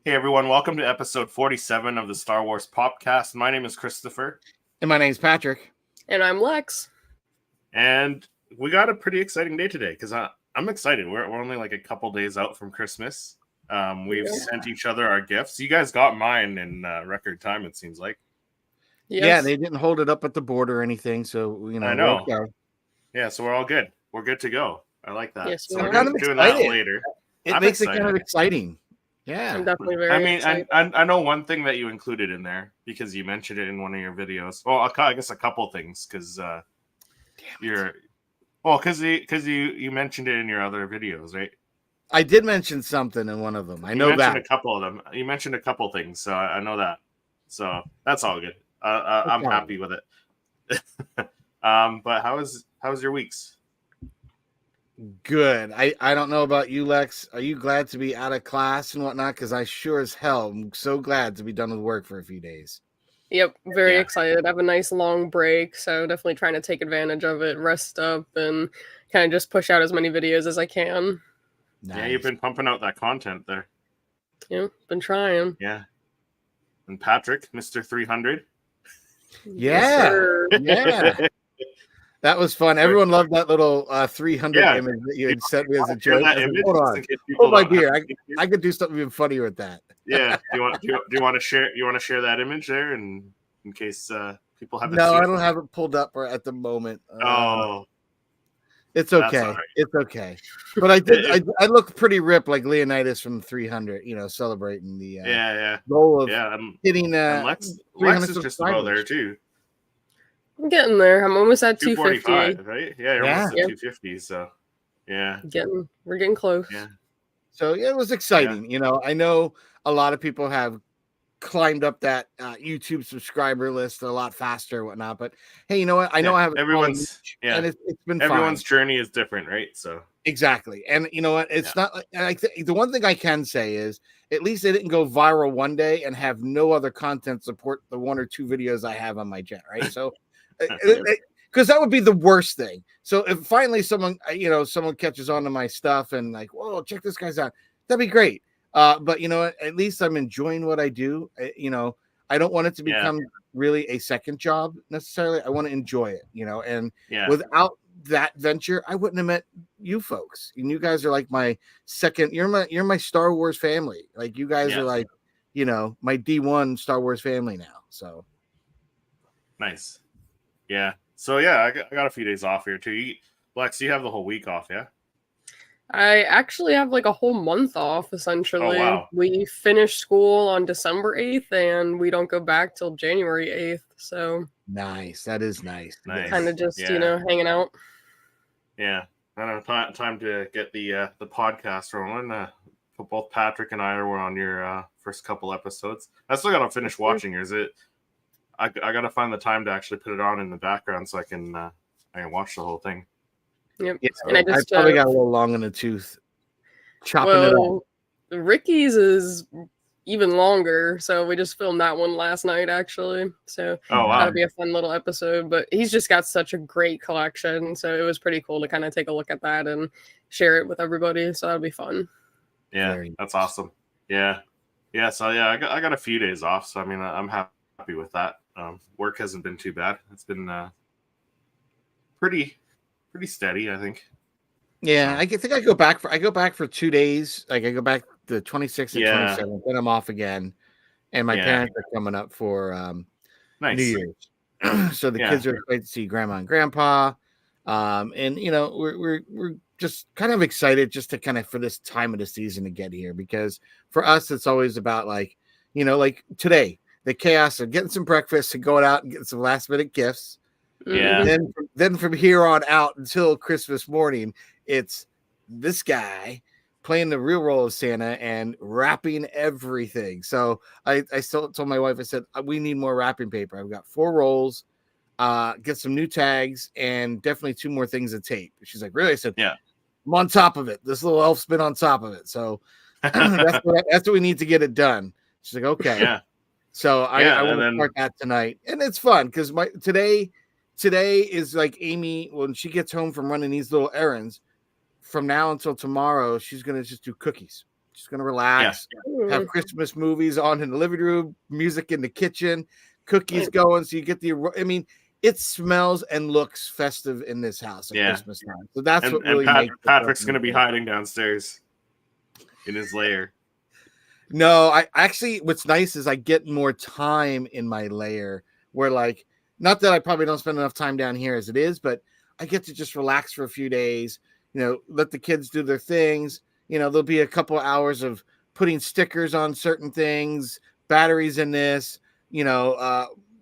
Hey everyone, welcome to episode 47 of the Star Wars Popcast. My name is Christopher. And my name's Patrick. And I'm Lex. And we got a pretty exciting day today because I'm excited. We're only like a couple days out from Christmas. We've sent each other our gifts. You guys got mine in record time, it seems like. Yes. Yeah, they didn't hold it up at the border or anything, so I know. Okay. Yeah, so we're all good. We're good to go. I like that. Yes, so we're kind of doing excited. that later. It makes it kind of exciting. Yeah, I'm definitely very excited. I know one thing that you included in there because you mentioned it in one of your videos. Well, I guess a couple things because you mentioned it in your other videos, right? I did mention something in one of them. I know that. A couple of them. You mentioned a couple things, so I know that. So that's all good. I'm happy with it. But how was your weeks? Good. I don't know about you, Lex. Are you glad to be out of class and whatnot? Because I sure as hell am so glad to be done with work for a few days. Yep, very excited. I have a nice long break, so definitely trying to take advantage of it, rest up, and kind of just push out as many videos as I can. Nice. Yeah, you've been pumping out that content there. Yeah, been trying. Yeah. And Patrick, Mr. 300. Yeah. Yeah. That was fun. Everyone loved that little 300 image that you had sent me as a joke. Hold on. Oh my dear, I could do something even funnier with that. Yeah. Do you want to share? You want to share that image there, in case people haven't? No, I don't have it pulled up at the moment. It's okay. Right. It's okay. But I did. I looked pretty ripped, like Leonidas from 300. Celebrating the goal of hitting. Lex is just about there too. I'm getting there. I'm almost at 250, right? Yeah, you're almost at 250. So, yeah, we're getting close. Yeah. So it was exciting. Yeah. I know a lot of people have climbed up that YouTube subscriber list a lot faster, and whatnot. But hey, you know what? I know I have everyone's. And it's been everyone's journey is different, right? So exactly, and you know what? It's not like the one thing I can say is at least they didn't go viral one day and have no other content support the one or two videos I have on my channel, right? So. Because that would be the worst thing. So if finally someone catches on to my stuff and like, whoa, check this guy's out, that'd be great. But at least I'm enjoying what I do. I don't want it to become really a second job necessarily. I want to enjoy it, and without that venture, I wouldn't have met you folks. And you guys are like my second, you're my Star Wars family. Like you guys are like, my D1 Star Wars family now. So nice. Yeah. So I got a few days off here too. Lex, you have the whole week off, yeah? I actually have like a whole month off essentially. Oh, wow. We finish school on December 8th and we don't go back till January 8th. So nice. That is nice. Kind of just, hanging out. Yeah. I don't know, time to get the podcast rolling. Both Patrick and I were on your first couple episodes. I still got to finish watching yours. I got to find the time to actually put it on in the background so I can watch the whole thing. Yep. Yeah, and I probably got a little long in the tooth. Chopping it up. Ricky's is even longer, so we just filmed that one last night actually. So that'll be a fun little episode. But he's just got such a great collection, so it was pretty cool to kind of take a look at that and share it with everybody. So that'll be fun. Yeah, that's awesome. Yeah. So I got a few days off, so I mean I'm happy with that. Work hasn't been too bad. It's been pretty steady, I think. Yeah, I think I go back for 2 days. Like I go back the 26th and 27th, then I'm off again. And my parents are coming up for New Year's. So the kids are excited to see grandma and grandpa. And we're just kind of excited just to kind of for this time of the season to get here, because for us it's always about like today. The chaos of getting some breakfast and going out and getting some last minute gifts. Yeah. Then from here on out until Christmas morning, it's this guy playing the real role of Santa and wrapping everything. So I still told my wife, I said, we need more wrapping paper. I've got 4 rolls, get some new tags, and definitely 2 more things of tape. She's like, really? I said, yeah. I'm on top of it. This little elf's been on top of it. So that's what we need to get it done. She's like, okay. Yeah. So I want to start that tonight. And it's fun because today is like Amy, when she gets home from running these little errands, from now until tomorrow, she's going to just do cookies. Just gonna relax, have Christmas movies on in the living room, music in the kitchen, cookies going. So you get it smells and looks festive in this house at Christmas time. So that's what really makes Patrick's gonna be hiding downstairs in his lair. No, I actually, what's nice is I get more time in my lair where, like, not that I probably don't spend enough time down here as it is, but I get to just relax for a few days, let the kids do their things. There'll be a couple hours of putting stickers on certain things, batteries in this,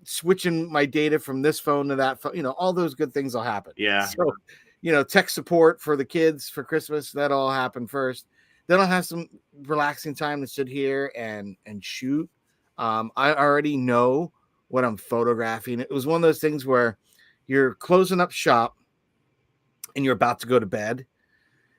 switching my data from this phone to that phone, all those good things will happen. Yeah. So, tech support for the kids for Christmas, that'll all happen first. Then I'll have some relaxing time to sit here and shoot. I already know what I'm photographing. It was one of those things where you're closing up shop and you're about to go to bed.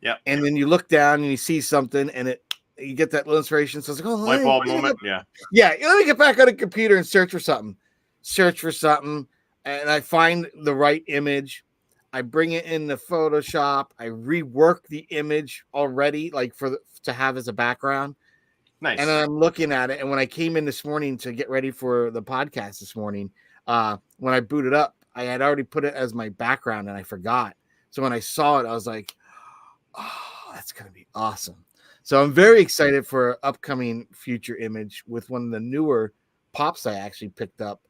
Yeah. And then you look down and you see something and you get that little inspiration. So it's like, light bulb moment. Yeah. Yeah. Let me get back on the computer and search for something. And I find the right image. I bring it into Photoshop. I rework the image already, like to have as a background. Nice. And then I'm looking at it. And when I came in this morning to get ready for the podcast this morning, when I booted up, I had already put it as my background and I forgot. So when I saw it, I was like, oh, that's going to be awesome. So I'm very excited for an upcoming future image with one of the newer pops I actually picked up.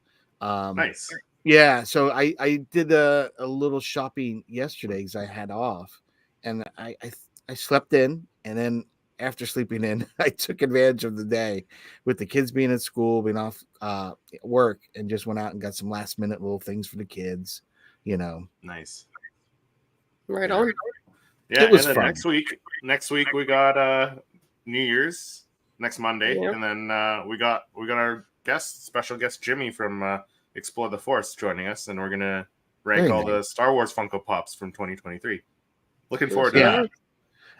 Nice. Yeah, so I did a little shopping yesterday because I had off, and I slept in, and then after sleeping in, I took advantage of the day with the kids being at school, being off work, and just went out and got some last minute little things for the kids. Nice. Right on. Yeah, it was and then fun. Next week we got New Year's next Monday, Yep. and then we got our special guest Jimmy from Explore the Force joining us, and we're gonna rank all the Star Wars Funko Pops from 2023. Looking forward to that.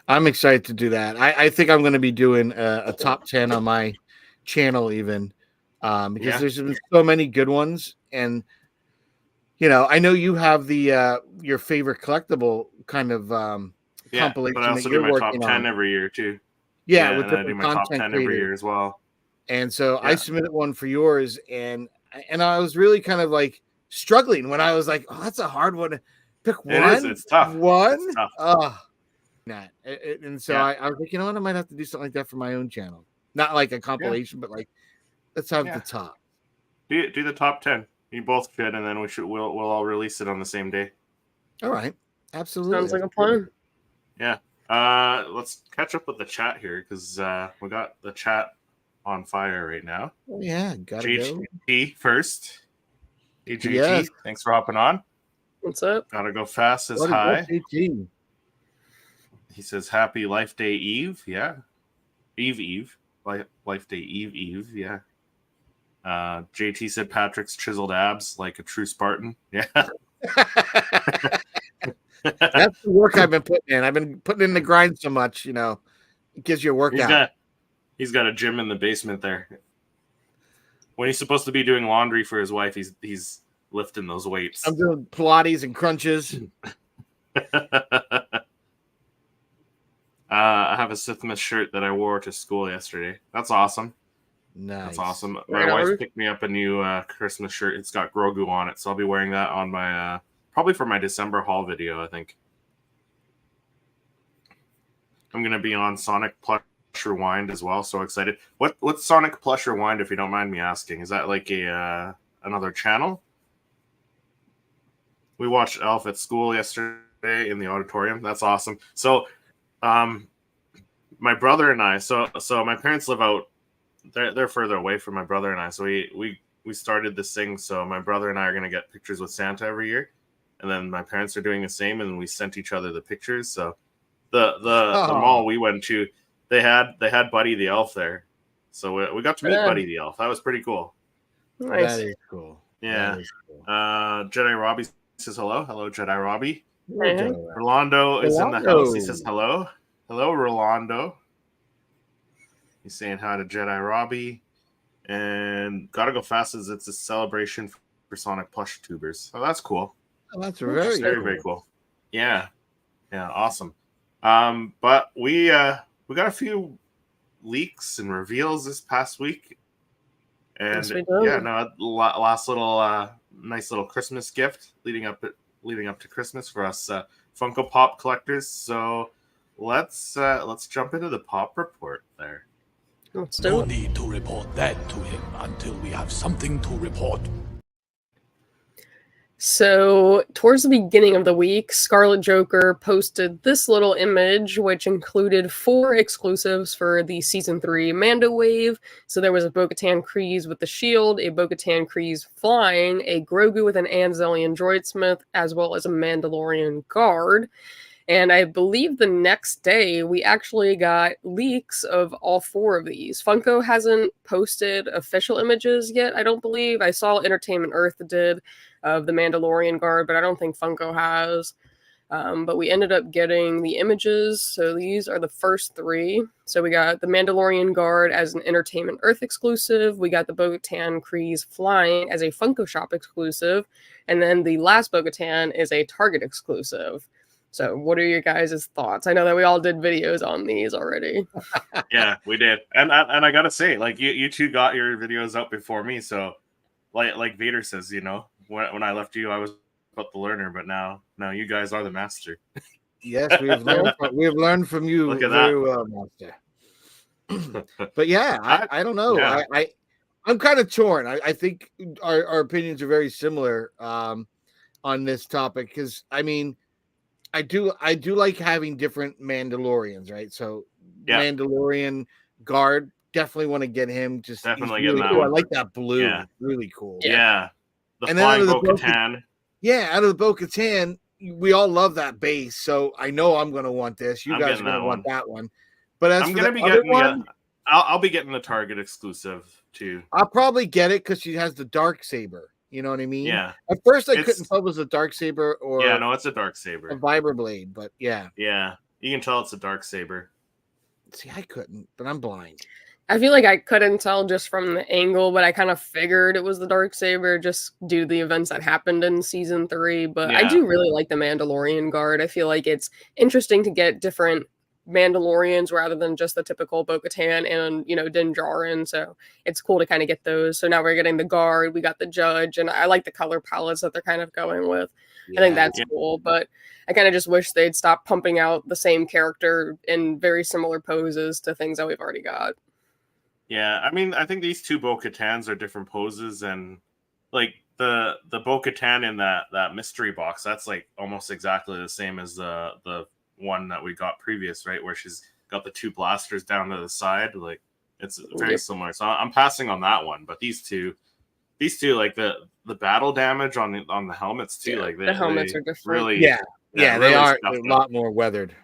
I'm excited to do that. I think I'm going to be doing a top 10 on my channel even because there's been so many good ones, and I know you have the your favorite collectible kind of compilation but I also that do you're my working top 10 on every year too. Yeah, with and I do different my top 10 content every creators. year as well. And so I submitted one for yours, and I was really kind of like struggling when I was like, oh, that's a hard one to pick one. It is. It's tough. One. It's tough. And so I was like, you know what? I might have to do something like that for my own channel. Not like a compilation, but like let's have the top. Do the top 10. You both should, and then we'll all release it on the same day. All right. Absolutely. Sounds like a plan. Yeah. Let's catch up with the chat here because we got the chat on fire right now. Oh, yeah, gotta go. JT first. Hey, JT, Yes. thanks for hopping on. What's up? Gotta go fast says hi. He says happy Life Day Eve. Yeah. Eve. Life Day Eve. Yeah. JT said Patrick's chiseled abs like a true Spartan. Yeah. That's the work I've been putting in. I've been putting in the grind so much, it gives you a workout. He's got a gym in the basement there. When he's supposed to be doing laundry for his wife, he's lifting those weights. I'm doing Pilates and crunches. I have a Sithmas shirt that I wore to school yesterday. That's awesome. Nice. That's awesome. My wife picked me up a new Christmas shirt. It's got Grogu on it, so I'll be wearing that on my probably for my December haul video, I think. I'm gonna be on Sonic Plush Rewind as well. So excited! What's Sonic Plush Rewind? If you don't mind me asking, is that like a another channel? We watched Elf at school yesterday in the auditorium. That's awesome. So, my brother and I. So my parents live out. They're further away from my brother and I. So we started this thing. So my brother and I are gonna get pictures with Santa every year, and then my parents are doing the same, and we sent each other the pictures. So the mall we went to, they had Buddy the Elf there, so we got to meet Buddy the Elf. That was pretty cool. Nice. That is cool. Yeah. That is cool. Jedi Robbie says hello. Hello, Jedi Robbie. Hey. Rolando is in the house. He says hello. Hello, Rolando. He's saying hi to Jedi Robbie. And Gotta Go Fast as it's a celebration for Sonic plush tubers. So that's cool. Oh, that's very cool. Yeah. Yeah, awesome. But we got a few leaks and reveals this past week. And Yes, we did. last little nice little Christmas gift leading up to Christmas for us Funko Pop collectors. So let's jump into the Pop report there. Let's do No it. need to report that to him until we have something to report. So, towards the beginning of the week, Scarlet Joker posted this little image, which included 4 exclusives for the Season 3 Mando Wave. So there was a Bo-Katan Kryze with the shield, a Bo-Katan Kryze flying, a Grogu with an Anzelian droidsmith, as well as a Mandalorian guard. And I believe the next day we actually got leaks of all 4 of these. Funko hasn't posted official images yet, I don't believe. I saw Entertainment Earth did of the Mandalorian guard, but I don't think Funko has. But we ended up getting the images. So these are the first 3. So we got the Mandalorian guard as an Entertainment Earth exclusive. We got the Bo-Katan Kryze flying as a Funko Shop exclusive. And then the last Bo-Katan is a Target exclusive. So what are your guys' thoughts? I know that we all did videos on these already. Yeah, we did. And I gotta say, like, you two got your videos out before me, so like Vader says, you know, when I left you, I was but the learner, but now you guys are the master. Yes, we have learned from you. Look at very well, master. But yeah, I don't know. Yeah. I'm kind of torn. I think our opinions are very similar on this topic, because I mean, I do like having different Mandalorians, right? So Mandalorian guard, definitely want to get him. Just Definitely really get that cool. one. I like that blue. Yeah. Really cool. Yeah. The And then flying out of the Bo-Katan. Yeah, out of the Bo-Katan, we all love that base, so I know I'm going to want this. You I'm guys are getting going to that want one. that one. But as I'm for gonna the be other getting one, I'll be getting the Target exclusive too. I'll probably get it because she has the dark saber. You know what I mean? Yeah. At first, I It's- couldn't tell it was a dark saber or Yeah, no, it's a dark a saber. vibroblade, but yeah. Yeah, you can tell it's a dark saber. See, I couldn't, but I'm blind. I feel like I couldn't tell just from the angle, but I kind of figured it was the Darksaber just due to the events that happened in season 3. But I Yeah. do really like the Mandalorian guard. I feel like it's interesting to get different Mandalorians rather than just the typical Bo-Katan and, you know, Din Djarin. So it's cool to kind of get those. So now we're getting the guard, we got the judge, and I like the color palettes that they're kind of going with. I think that's cool, but I kind of just wish they'd stop pumping out the same character in very similar poses to things that we've already got. Yeah, I mean, I think these two Bo-Katans are different poses, and like the Bo-Katan in that mystery box, that's like almost exactly the same as the one that we got previous, right? Where she's got the 2 blasters down to the side, like it's very similar. So I'm passing on that one, but these two, like the battle damage on the helmets too, like the helmets are different. really, Yeah, really they are stuffed a up. lot more weathered.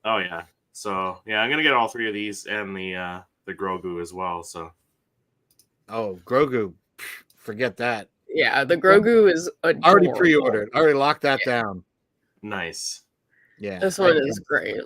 Oh yeah, so yeah, I'm gonna get all 3 of these and the Grogu as well. So Oh, Grogu, forget that. Yeah, the Grogu is adorable. Already pre-ordered. Already locked that down. nice. Yeah, This one is great.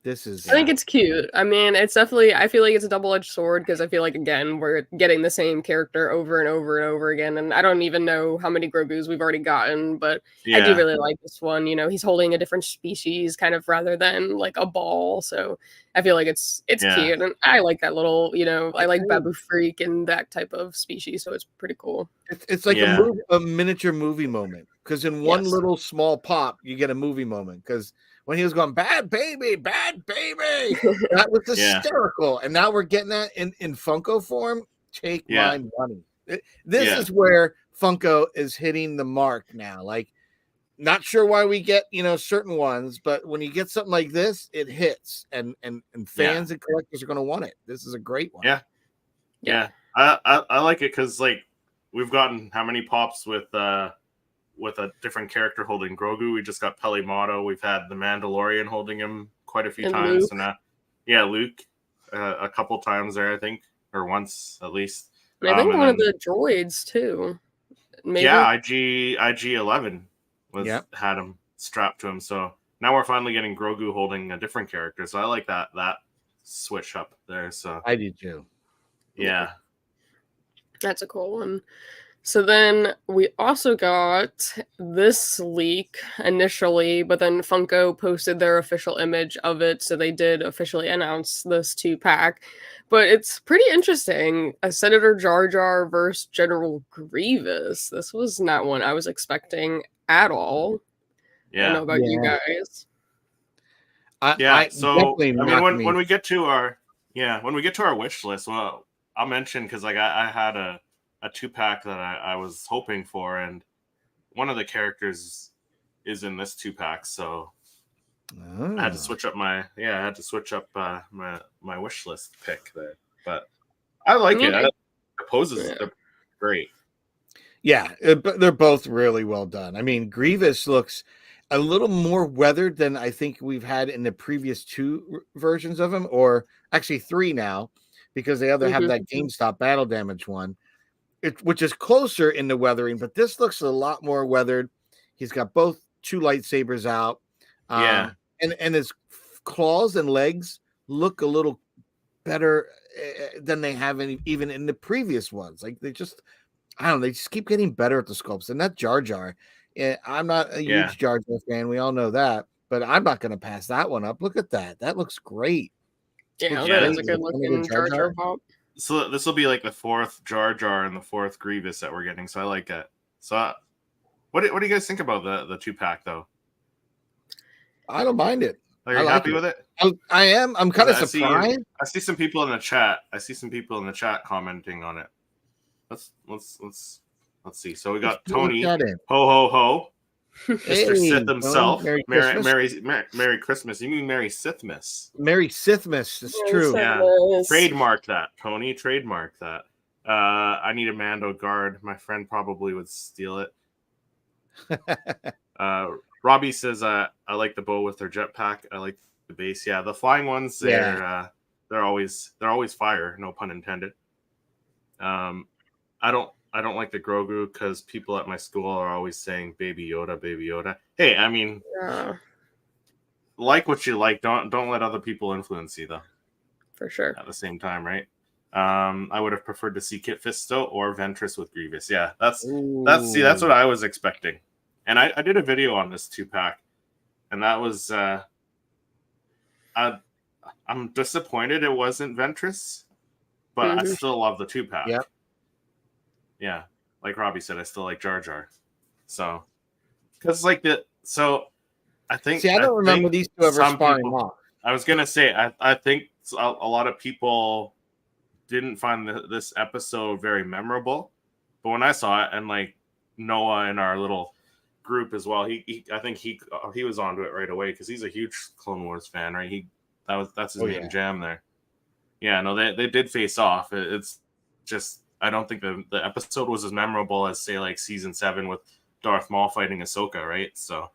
This is. I think it's cute. I mean, it's definitely, I feel like it's a double-edged sword because I feel like, again, we're getting the same character over and over and over again. And I don't even know how many Grogus we've already gotten, but I do really like this one. You know, he's holding a different species kind of rather than like a ball. So I feel like it's cute. And I like that little, you know, I like Babu Freak and that type of species. So it's pretty cool. It's like a miniature movie moment, because in one little small pop, you get a movie moment. Because when he was going, bad baby, that was hysterical. And now we're getting that in Funko form. Take my money. This is where Funko is hitting the mark now. Like, not sure why we get, you know, certain ones, but when you get something like this, it hits, and fans and collectors are going to want it. This is a great one. Yeah. I like it because, like, we've gotten how many pops with a different character holding Grogu. We just got Peli Motto. We've had the Mandalorian holding him quite a few times. Luke. And Luke a couple times there, I think, or once at least. And I think one of the droids too. Maybe. Yeah, IG-11 had him strapped to him. So now we're finally getting Grogu holding a different character. So I like that switch up there. So I do too. Yeah. That's a cool one. So then we also got this leak initially, but then Funko posted their official image of it, so they did officially announce this 2-pack. But it's pretty interesting. A Senator Jar Jar versus General Grievous. This was not one I was expecting at all. I don't know about you guys. So I mean, when we get to our wish list, well, I'll mention because like I had a 2-pack that I was hoping for, and one of the characters is in this 2-pack, so I had to switch up my my wish list pick there. But I like it. The poses are great. Yeah, but they're both really well done. I mean, Grievous looks a little more weathered than I think we've had in the previous 2 versions of him, or actually 3 now, because they have that GameStop battle damage one, which is closer in the weathering, but this looks a lot more weathered. He's got both 2 lightsabers out. And his claws and legs look a little better than they have even in the previous ones. Like they just keep getting better at the sculpts. And that Jar Jar, I'm not a huge Jar Jar fan. We all know that, but I'm not going to pass that one up. Look at that. That looks great. Yeah, that is a good looking Jar Jar pop. So this will be like the 4th Jar Jar and the 4th Grievous that we're getting. So I like it. So what do you guys think about the 2-pack though? I don't mind it. Are you happy with it? I am. I'm kind of surprised. I see some people in the chat. Commenting on it. Let's see. So we got Tony. Ho ho ho. Mr. Sith himself. Merry Christmas. You mean Merry Sithmas? Merry Sithmas. It's true. Yeah. Trademark that, Tony. Trademark that. I need a Mando guard. My friend probably would steal it. Robbie says, I like the bow with their jetpack. I like the base. Yeah, the flying ones, they're always fire, no pun intended. I don't like the Grogu because people at my school are always saying Baby Yoda, Baby Yoda. Hey, I mean, like what you like. Don't let other people influence you though. For sure. At the same time, right? I would have preferred to see Kit Fisto or Ventress with Grievous. Yeah, that's what I was expecting. And I did a video on this 2-pack, and that was I'm disappointed it wasn't Ventress, but I still love the 2-pack. Yep. Yeah, like Robbie said, I still like Jar Jar. So, because I think I don't remember these 2 ever sparring off. I was gonna say I think a lot of people didn't find this episode very memorable, but when I saw it, and like Noah in our little group as well, I think he was onto it right away because he's a huge Clone Wars fan, right? That's his main jam there. Yeah, no, they did face off. It's just I don't think the episode was as memorable as say like season 7 with Darth Maul fighting Ahsoka, right? So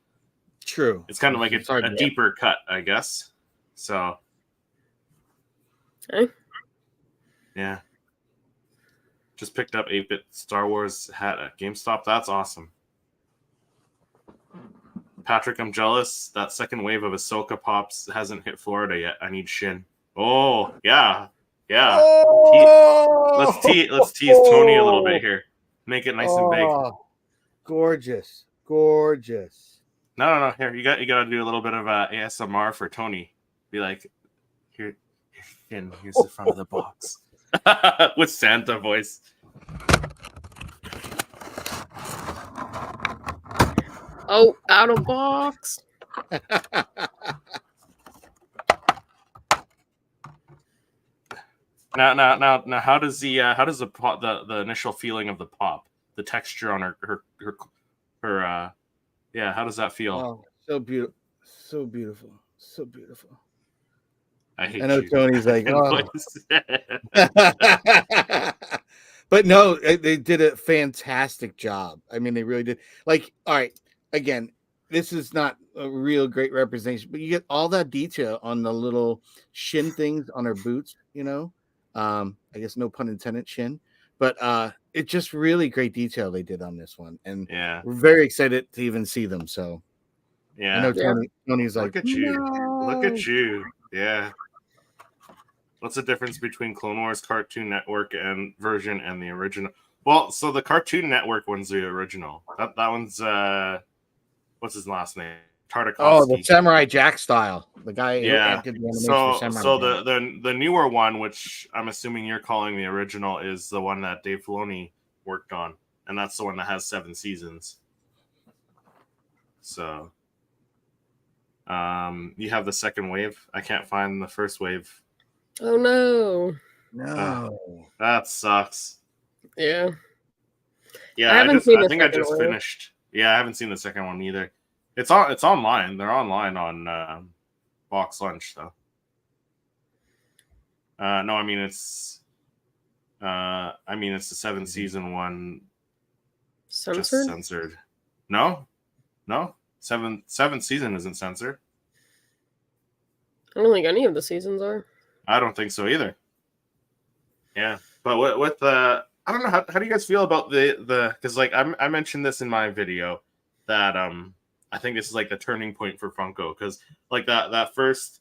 true. It's kind of like a deeper cut, I guess. So okay. Yeah. Just picked up 8-bit Star Wars hat at GameStop. That's awesome. Patrick, I'm jealous. That second wave of Ahsoka pops hasn't hit Florida yet. I need Shin. Oh, yeah. Yeah. Let's tease Tony a little bit here. Make it nice and big. Gorgeous. No. Here, you got to do a little bit of ASMR for Tony. Be like, here, Shin, here's the front of the box. With Santa voice. Oh, out of box. Now, how does the initial feeling of the pop, the texture on her how does that feel? Oh, so beautiful. I know you. Tony's like, oh. But no, they did a fantastic job. I mean, they really did. Like, all right, again, this is not a real great representation, but you get all that detail on the little shin things on her boots, I guess no pun intended, shin. But it's just really great detail they did on this one. And we're very excited to even see them. So I know Tony's like, look at you. Yeah. What's the difference between Clone Wars Cartoon Network and version and the original? Well, so the Cartoon Network one's the original. That one's what's his last name? Tartakovsky. Oh, the Samurai Jack style. The guy who Yeah. did the animation for Samurai So Jack. the newer one, which I'm assuming you're calling the original, is the one that Dave Filoni worked on, and that's the one that has 7 seasons. So, you have the second wave. I can't find the first wave. Oh no! No, That sucks. Yeah. Yeah, I just finished. Yeah, I haven't seen the second one either. It's online. They're online on Box Lunch though. No, I mean it's the 7 season one. Censored? Just censored. No. 7th season isn't censored. I don't think any of the seasons are. I don't think so either. Yeah, but with I don't know how do you guys feel about the because like I mentioned this in my video that I think this is like the turning point for Funko because like that first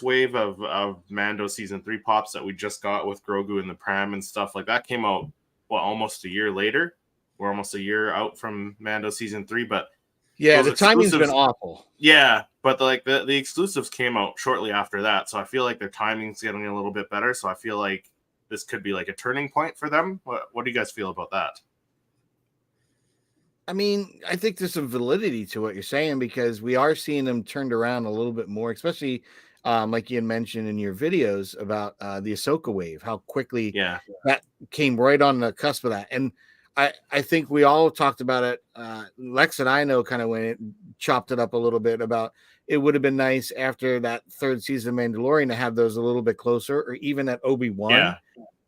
wave of Mando season 3 pops that we just got with Grogu and the Pram and stuff like that came out almost a year later. We're almost a year out from Mando season 3, but yeah, the timing's been awful. Yeah, but the exclusives came out shortly after that, so I feel like their timing's getting a little bit better. So I feel like this could be like a turning point for them. What do you guys feel about that? I mean, I think there's some validity to what you're saying because we are seeing them turned around a little bit more, especially like you had mentioned in your videos about the Ahsoka wave, how quickly that came right on the cusp of that. And I think we all talked about it. Lex and I know kind of when it chopped it up a little bit about it would have been nice after that 3rd season of Mandalorian to have those a little bit closer or even at Obi-Wan.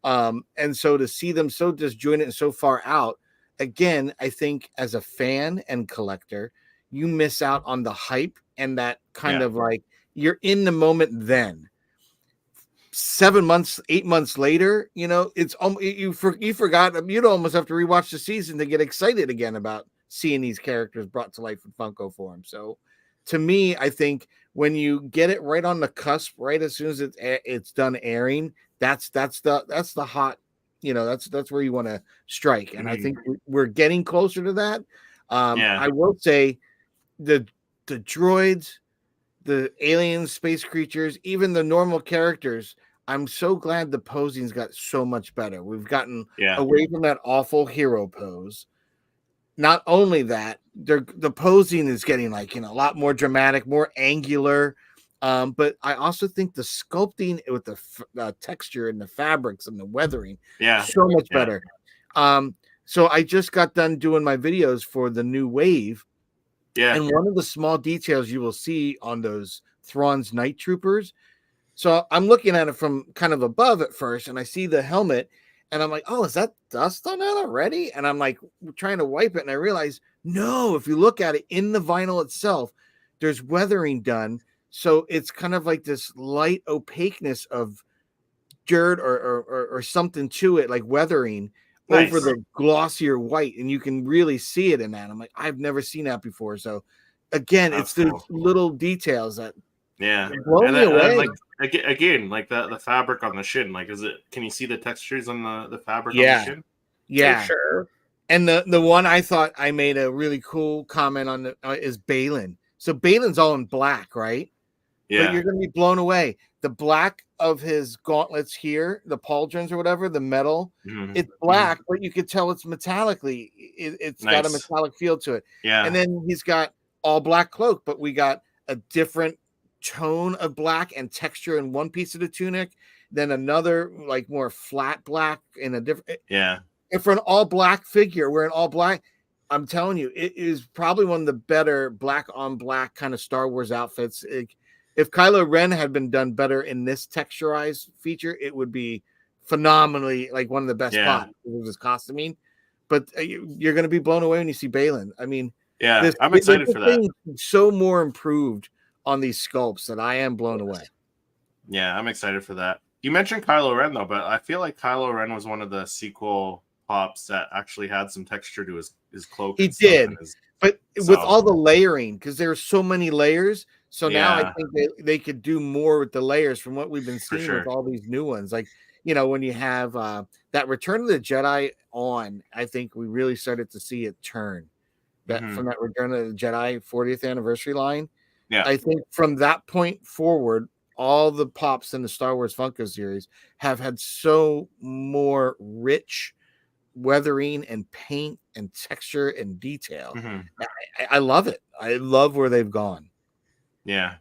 Yeah. And so to see them so disjointed and so far out, again, I think as a fan and collector, you miss out on the hype and that kind of like you're in the moment then. 7 months, 8 months later, you know, it's you forgot. You'd almost have to rewatch the season to get excited again about seeing these characters brought to life in Funko form. So, to me, I think when you get it right on the cusp, right as soon as it's done airing, that's the hot, you know, that's where you want to strike. And I think we're getting closer to that. I will say the droids, the aliens, space creatures, even the normal characters, I'm so glad the posing's got so much better. We've gotten away from that awful hero pose. Not only that, the posing is getting like, you know, a lot more dramatic, more angular. But I also think the sculpting with the texture and the fabrics and the weathering, so much better. So I just got done doing my videos for the new wave. Yeah. And one of the small details you will see on those Thrawn's night troopers. So I'm looking at it from kind of above at first, and I see the helmet, and I'm like, oh, is that dust on that already? And I'm like trying to wipe it, and I realize, no, if you look at it in the vinyl itself, there's weathering done. So it's kind of like this light opaqueness of dirt or something to it, like weathering. Nice. Over the glossier white, and you can really see it in that. I'm like, I've never seen that before. So, again, it's the little details that blow me away. Like again, like the fabric on the shin. Like, is it? Can you see the textures on the fabric on the shin? Yeah, for sure. And the one I thought I made a really cool comment on is Balin. So Balin's all in black, right? Yeah. But you're going to be blown away. The black of his gauntlets here, the pauldrons or whatever, the metal, it's black, but you could tell it's metallically. It's got a metallic feel to it. Yeah. And then he's got all black cloak, but we got a different tone of black and texture in one piece of the tunic, then another like more flat black in a different. Yeah. And for an all black figure, wearing all black, I'm telling you, it is probably one of the better black on black kind of Star Wars outfits. If Kylo Ren had been done better in this texturized feature, it would be phenomenally like one of the best spots with his costuming. But you're going to be blown away when you see Balin. I mean, I'm excited for that. So more improved on these sculpts that I am blown away. Yeah, I'm excited for that. You mentioned Kylo Ren though, but I feel like Kylo Ren was one of the sequel pops that actually had some texture to his cloak. He did. But with all the layering, because there's so many layers, so now I think they could do more with the layers from what we've been seeing with all these new ones. Like, when you have that Return of the Jedi on, I think we really started to see it turn. That from that Return of the Jedi 40th anniversary line. Yeah, I think from that point forward, all the pops in the Star Wars Funko series have had so more rich weathering and paint and texture and detail. I love it. I love where they've gone. Yeah.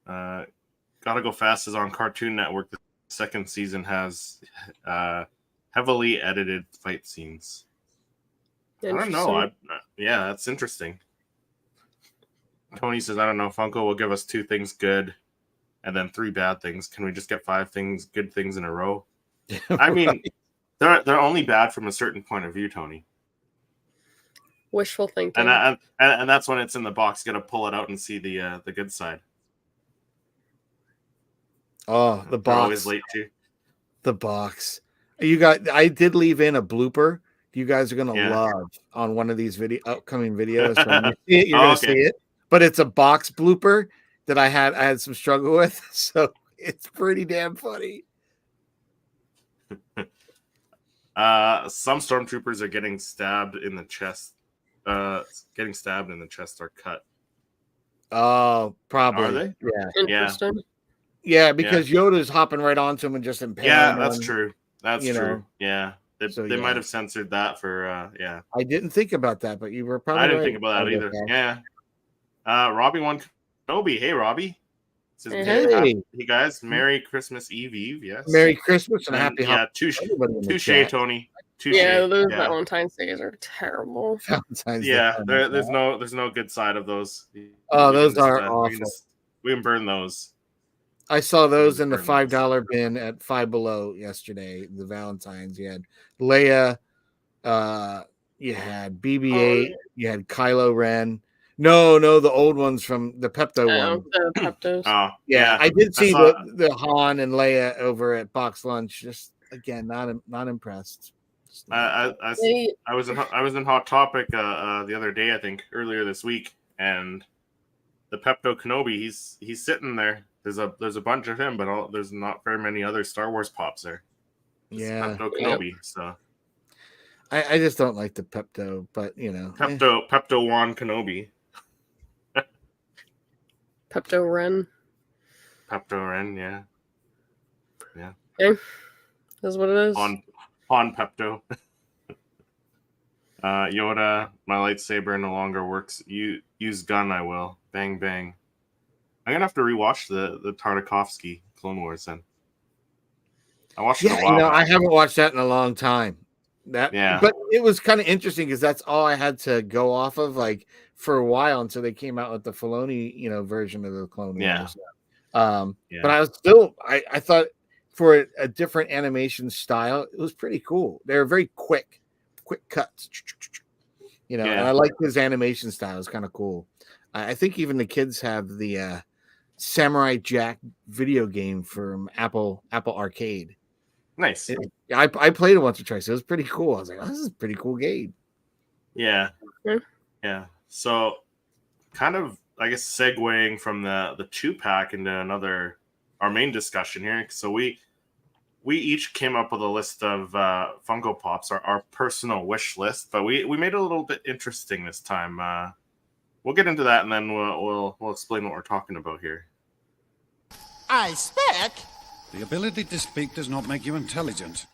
Gotta Go Fast is on Cartoon Network. The second season has heavily edited fight scenes. I don't know. Yeah, that's interesting. Tony says, I don't know. Funko will give us 2 things good and then 3 bad things. Can we just get 5 good things in a row? I mean, they're only bad from a certain point of view, Tony. Wishful thinking. And that's when it's in the box. You got to pull it out and see the good side. Oh, the box. They're always late too. The box. I did leave in a blooper. You guys are gonna love on one of these upcoming videos. When you see it, you're gonna see it. But it's a box blooper that I had some struggle with, so it's pretty damn funny. Some stormtroopers are getting stabbed in the chest. Getting stabbed in the chest or cut. Oh, probably. Are they? Yeah. Interesting. Yeah, because Yoda's hopping right onto him and just impaling. Yeah, that's true. That's true. Yeah. They might have censored that for I didn't think about that, but you were probably I didn't think about that either. Yeah. Robbie one Kenobi. Hey Robbie. Says, hey guys, Merry Christmas Eve. Yes. Merry Christmas and happy holidays. Touche, Tony. Touche. Yeah, those Valentine's Days are terrible. Valentine's there's no good side of those. Oh, those are awful. We can burn those. I saw those in the $5 bin at Five Below yesterday. The Valentines. You had Leia, you had BB-8, you had Kylo Ren. No, the old ones from the Pepto one. The Peptos. Yeah, I did see the Han and Leia over at Box Lunch. Just again, not impressed. I was in Hot Topic the other day, I think earlier this week, and the Pepto Kenobi, he's sitting there. There's a bunch of him, but there's not very many other Star Wars pops there. It's Pepto Kenobi, so I just don't like the Pepto, but Pepto Wan Kenobi. Pepto Ren, yeah. Okay, that's what it is. On Pepto. Yoda, my lightsaber no longer works. Use gun, I will. Bang bang. I'm gonna have to rewatch the Tartakovsky Clone Wars then. I watched it a while back. I haven't watched that in a long time. But it was kind of interesting because that's all I had to go off of, like, for a while until they came out with the Filoni, version of the Clone Wars. But I was still, I thought for a different animation style, it was pretty cool. They were very quick cuts, and I like his animation style. It's kind of cool. I think even the kids have the Samurai Jack video game from Apple Arcade. Nice. I played it once or twice. It was pretty cool. I was like, this is a pretty cool game. Yeah. So, kind of, I guess, segueing from the 2-pack into our main discussion here. So we each came up with a list of Funko Pops, our personal wish list, but we made it a little bit interesting this time. We'll get into that, and then we'll explain what we're talking about here. I speak. The ability to speak does not make you intelligent.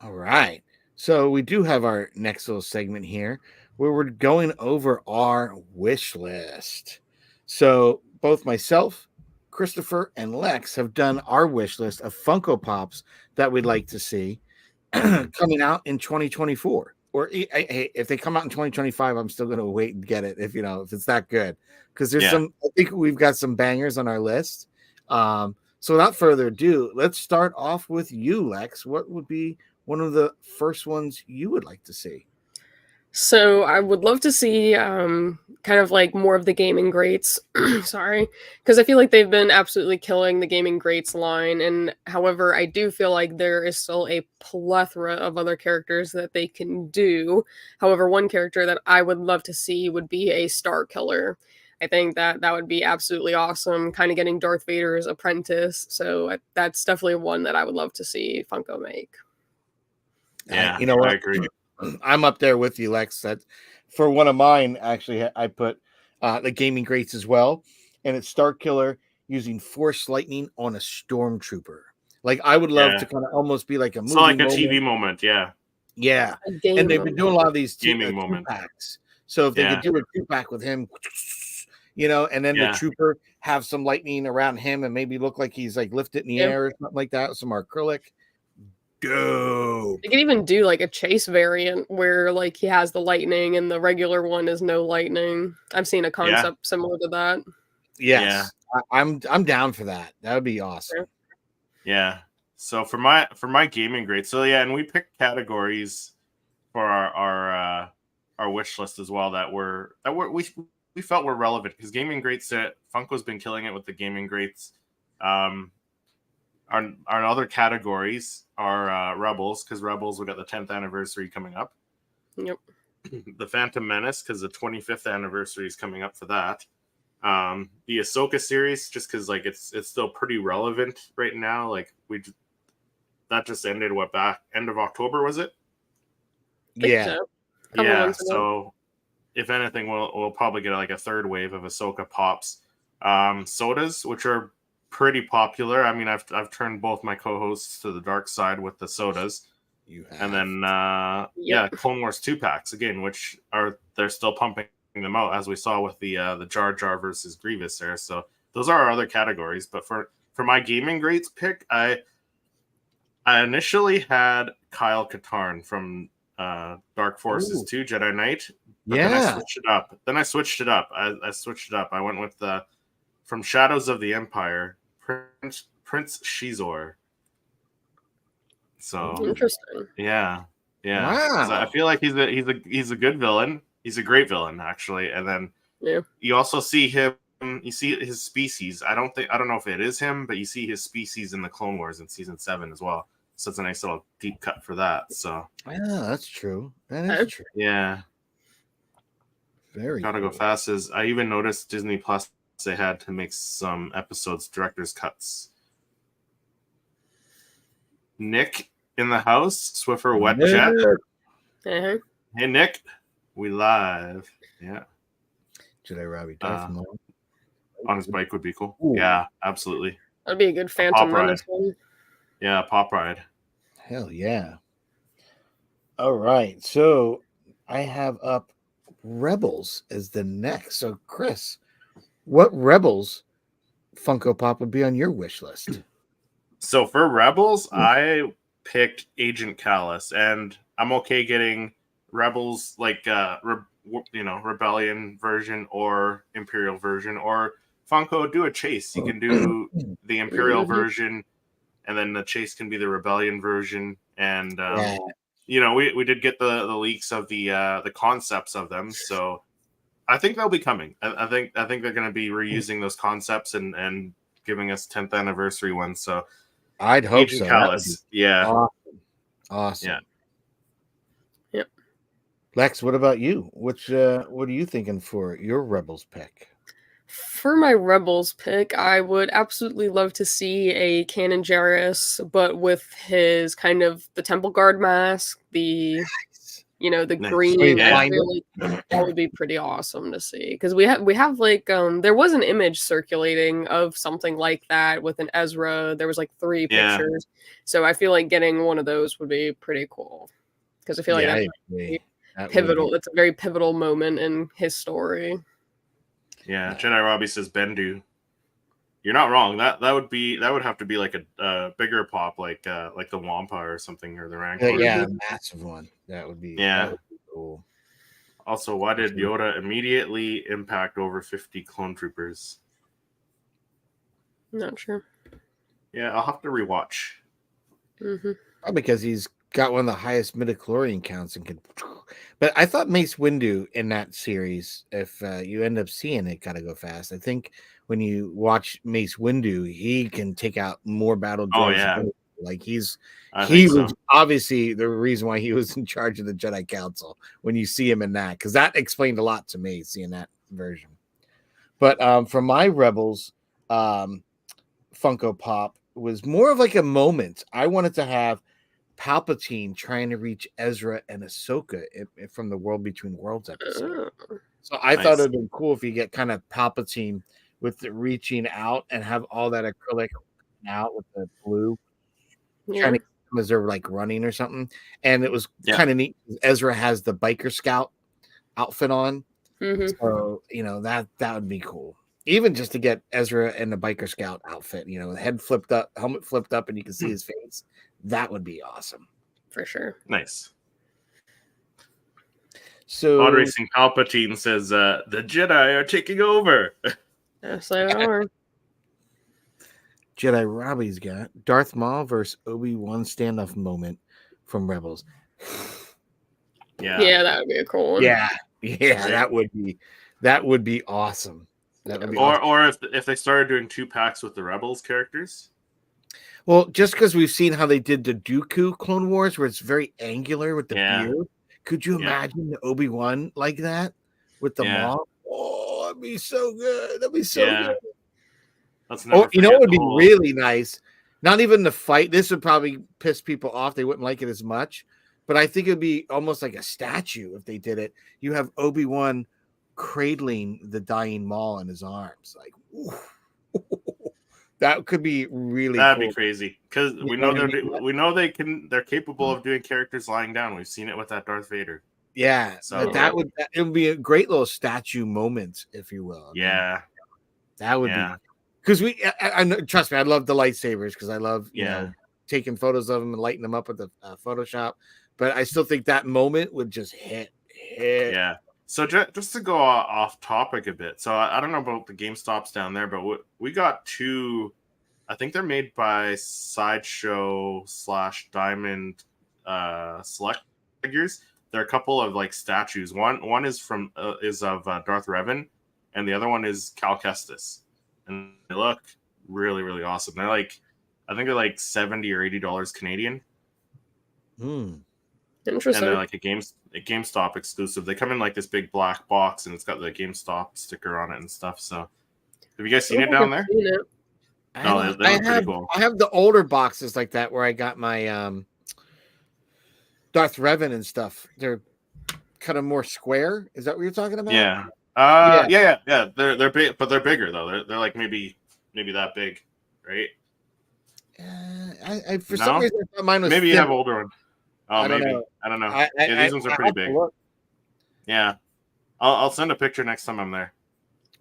All right. So we do have our next little segment here where we're going over our wish list. So both myself, Christopher, and Lex have done our wish list of Funko Pops that we'd like to see coming out in 2024. Or if they come out in 2025, I'm still going to wait and get it if it's that good. Because there's I think we've got some bangers on our list. So without further ado, let's start off with you, Lex. What would be one of the first ones you would like to see? So I would love to see kind of like more of the gaming greats. Sorry, because I feel like they've been absolutely killing the gaming greats line. And however, I do feel like there is still a plethora of other characters that they can do. However, one character that I would love to see would be a Star Killer. I think that that would be absolutely awesome, kind of getting Darth Vader's apprentice. So that's definitely one that I would love to see Funko make. Yeah, You know what? I agree. I'm up there with you, Lex. That for one of mine, actually, I put the gaming greats as well, and it's Star Killer using Force Lightning on a Stormtrooper. Like I would love Yeah. to kind of almost be like a movie, So like a moment. TV moment, yeah. Yeah, A game and they've been doing a lot of these Gaming two moment. packs. So if they Yeah. could do a 2-pack with him, and then Yeah. the trooper have some lightning around him and maybe look like he's like lifted in the air or something like that, some acrylic. Dope. They could even do like a chase variant where like he has the lightning and the regular one is no lightning. I've seen a concept similar to that. Yes, I'm down for that. That would be awesome. Yeah. So for my gaming grade, so yeah, and we picked categories for our wish list as well that we felt were relevant because gaming greats that Funko's been killing it with the gaming greats. Our other categories are Rebels, because Rebels, we got the 10th anniversary coming up. Yep. The Phantom Menace, because the 25th anniversary is coming up for that. The Ahsoka series, just because like it's still pretty relevant right now. Like that just ended end of October, was it? Yeah. Yeah. So if anything, we'll probably get like a third wave of Ahsoka pops. Sodas, which are pretty popular. I mean, I've turned both my co-hosts to the dark side with the sodas. You have. And then Clone Wars 2-packs again, which they're still pumping them out, as we saw with the Jar Jar versus Grievous there. So those are our other categories. But for my gaming greats pick, I initially had Kyle Katarn from Dark Forces 2 Jedi Knight. But then I switched it up. I switched it up. I went with from Shadows of the Empire, Prince Shizor. So interesting. Yeah. Wow. I feel like he's a good villain. He's a great villain, actually. And then you also see him. You see his species. I don't know if it is him, but you see his species in the Clone Wars in season 7 as well. So it's a nice little deep cut for that. So that's true. That is true. Yeah. Very Gotta go fast. As I even noticed Disney Plus, they had to make some episodes director's cuts. Nick in the house, Swiffer Wet Jet. Uh-huh. Hey Nick, we live. Yeah. Jedi Robbie on his bike would be cool. Ooh. Yeah, absolutely. That'd be a good Phantom Menace one. Yeah, Pop Ride. Hell yeah. All right. So I have up Rebels as the next. So Chris, what Rebels Funko Pop would be on your wish list? So for Rebels, I picked Agent Callus, and I'm okay getting Rebels like Rebellion version or Imperial version, or Funko do a chase. You can do the Imperial version, and then the chase can be the Rebellion version. And we did get the leaks of the concepts of them, so I think they'll be coming. I think they're going to be reusing those concepts and giving us 10th anniversary ones. So I'd hope Agent so. Callus, yeah, awesome. Yeah. Yep. Lex, what about you? What are you thinking for your Rebels pick? For my Rebels pick, I would absolutely love to see a Kanan Jarrus, but with his kind of the Temple Guard mask, the green. Yeah. I feel like that would be pretty awesome to see, because we have like there was an image circulating of something like that with an Ezra. There was like 3 pictures, so I feel like getting one of those would be pretty cool, because I feel like that's pivotal. It's a very pivotal moment in his story. Yeah, Jedi Robbie says Bendu. You're not wrong. That would have to be like a bigger pop, like the Wampa or something, or the Rancor. Yeah, a massive one. That would be cool. Also, why did Yoda immediately impact over 50 clone troopers? Not sure. Yeah, I'll have to rewatch. Mm-hmm. Probably because he's got one of the highest midichlorian counts and can But I thought Mace Windu in that series, if you end up seeing it, gotta go fast. I think when you watch Mace Windu, he can take out more battle droids. Oh, yeah. Like he was obviously the reason why he was in charge of the Jedi Council when you see him in that, because that explained a lot to me seeing that version. But for my Rebels Funko Pop was more of like a moment. I wanted to have Palpatine trying to reach Ezra and Ahsoka from the World Between Worlds episode. So I thought it'd been cool if you get kind of Palpatine with the reaching out and have all that acrylic out with the blue, trying to as they're like running or something. And it was kind of neat. Ezra has the biker scout outfit on, so that would be cool. Even just to get Ezra in the biker scout outfit, head flipped up, helmet flipped up, and you can see his face. That would be awesome. For sure. Nice. So Pod Racing Palpatine says the Jedi are taking over. Yes, they are. Jedi Robbie's got Darth Maul versus Obi-Wan standoff moment from Rebels. Yeah, that would be a cool one. Yeah, that would be awesome. That would be awesome. Or if they started doing 2-packs with the Rebels characters. Well, just because we've seen how they did the Dooku Clone Wars, where it's very angular with the beard, could you imagine the Obi-Wan like that with the Maul? Oh, that'd be so good. That'd be so good. What would be really nice? Not even the fight. This would probably piss people off. They wouldn't like it as much. But I think it'd be almost like a statue if they did it. You have Obi-Wan cradling the dying Maul in his arms. Like, that could be really That'd cool. be crazy. Because they're capable of doing characters lying down. We've seen it with that Darth Vader. Yeah. So it would be a great little statue moment, if you will. That would be. Because I trust me, I love the lightsabers because I love taking photos of them and lighting them up with the Photoshop. But I still think that moment would just hit. Yeah. So just to go off topic a bit. So I don't know about the GameStops down there, but we got 2. I think they're made by Sideshow / Diamond Select figures. They're a couple of like statues. One is of Darth Revan, and the other one is Cal Kestis. And they look really, really awesome. They're I think they're like $70 or $80 Canadian. Interesting. And they're like a GameStop exclusive. They come in like this big black box, and it's got the GameStop sticker on it and stuff. So, have you guys seen it down there? No, they look pretty cool. I have the older boxes like that where I got my Darth Revan and stuff. They're kind of more square. Is that what you're talking about? Yeah. They're big, but they're bigger though. They're like maybe that big, right? For some reason I thought mine was maybe thin. you have older one. Oh, I don't know. I don't know. These ones are pretty big. Yeah, I'll send a picture next time I'm there.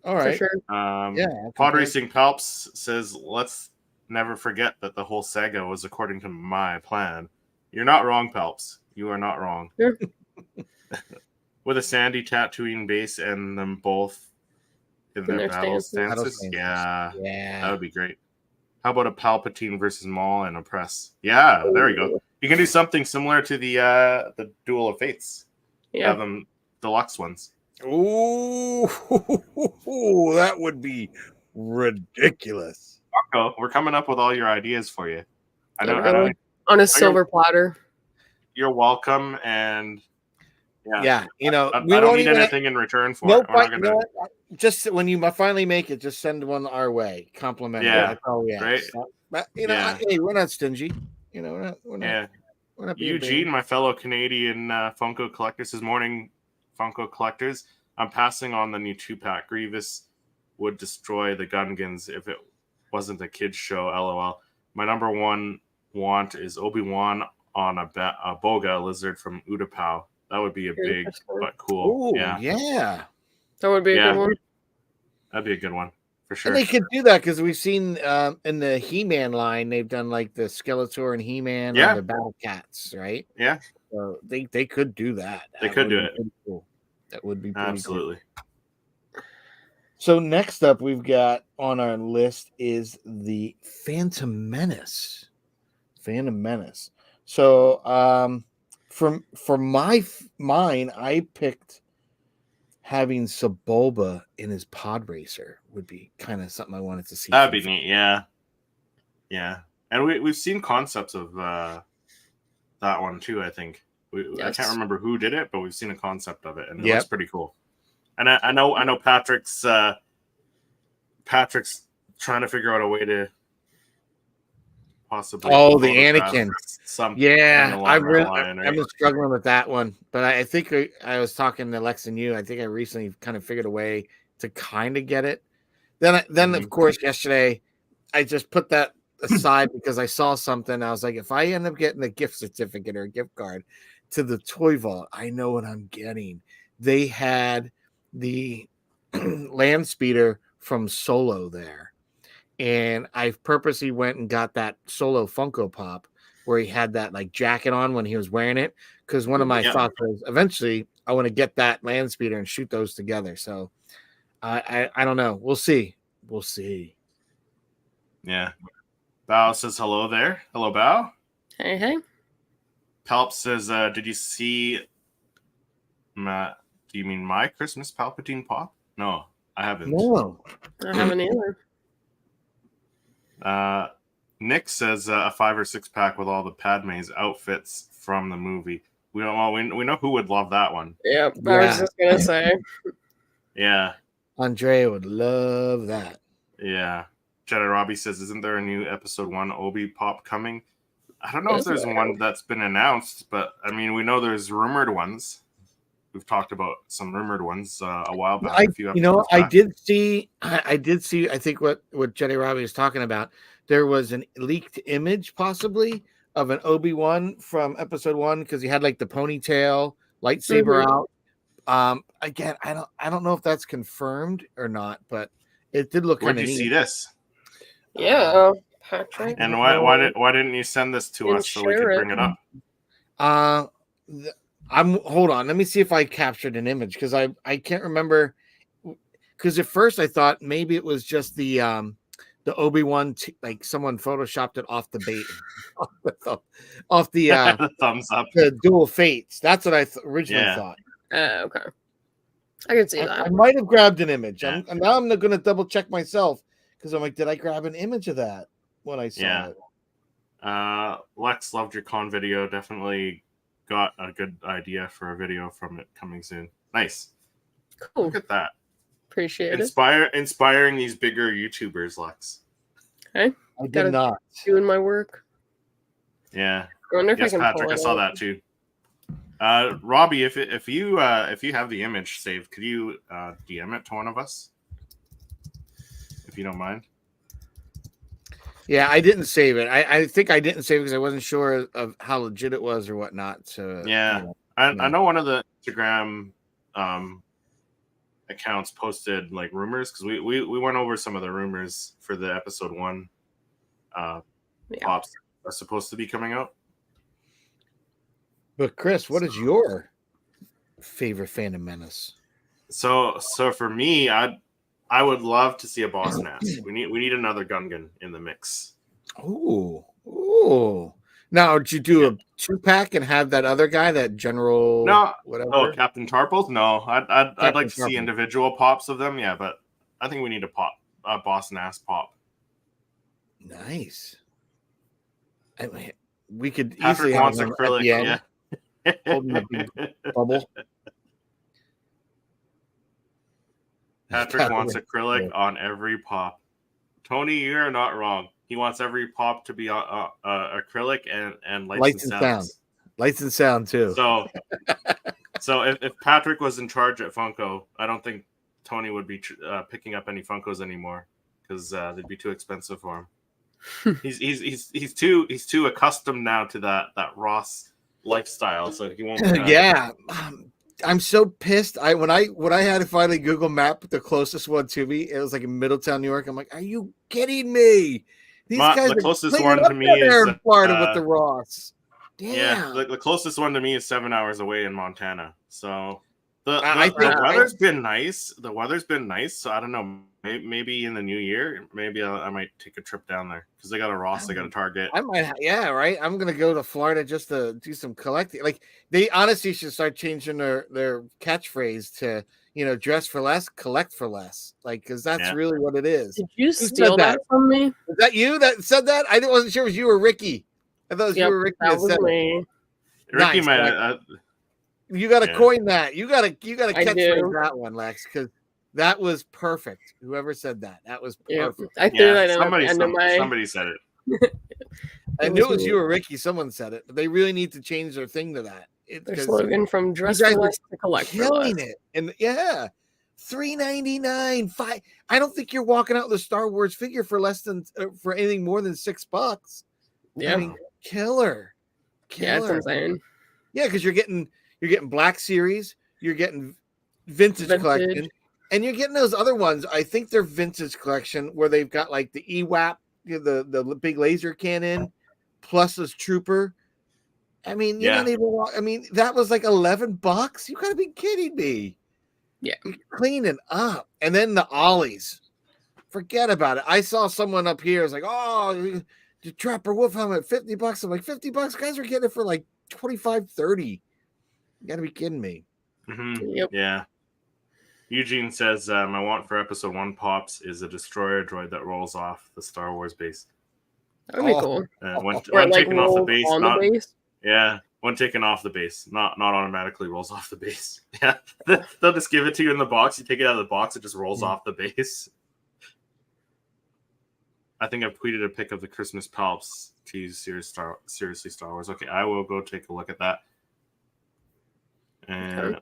All right. For sure. Pod Racing Palps says, "Let's never forget that the whole saga was according to my plan." You're not wrong, Palps. You are not wrong. Sure. With a sandy Tatooine base and them both in their battle stances. Yeah, that would be great. How about a Palpatine versus Maul and a press? Yeah, there we go. You can do something similar to the Duel of Fates. Yeah. Have them deluxe ones. Ooh, that would be ridiculous. Marco, we're coming up with all your ideas for you. I know. On a silver platter. You're welcome, and yeah, we don't need anything in return for it. Just when you finally make it, just send one our way. Complimentary. Yeah, that's all we ask. right. But, hey, we're not stingy. We're not Eugene, my fellow Canadian Funko collector, says, "Morning, Funko collectors. I'm passing on the new 2-pack. Grievous would destroy the Gungans if it wasn't a kids show. LOL. My number one want is Obi-Wan on a Boga lizard from Utapau. That would be a big but cool. Ooh, yeah. That would be a good one. That'd be a good one for sure. And they could do that because we've seen in the He-Man line, they've done like the Skeletor and He-Man and the Battle Cats, right? Yeah. So they could do that. They could do it. Cool. That would be pretty absolutely cool. So next up we've got on our list is the Phantom Menace. So for mine, I picked having Sebulba in his pod racer would be kind of something I wanted to see. That'd be neat. Yeah. And we've seen concepts of that one too. I think I can't remember who did it, but we've seen a concept of it, and it looks pretty cool. And I know Patrick's trying to figure out a way to possibly. Oh, the Anakin. I've right? been struggling with that one, but I think I was talking to Lex and you. I think I recently kind of figured a way to kind of get it. Then of course yesterday I just put that aside because I saw something. I was like, if I end up getting a gift certificate or a gift card to the Toy Vault, I know what I'm getting. They had the land speeder from Solo there, and I purposely went and got that Solo Funko Pop where he had that like jacket on when he was wearing it, because one of my thoughts was eventually I want to get that land speeder and shoot those together. So I don't know. We'll see. Yeah. Bao says hello there. Hello, Bao. Hey. Palp says, did you see do you mean my Christmas Palpatine pop? No, I haven't. No. I haven't either. Nick says a 5 or 6 pack with all the Padme's outfits from the movie. We know who would love that one. Yeah, I was just gonna say. Yeah. Andrea would love that. Yeah. Jedi Robbie says, isn't there a new episode 1 Obi pop coming? I don't know if there's one that's been announced, but I mean, we know there's rumored ones. We've talked about some rumored ones a while back. I did see. I think what Jedi Robbie was talking about. There was an leaked image, possibly, of an Obi-Wan from episode 1 because he had like the ponytail, lightsaber out. Again, I don't know if that's confirmed or not, but it did look kind of neat. Where'd you see this? Yeah, Patrick. And why didn't you send this to us so we could bring it up? Hold on. Let me see if I captured an image because I can't remember. Because at first I thought maybe it was just the Obi-Wan like someone photoshopped it off the bait, off the the thumbs up, the dual fates. That's what I originally thought. Okay, I can see that. I might have grabbed an image. Yeah. Now I'm going to double check myself because I'm like, did I grab an image of that when I saw it? Lex loved your con video. Definitely got a good idea for a video from it coming soon. Nice. Cool. Look at that. Appreciate it. Inspiring these bigger YouTubers, Lex. Okay. I did not. Doing my work. Yeah. I wonder if yes, I can Patrick, pull it I saw out. that too. Robbie, if you have the image saved, could you DM it to one of us? If you don't mind. Yeah, I didn't save it. I think I didn't save it because I wasn't sure of how legit it was or whatnot. So yeah, I know one of the Instagram accounts posted like rumors because we went over some of the rumors for the episode 1 pops are supposed to be coming out. But Chris, what is your favorite Phantom Menace? So for me, I would love to see a Boss Nass. We need another Gungan in the mix. Ooh. Now, would you do a 2-pack and have that other guy, that General? No, whatever. Oh, Captain Tarples? No, I'd like to see Tarples. individual pops of them. Yeah, but I think we need a Boss Nass pop. Nice. We could Patrick easily wants have him acrylic. at the end, Yeah. holding a big bubble. Patrick wants acrylic on every pop. Tony, you're not wrong. He wants every pop to be acrylic and lights and sound. Lights and sound too. So if Patrick was in charge at Funko, I don't think Tony would be picking up any Funkos anymore because they'd be too expensive for him. he's too accustomed now to that Ross lifestyle, so he won't. Yeah. I'm so pissed. When I had to finally Google Map the closest one to me, it was like in Middletown, New York. I'm like, are you kidding me? These guys the closest are one to me is in Florida with the Ross. Damn. Yeah, the closest one to me is 7 hours away in Montana. So The weather's been nice. The weather's been nice, so I don't know. Maybe in the new year, maybe I might take a trip down there because they got a Ross, they got a Target. I might, yeah, right. I'm gonna go to Florida just to do some collecting. Like they honestly should start changing their catchphrase to dress for less, collect for less. Like because that's really what it is. Did you steal that from me? Was that you that said that? I wasn't sure if it was you or Ricky. I thought it was you or Ricky that was me. Ricky might. You got to coin that. You got to catchphrase that one, Lex, because that was perfect. Whoever said that was perfect. I threw that in somebody said it. I knew it was you or Ricky. Someone said it, but they really need to change their thing to that. Their slogan from dress for less to collect for less. Killing it, and $3.99. $5. I don't think you're walking out with a Star Wars figure for less than for anything more than $6. Yeah, I mean, killer. Yeah, it's insane. Yeah, because you're getting Black Series, you're getting vintage collection, and you're getting those other ones. I think they're vintage collection where they've got like the EWAP, the big laser cannon, plus this trooper. I mean, you're not even. I mean, that was like $11. You gotta be kidding me. Yeah, you're cleaning up, and then the ollies. Forget about it. I saw someone up here. It's like, oh, the Trapper Wolf helmet, $50. I'm like, $50. Guys are getting it for like 25, 30. You gotta be kidding me. Mm-hmm. Yep. Yeah. Eugene says, my want for episode 1 Pops is a destroyer droid that rolls off the Star Wars base. That would be cool. One taken off the base, yeah. One taken off the base, not automatically rolls off the base. Yeah. They'll just give it to you in the box. You take it out of the box, it just rolls off the base. I think I've tweeted a pic of the Christmas Palps tease seriously Star Wars. Okay, I will go take a look at that. And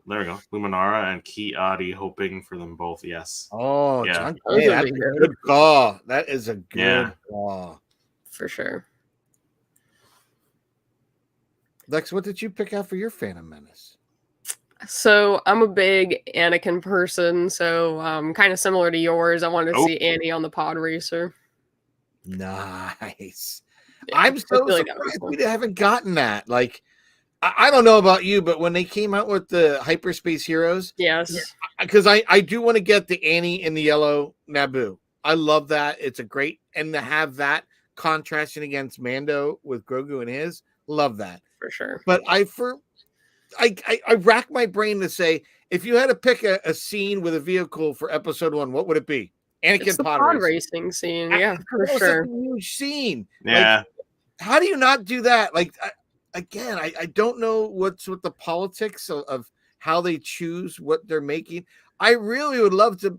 there we go. Luminara and Ki Adi hoping for them both. Yes. Oh, yeah. That's a good call. That is a good call. For sure. Lex, what did you pick out for your Phantom Menace? So I'm a big Anakin person, so kind of similar to yours. I wanted to see Annie on the pod racer. Nice. Yeah, I'm so surprised we haven't gotten that. Like, I don't know about you, but when they came out with the Hyperspace Heroes, yes, because I do want to get the Annie in the yellow Naboo. I love that. It's a great, and to have that contrasting against Mando with Grogu and his, love that for sure. But I rack my brain to say, if you had to pick a scene with a vehicle for episode 1, what would it be? Anakin pod racing scene, yeah, for sure. A huge scene. Yeah. Like, how do you not do that? Like, again, I don't know what's with the politics of how they choose what they're making. I really would love to.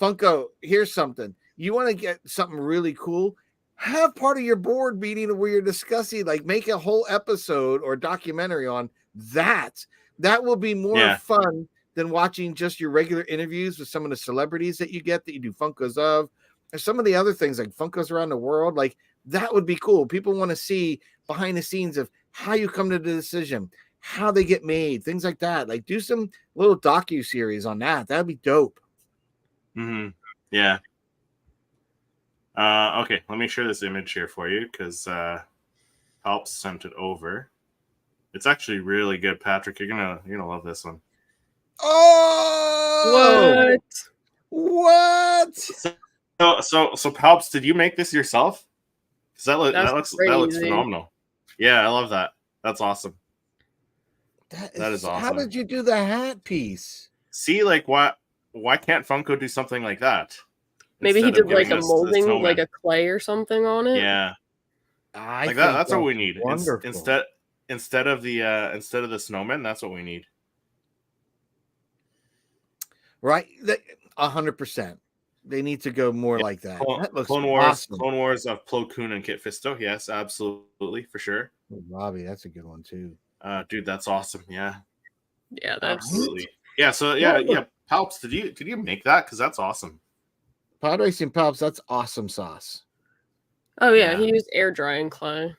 Funko, here's something. You want to get something really cool? Have part of your board meeting where you're discussing, like, make a whole episode or documentary on that. That will be more fun than watching just your regular interviews with some of the celebrities that you get that you do Funkos of, or some of the other things like Funkos around the world. Like, that would be cool. People want to see behind the scenes of how you come to the decision, how they get made, things like that. Like, do some little docu-series on that. That'd be dope. Mm-hmm. Yeah. Okay, let me share this image here for you because Helps sent it over. It's actually really good, Patrick. You're gonna love this one. Oh, what? So Palps, did you make this yourself? Because that looks phenomenal. Yeah, I love that. That's awesome. That is awesome. How did you do the hat piece? See, like, why can't Funko do something like that? Maybe he did like a molding, like a clay or something on it. Yeah, like that. That's what we need. Instead of the snowman, that's what we need. Right, 100%. They need to go more like that. That looks Clone Wars of Plo Koon and Kit Fisto. Yes, absolutely, for sure. Robbie, that's a good one too. Dude, that's awesome. Yeah, that's absolutely. Yeah. So yeah. Palps, did you make that? Because that's awesome. Pod Racing Palps, that's awesome sauce. Oh yeah, he used air drying clay.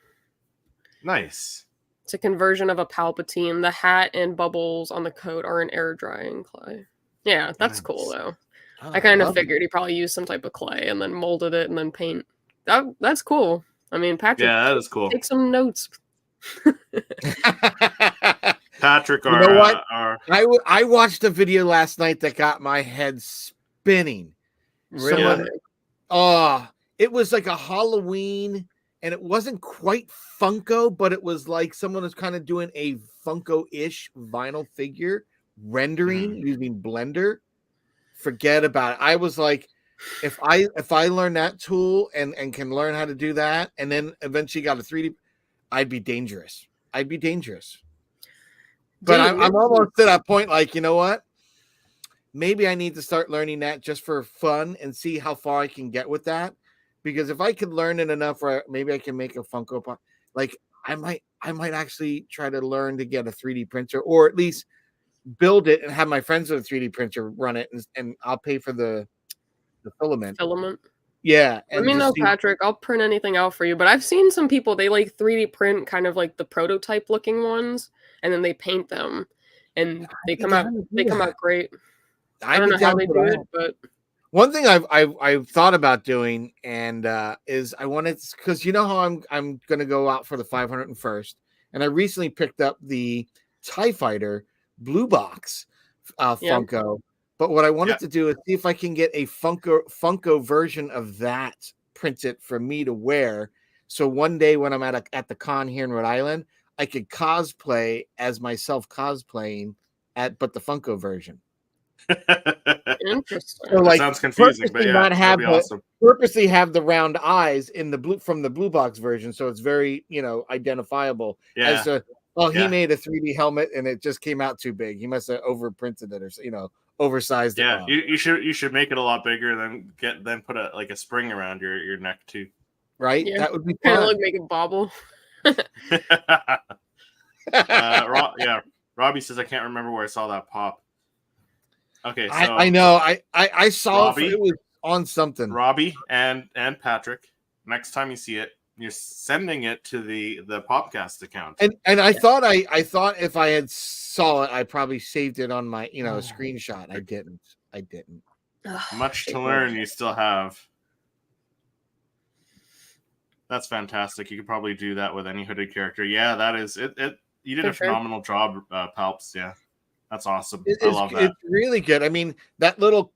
Nice. It's a conversion of a Palpatine. The hat and bubbles on the coat are an air drying clay. Yeah, that's cool though. I kind of figured he probably used some type of clay and then molded it and then paint. That's cool. I mean, Patrick. Yeah, that is cool. Take some notes. Patrick, You know what? I watched a video last night that got my head spinning. Really? It was like a Halloween, and it wasn't quite Funko, but it was like someone was kind of doing a Funko-ish vinyl figure rendering using Blender. Forget about it. I was like, if I learn that tool and can learn how to do that, and then eventually got a 3D, I'd be dangerous. But Dude, I'm almost to that point, like, you know what? Maybe I need to start learning that just for fun and see how far I can get with that. Because if I could learn it enough, where maybe I can make a Funko Pop, like I might actually try to learn to get a 3D printer, or at least build it and have my friends with a 3D printer run it, and I'll pay for the filament. Yeah. Let me know, Patrick. I'll print anything out for you. But I've seen some people, they like 3D print kind of like the prototype looking ones, and then they paint them, and they come out great. I don't know how they do it, but one thing I've thought about doing, and is I wanted, because you know how I'm gonna go out for the 501st, and I recently picked up the TIE Fighter blue box Funko. But what I wanted to do is see if I can get a Funko version of that printed for me to wear. So one day when I'm at the con here in Rhode Island, I could cosplay as myself cosplaying but the Funko version. Interesting. So, like, sounds confusing, but yeah, that'd be awesome. Purposely have the round eyes in the blue from the blue box version, so it's very identifiable. Yeah. He made a 3D helmet and it just came out too big. He must have overprinted it, or oversized it. Yeah, you should make it a lot bigger, then put a spring around your neck too. Right? Yeah. That would be kind of like make it bobble. Robbie says I can't remember where I saw that pop. Okay, so I know. I saw Robbie, it was on something. Robbie and Patrick, next time you see it, you're sending it to the Popcast account. And I thought if I had saw it, I probably saved it on my screenshot. I didn't. Much to learn, you still have. That's fantastic. You could probably do that with any hooded character. Yeah, that is it. You did a phenomenal job, Palps. Yeah. That's awesome. I love that. It's really good. I mean, that little,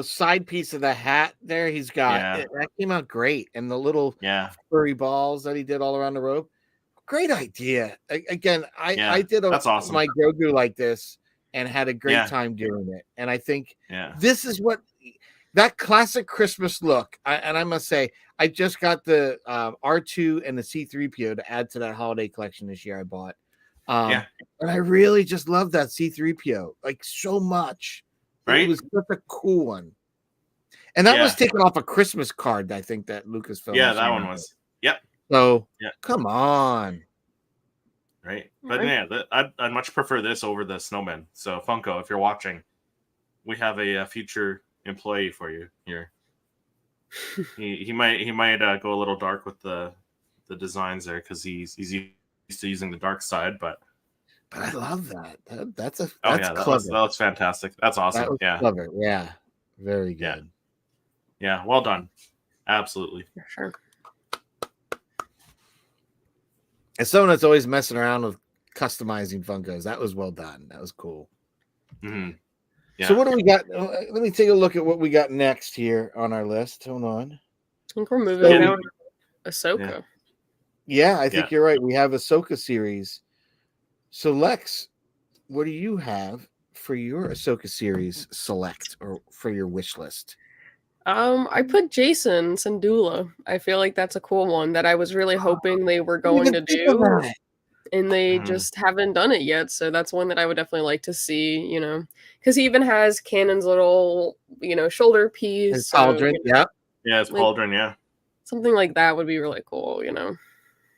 side piece of the hat there he's got, that came out great. And the little furry balls that he did all around the robe. Great idea. Again, I did that's awesome. My Grogu like this and had a great time doing it. And I think this is what that classic Christmas look. And I must say, I just got the R2 and the C-3PO to add to that holiday collection this year I bought. And I really just love that C-3PO like so much. Right? It was such a cool one. And that was taken off a Christmas card, I think, that Lucasfilm. Yeah, that one was. Yep. So come on. Right. But I'd much prefer this over the snowman. So Funko, if you're watching, we have a future employee for you here. he might go a little dark with the designs there because he's used to using the dark side, but I love that. That's clever. That's fantastic. That's awesome. Clever. Yeah, very good. Yeah, well done. Absolutely. For sure. As someone that's always messing around with customizing Funkos, that was well done. That was cool. Mm-hmm. Yeah. So what do we got? Let me take a look at what we got next here on our list. Hold on. I think we're moving down Ahsoka. Yeah, I think you're right. We have Ahsoka series. So Lex, what do you have for your Ahsoka series select or for your wish list? I put Jason Syndulla. I feel like that's a cool one that I was really hoping they were going to do. And they just haven't done it yet. So that's one that I would definitely like to see, because he even has Kanan's little, shoulder piece. His pauldron, Yeah, it's pauldron, Something like that would be really cool,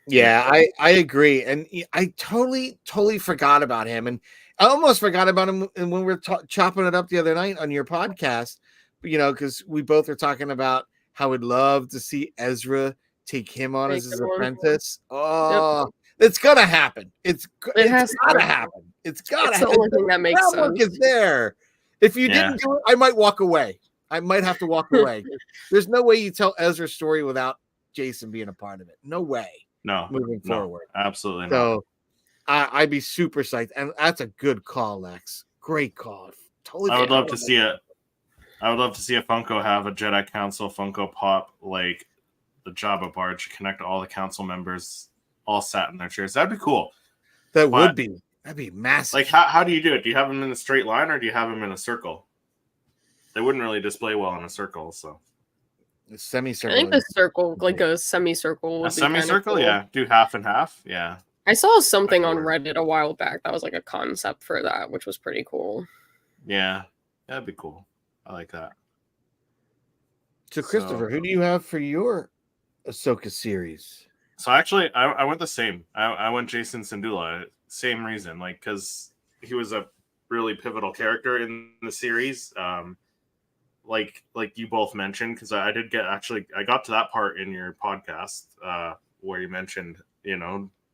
Yeah, I agree. And I totally forgot about him. And I almost forgot about him when we were chopping it up the other night on your podcast, because we both were talking about how we'd love to see Ezra take him on as his apprentice. Oh, it's going to happen. It's got to happen. It's got to happen. The only thing that makes sense. Is there. If you didn't do it, I might walk away. I might have to walk away. There's no way you tell Ezra's story without Jason being a part of it. No way. No, moving forward. Absolutely so, I'd be super psyched, and that's a good call, Lex. Great call. Totally. I would love to see it. I would love to see a Funko have a Jedi Council Funko Pop like the Jabba barge, connect all the council members all sat in their chairs. That'd be cool. That'd be massive. Like, how do you do it? Do you have them in a straight line or do you have them in a circle? They wouldn't really display well in a circle, so. A semicircle. I think the circle, like a semicircle, would A be semicircle, cool. yeah. Do half and half, yeah. I saw something on Reddit a while back that was like a concept for that, which was pretty cool. Yeah, that'd be cool. I like that. So, Christopher, who do you have for your Ahsoka series? So actually, I went the same. I went Jason Syndulla. Same reason, like because he was a really pivotal character in the series. Like you both mentioned, because I got to that part in your podcast where you mentioned,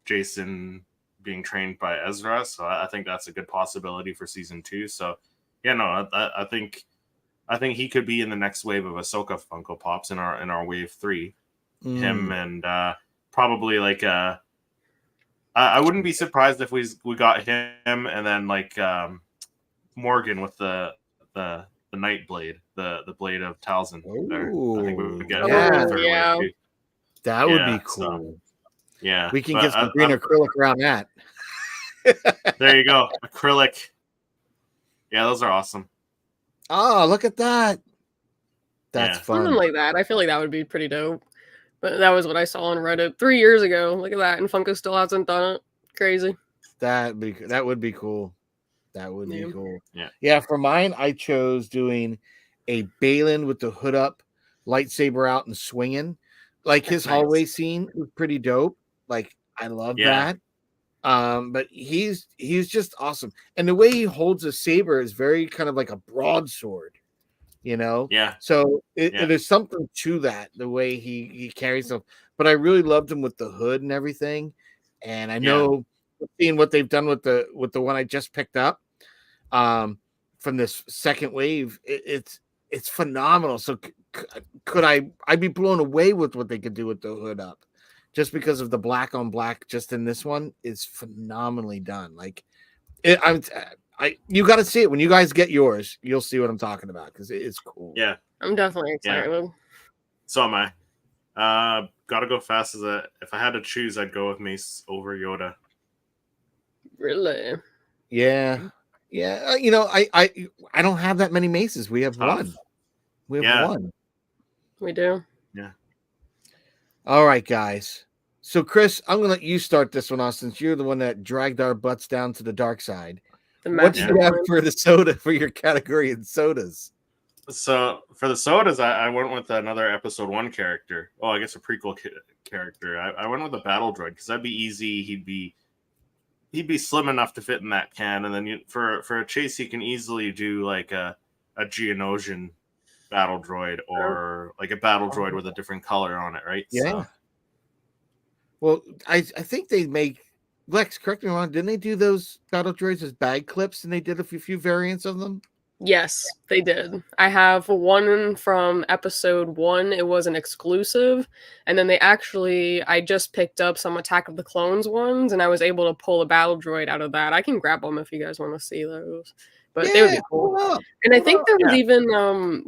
Jason being trained by Ezra. So I think that's a good possibility for season 2. So yeah, no, I think he could be in the next wave of Ahsoka Funko Pops in our wave 3. Him and probably like I wouldn't be surprised if we got him and then like Morgan with the Night Blade, the blade of Talzin. I think we would get yeah. That would be cool. So, yeah, we can get some green acrylic around that. There you go, acrylic. Yeah, those are awesome. Oh, look at that. That's fun. Something like that. I feel like that would be pretty dope. But that was what I saw on Reddit 3 years ago. Look at that, and Funko still hasn't done it. Crazy. That would be cool. That would be cool. Yeah. Yeah, for mine, I chose doing a Balin with the hood up, lightsaber out and swinging. Like his hallway scene was pretty dope. Like I love that. But he's just awesome. And the way he holds a saber is very kind of like a broadsword, Yeah. So there's something to that, the way he carries himself. But I really loved him with the hood and everything. And I know seeing what they've done with the one I just picked up from this second wave, it's phenomenal. So could I'd be blown away with what they could do with the hood up, just because of the black on black. Just in this one is phenomenally done. Like you got to see it when you guys get yours. You'll see what I'm talking about because it's cool. Yeah, I'm definitely excited. Yeah. So am I. Gotta go fast if I had to choose, I'd go with Mace over Yoda. Really? Yeah. I don't have that many maces. We have one. We have one. We do. Yeah. All right, guys. So, Chris, I'm going to let you start this one off since you're the one that dragged our butts down to the dark side. What do you have for the soda for your category in sodas? So for the sodas, I went with another episode 1 character. Oh, I guess a prequel character. I went with a battle droid because that'd be easy. He'd be slim enough to fit in that can, and then for a chase, he can easily do like a Geonosian battle droid or like a battle droid with a different color on it, right? Yeah. So. Well, I think they make Lex. Correct me if I'm wrong. Didn't they do those battle droids as bag clips, and they did a few variants of them? Yes, they did. I have one from episode 1. It was an exclusive. And then I just picked up some Attack of the Clones ones, and I was able to pull a battle droid out of that. I can grab them if you guys want to see those. But they would be cool. And I think there was even,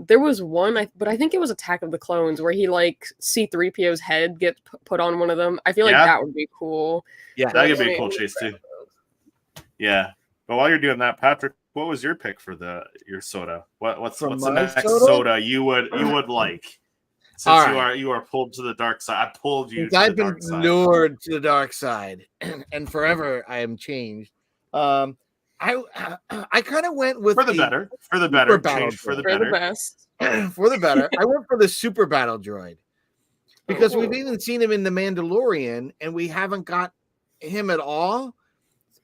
there was one, but I think it was Attack of the Clones, where he, like, C-3PO's head gets put on one of them. I feel like that would be cool. Yeah, that could be a cool chase, too. Yeah. But while you're doing that, Patrick, what was your pick for your soda? What's the next soda you would like? Since you are pulled to the dark side, I pulled you. I've been lured to the dark side, and forever I am changed. I kind of went with for the better, for the better, for the best, for the better. I went for the super battle droid because we've even seen him in the Mandalorian, and we haven't got him at all.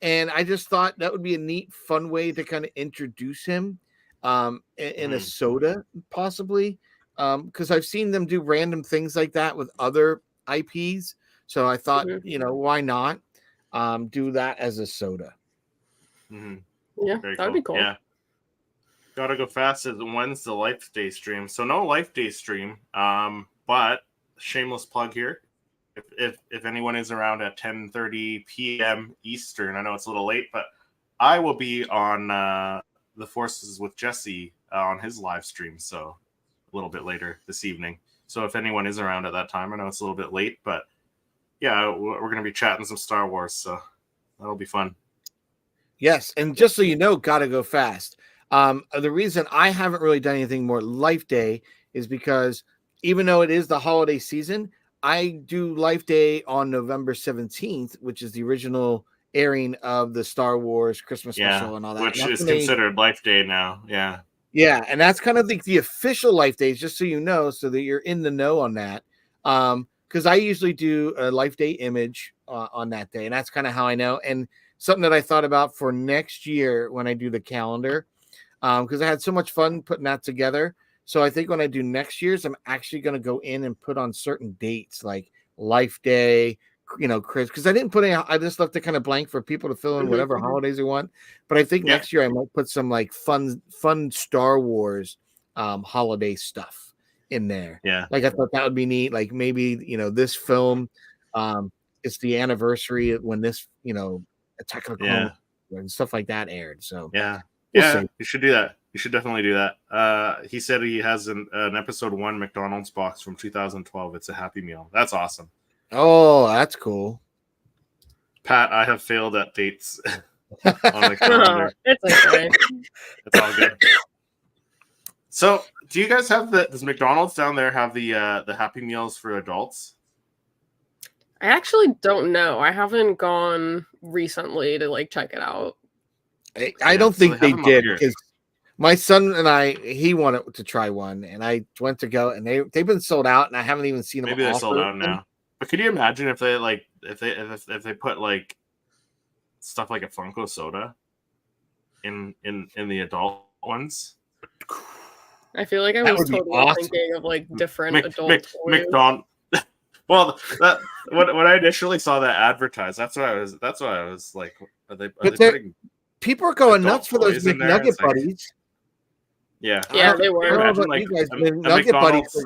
And I just thought that would be a neat, fun way to kind of introduce him in a soda, possibly. Because I've seen them do random things like that with other IPs. So I thought, why not do that as a soda? Mm-hmm. Yeah, that'd be cool. Yeah. Gotta go fast. When's the Life Day stream? So no Life Day stream, but shameless plug here. if anyone is around at 10:30 p.m. Eastern, I know it's a little late, but I will be on the Forces with Jesse on his live stream, so a little bit later this evening. So if anyone is around at that time, I know it's a little bit late, but yeah, we're going to be chatting some Star Wars, so that'll be fun. Yes, and just so you know, gotta go fast. The reason I haven't really done anything more Life Day is because even though it is the holiday season, I do Life Day on November 17th, which is the original airing of the Star Wars Christmas special and all that. Which is considered Life Day now. Yeah. Yeah, and that's kind of the official Life Days, just so you know, so that you're in the know on that. Because I usually do a Life Day image on that day, and that's kind of how I know. And something that I thought about for next year when I do the calendar, because I had so much fun putting that together. So I think when I do next year's, I'm actually going to go in and put on certain dates like Life Day, Chris, because I didn't put any, I just left it kind of blank for people to fill in whatever holidays they want. But I think next year I might put some like fun Star Wars holiday stuff in there. Yeah. Like I thought that would be neat. Like maybe, this film, it's the anniversary when this, Attack of the Clones and stuff like that aired. So we'll see. You should do that. You should definitely do that. He said he has an episode 1 McDonald's box from 2012. It's a Happy Meal. That's awesome. Oh, that's cool. Pat, I have failed at dates on the calendar. It's okay. It's all good. So, do you guys have does McDonald's down there have the Happy Meals for adults? I actually don't know. I haven't gone recently to check it out. I don't think they did, because my son and he wanted to try one, and I went to go, and they've been sold out, and I haven't even seen them. Maybe they're sold out now. But could you imagine if they if they put like stuff like a Funko soda in the adult ones? I feel like I was totally thinking of different adult McDonald's. Well, when I initially saw that advertised, that's what I was like. Are they putting people are going nuts for those McNugget buddies? Yeah, they were. McNugget buddies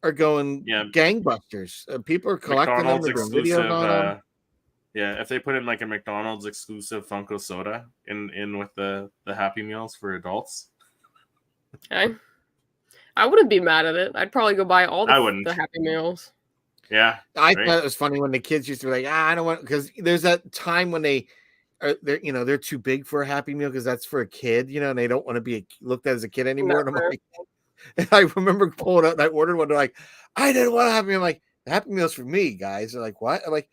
are going gangbusters. People are collecting McDonald's them. Exclusive, if they put in like a McDonald's exclusive Funko soda in with the Happy Meals for adults. Okay. I wouldn't be mad at it. I'd probably go buy all the Happy Meals. Yeah, I thought it was funny when the kids used to be like, I don't want, because there's that time when they're too big for a Happy Meal because that's for a kid, and they don't want to be looked at as a kid anymore. And I'm like, and I remember pulling out and I ordered one. They're like, I didn't want a Happy Meal. I'm like, the Happy Meal's for me, guys. They're like, what? I'm like,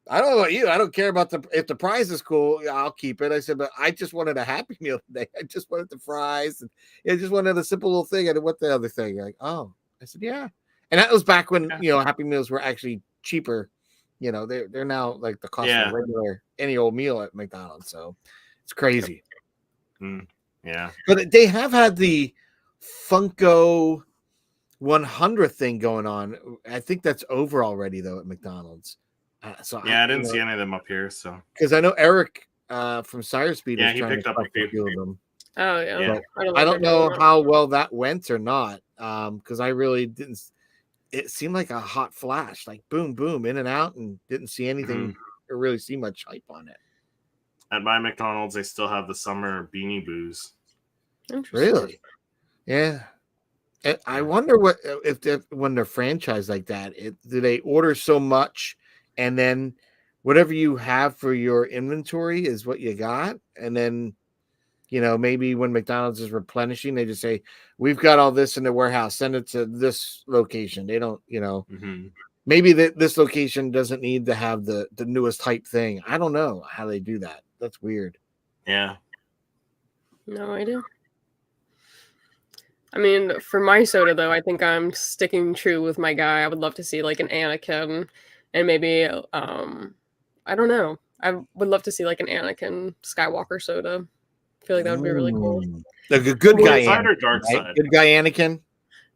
I don't know about you. I don't care about if the prize is cool, I'll keep it. I said, but I just wanted a Happy Meal today. I just wanted the fries, and I just wanted a simple little thing. I didn't want the other thing. Like, oh, I said, yeah. And that was back when Happy Meals were actually cheaper. They're now like the cost of a regular any old meal at McDonald's. So it's crazy. Yeah, but they have had the Funko 100th thing going on. I think that's over already though at McDonald's. I didn't see any of them up here. So because I know Eric from Sire Speed was he trying picked to up a few of them. Oh yeah. I don't know how well that went or not. Because I really didn't. It seemed like a hot flash, like boom, boom, in and out, and didn't see anything or really see much hype on it. At my McDonald's, they still have the summer Beanie Boos. Really? Yeah. And I wonder what if when they're franchised like that, do they order so much, and then whatever you have for your inventory is what you got, and then maybe when McDonald's is replenishing, they just say, we've got all this in the warehouse, send it to this location. They don't, maybe this location doesn't need to have the newest hype thing. I don't know how they do that. That's weird. Yeah. No idea. I mean, for my soda, though, I think I'm sticking true with my guy. I would love to see like an Anakin and maybe, I don't know. I would love to see like an Anakin Skywalker soda. I feel like that would be really cool. Like a good guy, side or dark side? Good guy, Anakin.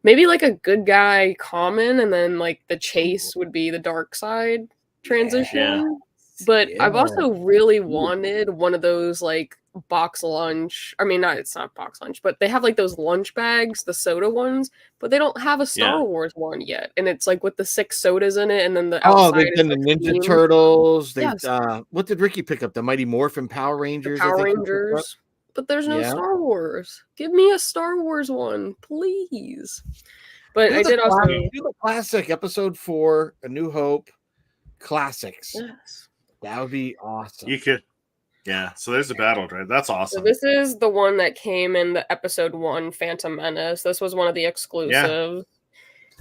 Maybe like a good guy, common, and then like the chase would be the dark side transition. But Yeah. I've also really wanted one of those like box lunch. I mean, it's not box lunch, but they have like those lunch bags, the soda ones, but they don't have a Star Wars one yet. And it's like with the 6 sodas in it, and then the outside they've is done the like Ninja themed. Turtles. They Yes. What did Ricky pick up? The Mighty Morphin Power The Rangers. Power I think he picked up. Rangers. But there's no Yeah. Star Wars. Give me a Star Wars one, please. But Do I the did also do the classic Episode 4, A New Hope classics. yes. That would be awesome. You could, yeah. So there's a battle drive. That's So awesome. this is the one that came in the episode 1 Phantom Menace. This was one of the exclusives.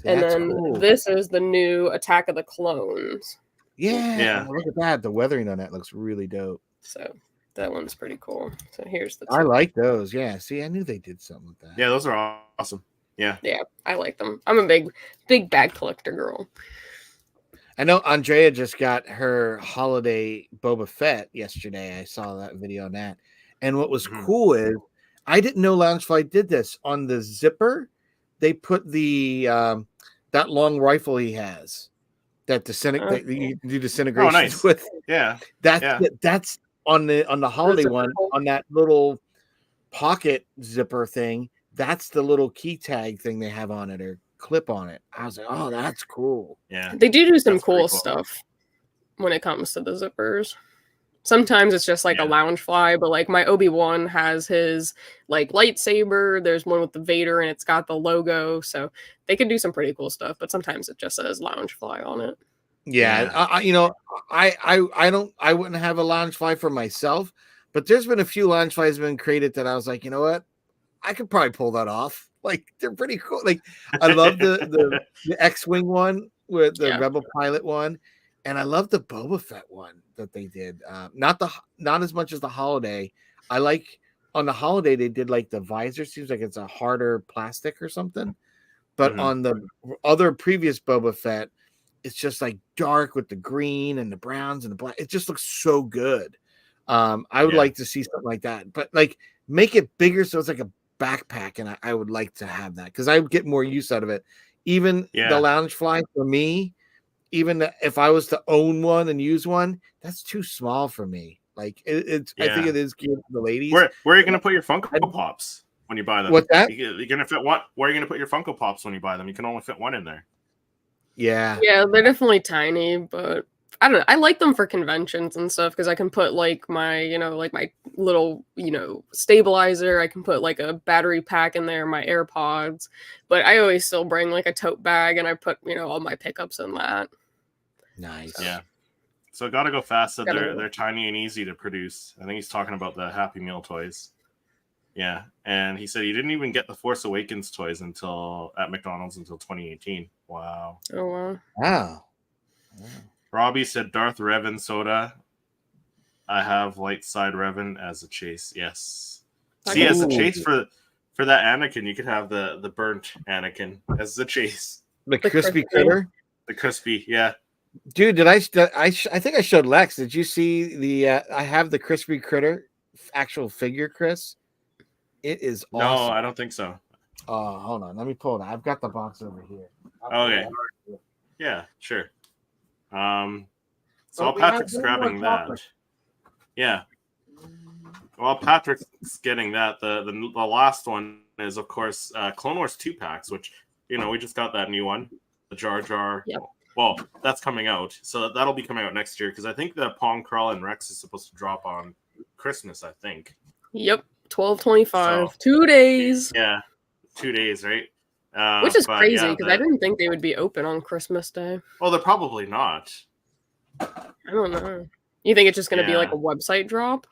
And That's then cool. this is the new Attack of the Clones. Yeah. Yeah. Oh, look at that. The weathering on that looks really dope. So that one's pretty cool. So here's the two. I like those. Yeah. See, I knew they did something with that. Yeah, those are awesome. Yeah. Yeah, I like them. I'm a big bag collector girl. I know Andrea just got her holiday Boba Fett yesterday. I saw that video on that. And what was cool is I didn't know Loungefly did this. On the zipper, they put the that long rifle he has that that you can do disintegrations with. Yeah. That's on the holiday Those are one, cool. on that little pocket zipper thing. That's the little key tag thing they have on it, or clip on it. I was like, oh, that's cool. Yeah. They do some That's pretty cool cool. stuff when it comes to the zippers. Sometimes it's just like a Yeah. Loungefly, but like my Obi-Wan has his like lightsaber. There's one with the Vader and it's got the logo. So they can do some pretty cool stuff, but sometimes it just says Loungefly on it. Yeah, I wouldn't have a Loungefly for myself, but there's been a few Loungeflies been created that I was like, you know what, I could probably pull that off. Like they're pretty cool. Like I love the X-wing one with the Rebel pilot one, and I love the Boba Fett one that they did. Not as much as the holiday. I like on the holiday they did like the visor. Seems like it's a harder plastic or something, but on the other previous Boba Fett, it's just like dark with the green and the browns and the black. It just looks so good. I would like to see something like that, but like make it bigger so it's like a backpack, and I would like to have that because I would get more use out of it. Even the Loungefly for me, even if I was to own one and use one, that's too small for me. Like it's I think it is geared for the ladies. Where are you going to put your Funko Pops when you buy them? What's that? You're going to fit one. Where are you going to put your Funko Pops when you buy them? You can only fit one in there. Yeah, they're definitely tiny, but I don't know. I like them for conventions and stuff because I can put like my, like my little, stabilizer. I can put like a battery pack in there, my AirPods. But I always still bring like a tote bag, and I put, all my pickups in that. Nice. Yeah. So gotta go fast. That they're tiny and easy to produce. I think he's talking about the Happy Meal toys. Yeah, and he said he didn't even get the Force Awakens toys at McDonald's until 2018. Wow. Oh wow. Robbie said Darth Revan soda. I have light side Revan as a chase. Yes. See, as a chase for that Anakin, you could have the burnt Anakin as the chase. The crispy critter. The crispy, yeah. Dude, I think I showed Lex. Did you see the? I have the crispy critter actual figure, Chris. It is awesome. No, I don't think so. Oh, hold on. Let me pull it. I've got the box over here. Okay. Yeah, sure. So while Patrick's grabbing that, yeah. While Patrick's getting that, the last one is of course Clone Wars 2-packs, which we just got that new one, the Jar Jar. Yep. Well, that's coming out, so that'll be coming out next year because I think the Pong Krell and Rex is supposed to drop on Christmas. I think. Yep, 12/25, 2 days. Yeah, 2 days, right? Which is crazy because I didn't think they would be open on Christmas Day. Well, they're probably not. I don't know. You think it's just going to be like a website drop?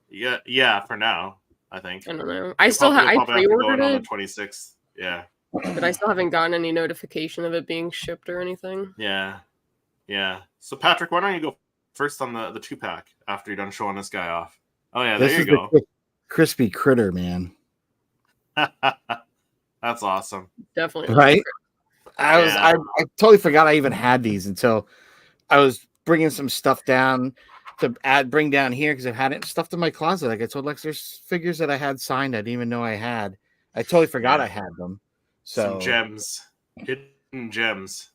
Yeah. For now, I think. I don't know. I pre-ordered it on the 26th. Yeah. But I still haven't gotten any notification of it being shipped or anything. Yeah. So Patrick, why don't you go first on the 2-pack after you're done showing this guy off? Oh yeah, there you go. The crispy critter, man. That's awesome. Definitely. Right? I totally forgot I even had these until I was bringing some stuff down to bring down here because I've had it stuffed in my closet. Like I told Lex, there's figures that I had signed I didn't even know I had. I totally forgot I had them. So some gems, hidden gems.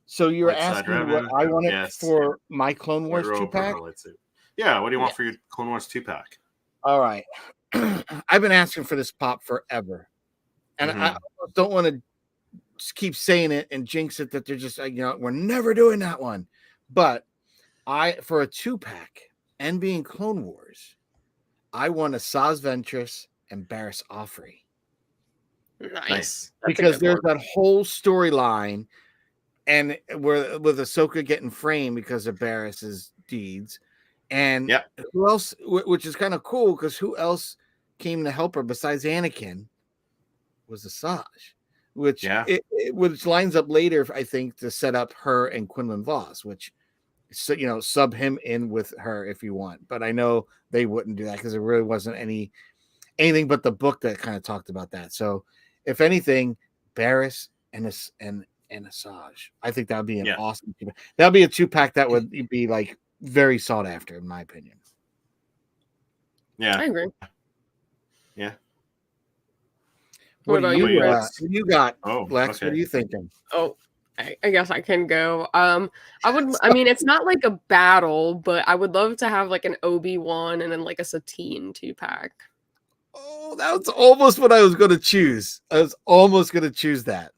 So you're Light side asking what Revan. I wanted Yes. for my Clone Wars White robe, 2-pack? purple lightsaber. Yeah, what do you want for your Clone Wars 2-pack? All right. I've been asking for this pop forever. And I don't want to just keep saying it and jinx it that they're just, we're never doing that one. But for a 2-pack and being Clone Wars, I want a Saz Ventress and Barriss Offrey. Nice. Because there's that whole storyline, and with Ahsoka getting framed because of Barriss's deeds, and who else? Which is kind of cool because who else came to help her besides Anakin? Was Asajj, which which lines up later, I think, to set up her and Quinlan Vos, which sub him in with her if you want. But I know they wouldn't do that because there really wasn't anything but the book that kind of talked about that. So if anything, Barriss and Asajj, I think that would be an awesome. That would be a 2-pack that would be like very sought after, in my opinion. Yeah, I agree. Yeah. What do you got, Lex? Okay. What are you thinking? Oh, I guess I can go. I mean, it's not like a battle, but I would love to have like an Obi-Wan and then like a Satine 2-pack. Oh, that was almost what I was going to choose. I was almost going to choose that.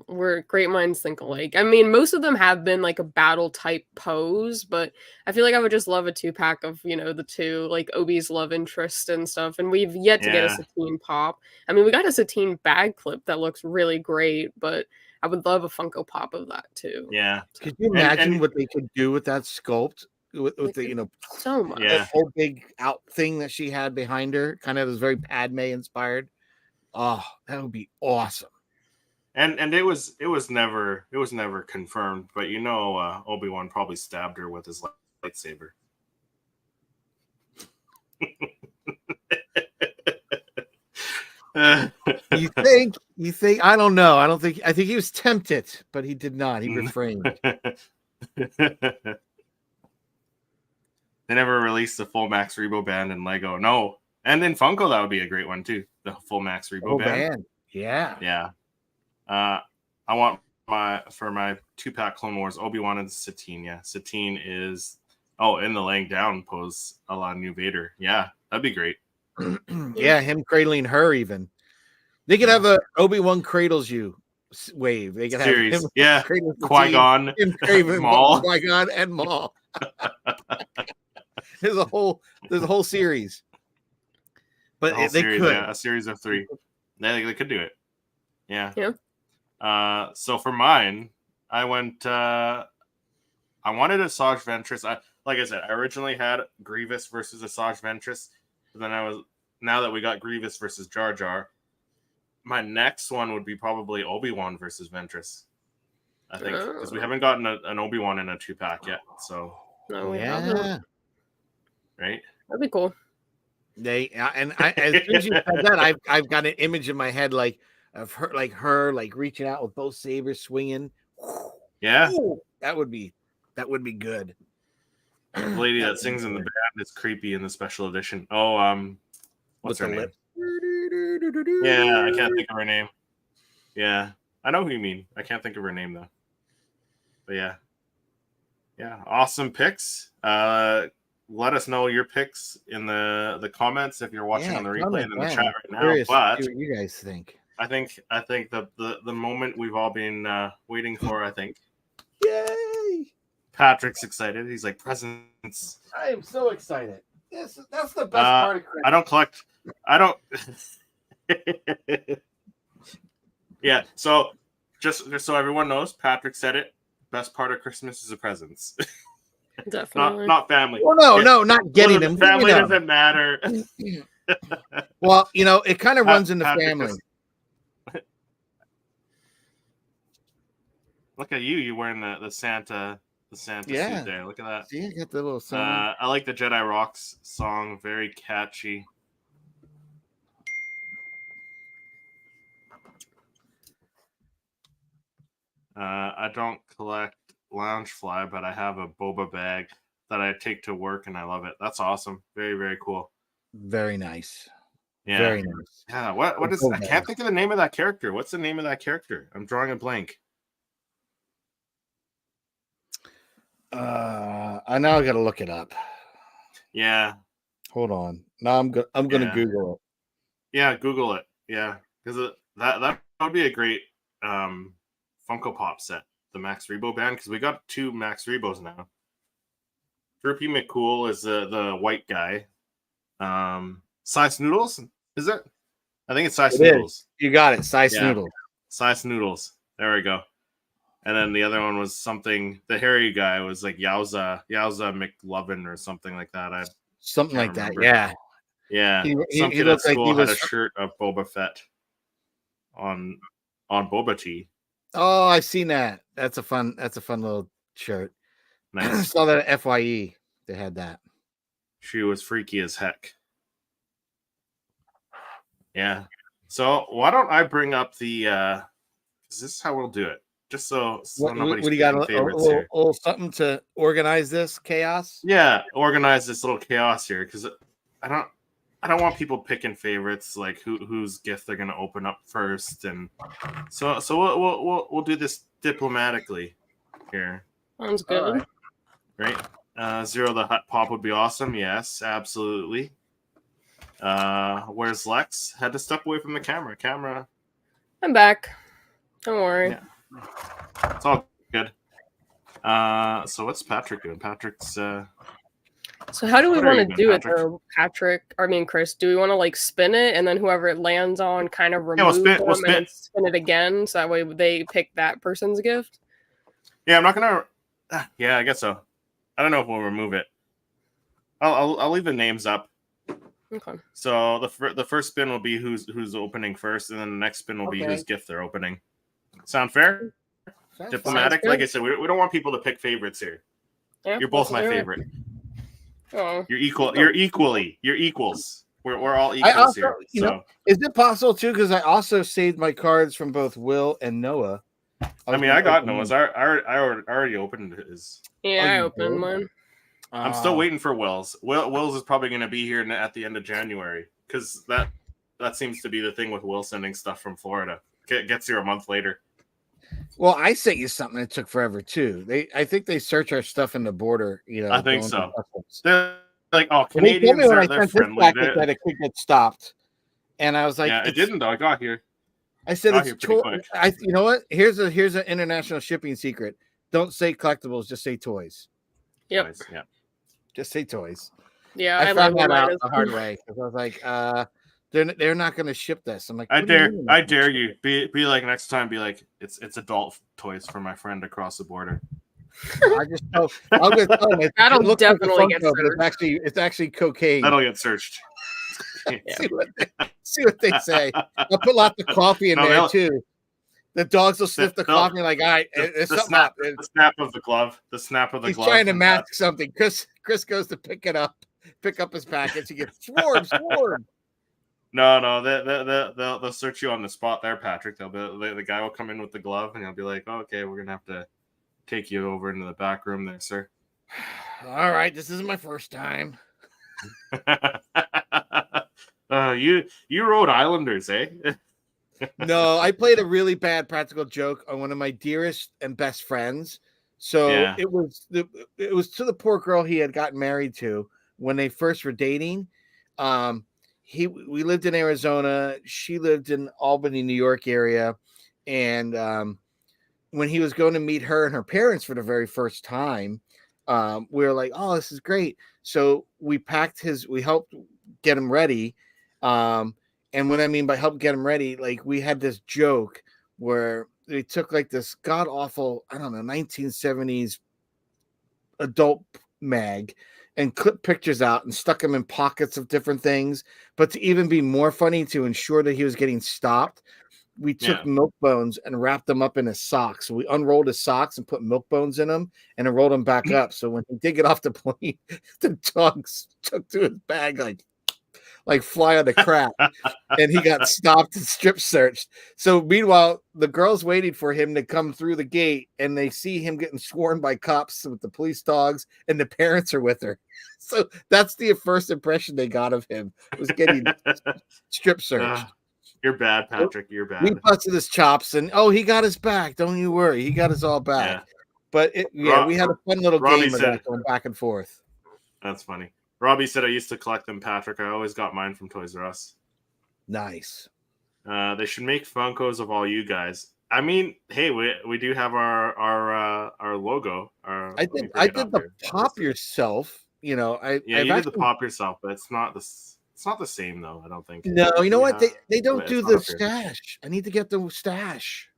Where great minds think alike. I mean, most of them have been like a battle type pose, but I feel like I would just love a 2-pack of, the two, like Obi's love interest and stuff. And we've yet to get a Satine pop. I mean, we got a Satine bag clip that looks really great, but I would love a Funko Pop of that too. Yeah. Could you imagine what they could do with that sculpt? With the, so much. That whole big out thing that she had behind her, kind of was very Padme inspired. Oh, that would be awesome. And it was never confirmed, but Obi-Wan probably stabbed her with his lightsaber. You think? I don't know. I think he was tempted, but he did not. He refrained. They never released the full Max Rebo band in Lego. No. And in Funko, that would be a great one too. The full Max Rebo band. Yeah. Yeah. I want my 2-pack Clone Wars Obi-Wan and Satine. Yeah. Satine is in the laying down pose a la New Vader. Yeah, that'd be great. Yeah, him cradling her even. They could have a Obi-Wan cradles you wave. They could have him Qui-Gon, Maul. Qui-Gon and Maul. There's a whole series. But they could. A series of 3. They could do it. Yeah. Yeah. So for mine, I went I wanted Asajj Ventress. Like I said, I originally had Grievous versus Asajj Ventress, but then now that we got Grievous versus Jar Jar, my next one would be probably Obi-Wan versus Ventress. I think because we haven't gotten an Obi-Wan in a 2-pack yet. So we haven't. Right? That'd be cool. As soon as you said that, I've got an image in my head of her reaching out with both sabers swinging. Yeah. Ooh, that would be good. The lady that sings in the band is creepy in the special edition. Oh, what's her name? Yeah, I can't think of her name. Yeah, I know who you mean. I can't think of her name though. But yeah, awesome picks. Let us know your picks in the comments if you're watching on the replay and in the chat right now. But what you guys think? I think the moment we've all been waiting for. I think. Yay! Patrick's excited. He's like, presents. I am so excited. That's the best part of Christmas. I don't collect. I don't. Yeah. So just so everyone knows, Patrick said it. Best part of Christmas is the presents. Definitely. not family. Well, no, not getting them. Family doesn't matter. Well, it kind of runs into Patrick family. Look at you wearing the Santa suit there. Look at that. See, I got the little song. I like the Jedi Rocks song. Very catchy. I don't collect Loungefly, but I have a boba bag that I take to work, and I love it. That's awesome. Very, very cool. Very nice. Yeah. Very nice. Yeah. What is? I can't think of the name of that character. What's the name of that character? I'm drawing a blank. I now got to look it up. Yeah. Hold on. Now I'm gonna Yeah. Google it. Yeah, Google it. Yeah, because that would be a great Funko Pop set, the Max Rebo band, because we got 2 Max Rebos now. Droopy McCool is the white guy. Size Noodles, is it? I think it's Size It is. Noodles. You got it. Size Yeah. Noodle. Size Noodles. There we go. And then the other one was something. The hairy guy was like Yowza McLovin or something like that. Something Can't like remember. that. Yeah. Yeah, He something at looked like school he had was. a shirt of Boba Fett on Boba Tea. Oh, I've seen that. That's a fun little shirt. Nice. Saw that at FYE. They had that. She was freaky as heck. Yeah. So why don't I bring up the? Is this how we'll do it? Just so nobody's What do you got? picking A favorites here. little something to organize this chaos? Yeah, organize this little chaos here because I don't want people picking favorites like whose gift they're gonna open up first, and so we'll do this diplomatically here. Sounds good. Right. Zero the Hut Pop would be awesome. Yes, absolutely. Where's Lex? Had to step away from the camera. I'm back. Don't worry. Yeah. It's all good. So what's Patrick doing? Patrick's So how do we What are want you to doing, do it Patrick? though, Patrick? I mean, Chris, do we want to like spin it and then whoever it lands on kind of remove we'll spin- them we'll and then spin it again so that way they pick that person's gift? Yeah, I'm not gonna. Yeah, I guess so. I don't know if we'll remove it. I'll leave the names up. Okay. So the first spin will be who's opening first, and then the next spin will be Okay. whose gift they're opening. Sound fair? Sounds Diplomatic. good. Like I said, we don't want people to pick favorites here. Yeah, You're both let's my do it. favorite. Oh. You're equal. You're equals. We're all I equals also, here. you So know, is it possible too? Because I also saved my cards from both Will and Noah. I mean, I got Noah's. I already opened his. Yeah, Oh, I you opened did? mine. I'm still waiting for Will's. Will's is probably going to be here at the end of January because that seems to be the thing with Will sending stuff from Florida. Gets here a month later. Well, I sent you something that took forever too. I think they search our stuff in the border. You know, I think going so. to customs. They're like, oh, Well, they told Canadians, me when I they're sent this friendly. packet that it could get stopped, and I was like, Yeah, it it's- didn't though. I got here. I said Got it's here pretty quick. You know what? Here's an international shipping secret. Don't say collectibles. Just say toys. Yep. Nice, yeah. Just say toys. Yeah, I I found love that out mine. the hard way because I was like, they're not going to ship this. I'm like, I what do you dare mean? I dare you. Be like next time. Be like it's adult toys for my friend across the border. I just I'll go tell them. That'll it looks like a definitely get Funko, but searched. it's actually cocaine. That'll get searched. See what they say. I'll put lots of coffee in No, there they'll- too. The dogs will sniff the they'll- coffee like, all right, there's The something snap, up. the snap of the glove. The snap of the He's glove. trying to mask something. Chris goes to pick up his package. He gets swarm. No, they'll search you on the spot there, Patrick. The guy will come in with the glove, and he'll be like, oh, "Okay, we're gonna have to take you over into the back room there, sir." All right, this isn't my first time. You Rhode Islanders, eh? No, I played a really bad practical joke on one of my dearest and best friends. So Yeah. it was to the poor girl he had gotten married to when they first were dating. We lived in Arizona. She lived in Albany, New York area. And when he was going to meet her and her parents for the very first time, we were like, oh, this is great. So we helped get him ready. And what I mean by help get him ready, like we had this joke where they took like this god awful, I don't know, 1970s adult mag and clipped pictures out and stuck them in pockets of different things. But to even be more funny, to ensure that he was getting stopped, we took milk bones and wrapped them up in his socks. So we unrolled his socks and put milk bones in them and then rolled them back up. So when he did get off the plane, the dogs took to his bag like fly on the crap, and he got stopped and strip searched. So meanwhile, the girls waited for him to come through the gate, and they see him getting sworn by cops with the police dogs, and the parents are with her. So that's the first impression they got of him, was getting strip searched. You're bad, Patrick. You're bad. We busted his chops, and he got his back. Don't you worry, he got us all back. But we had a fun little Robbie game of that going back and forth. That's funny. Robbie said, I used to collect them, Patrick. I always got mine from Toys R Us. Nice. They should make Funkos of all you guys. I mean, hey, we do have our logo. I did the pop yourself. You know, you did the pop yourself, but it's not the same though. I don't think. No, you know what? They don't do the stash. I need to get the stash.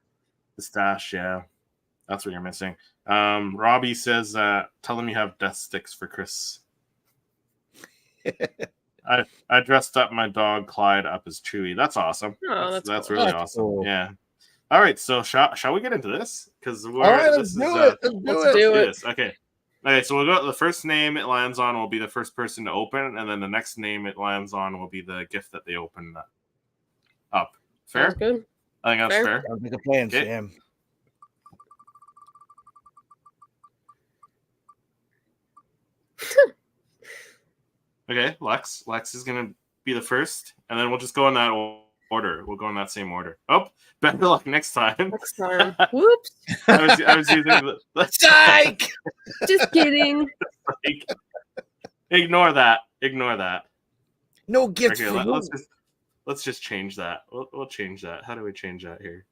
The stash, yeah, that's what you're missing. Robbie says, tell them you have death sticks for Chris. I dressed up my dog Clyde up as Chewie. That's awesome. Oh, that's cool. really awesome. Cool. Yeah. All right, so shall we get into this? Because let's do it. Okay. Okay, so we'll go. The first name it lands on will be the first person to open, and then the next name it lands on will be the gift that they open up. Fair? Sounds good. I think that's fair. Sounds like a plan, Okay. Sam. Okay, Lex is gonna be the first, and then we'll just go in that order. We'll go in that same order. Oh, better luck next time. Next time. Whoops. I was using the Psych! Just kidding. Ignore that. No gifts Okay, for you. let's just change that. We'll change that. How do we change that here?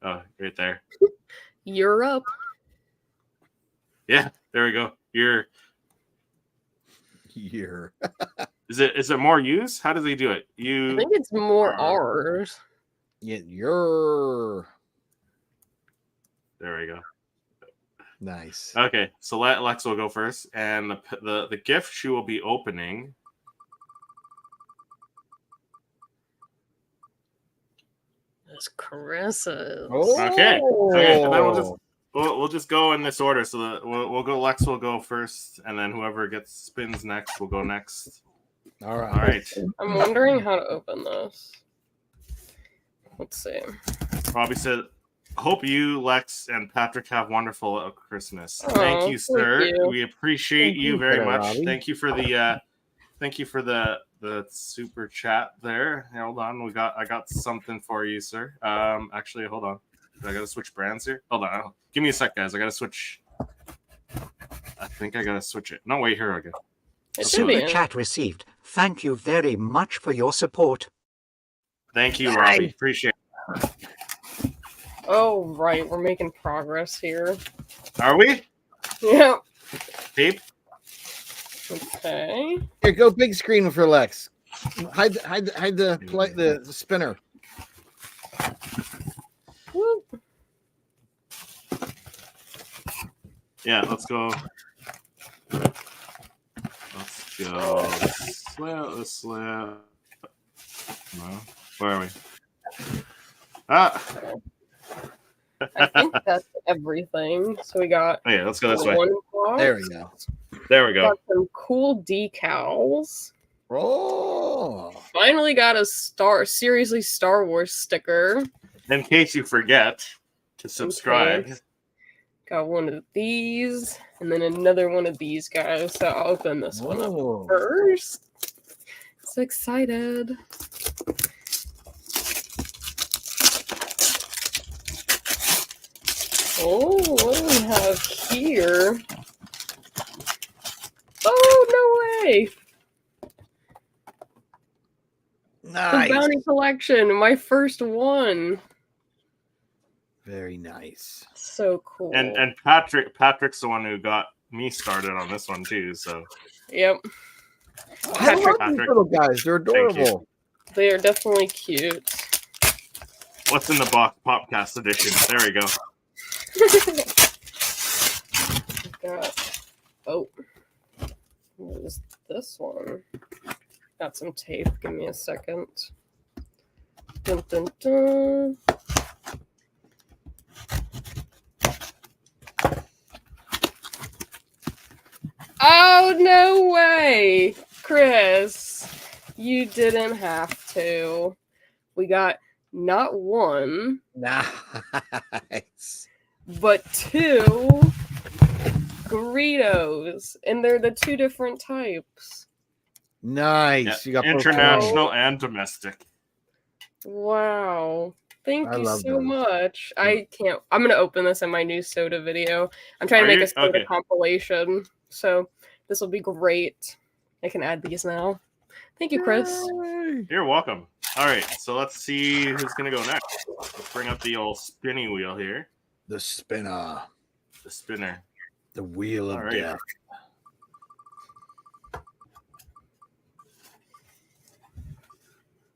Oh, right there. You're up. Yeah, there we go. Here. Is it more use? How does he do it? I think it's more ours. Yeah, you're There we go. nice. Okay, so Lex will go first, and the gift she will be opening. That's Chris's. Okay, and then we'll just go in this order. So we'll go. Lex will go first, and then whoever spins next will go next. All right. All right. I'm wondering how to open this. Let's see. Robbie said, "Hope you, Lex, and Patrick have wonderful Christmas." Oh, thank you, sir. thank you. We appreciate you very much. Robbie. Thank you for the super chat there. Hold on, I got something for you, sir. Actually, hold on. I gotta switch brands here. Hold on. Give me a sec, guys. I gotta switch. I think I gotta switch it. No, wait, here I go. It should be Super in. chat received. Thank you very much for your support. Thank you, Robbie. Appreciate it. Oh, right. We're making progress here. Are we? Yeah. Tape? Okay. Here, go big screen for Lex. Hide the spinner. Whoop. Yeah, let's go. Let's go. Slap. No. Where are we? I think that's everything. So we got Oh, yeah, let's go this way. one box. There we go. There we go. Got some cool decals. Oh, Finally got a seriously Star Wars sticker. In case you forget to subscribe. Okay. Got one of these, and then another one of these guys. So I'll open this one Whoa. up first. So excited. Oh, what do we have here? Oh, no way! nice. The Bounty Collection, my first one. Very nice. So cool. And Patrick's the one who got me started on this one too. So Yep. I love these Patrick. little guys. They're adorable. They are definitely cute. what's in the box? Popcast edition. There we go. What is this one? Got some tape. Give me a second. Dun, dun, dun. Oh, no way! Chris, you didn't have to. We got not one, Nice. but two Greedos, and they're the two different types. Nice. Yeah, You got both international and domestic. Wow. Thank I you love so those. much. I can't. I'm gonna open this in my new soda video. I'm trying to make a soda compilation, so this will be great. I can add these now. Thank you, Chris. Yay. You're welcome. All right, so let's see who's gonna go next. Let's bring up the old spinning wheel here. The spinner. The spinner. The wheel of death.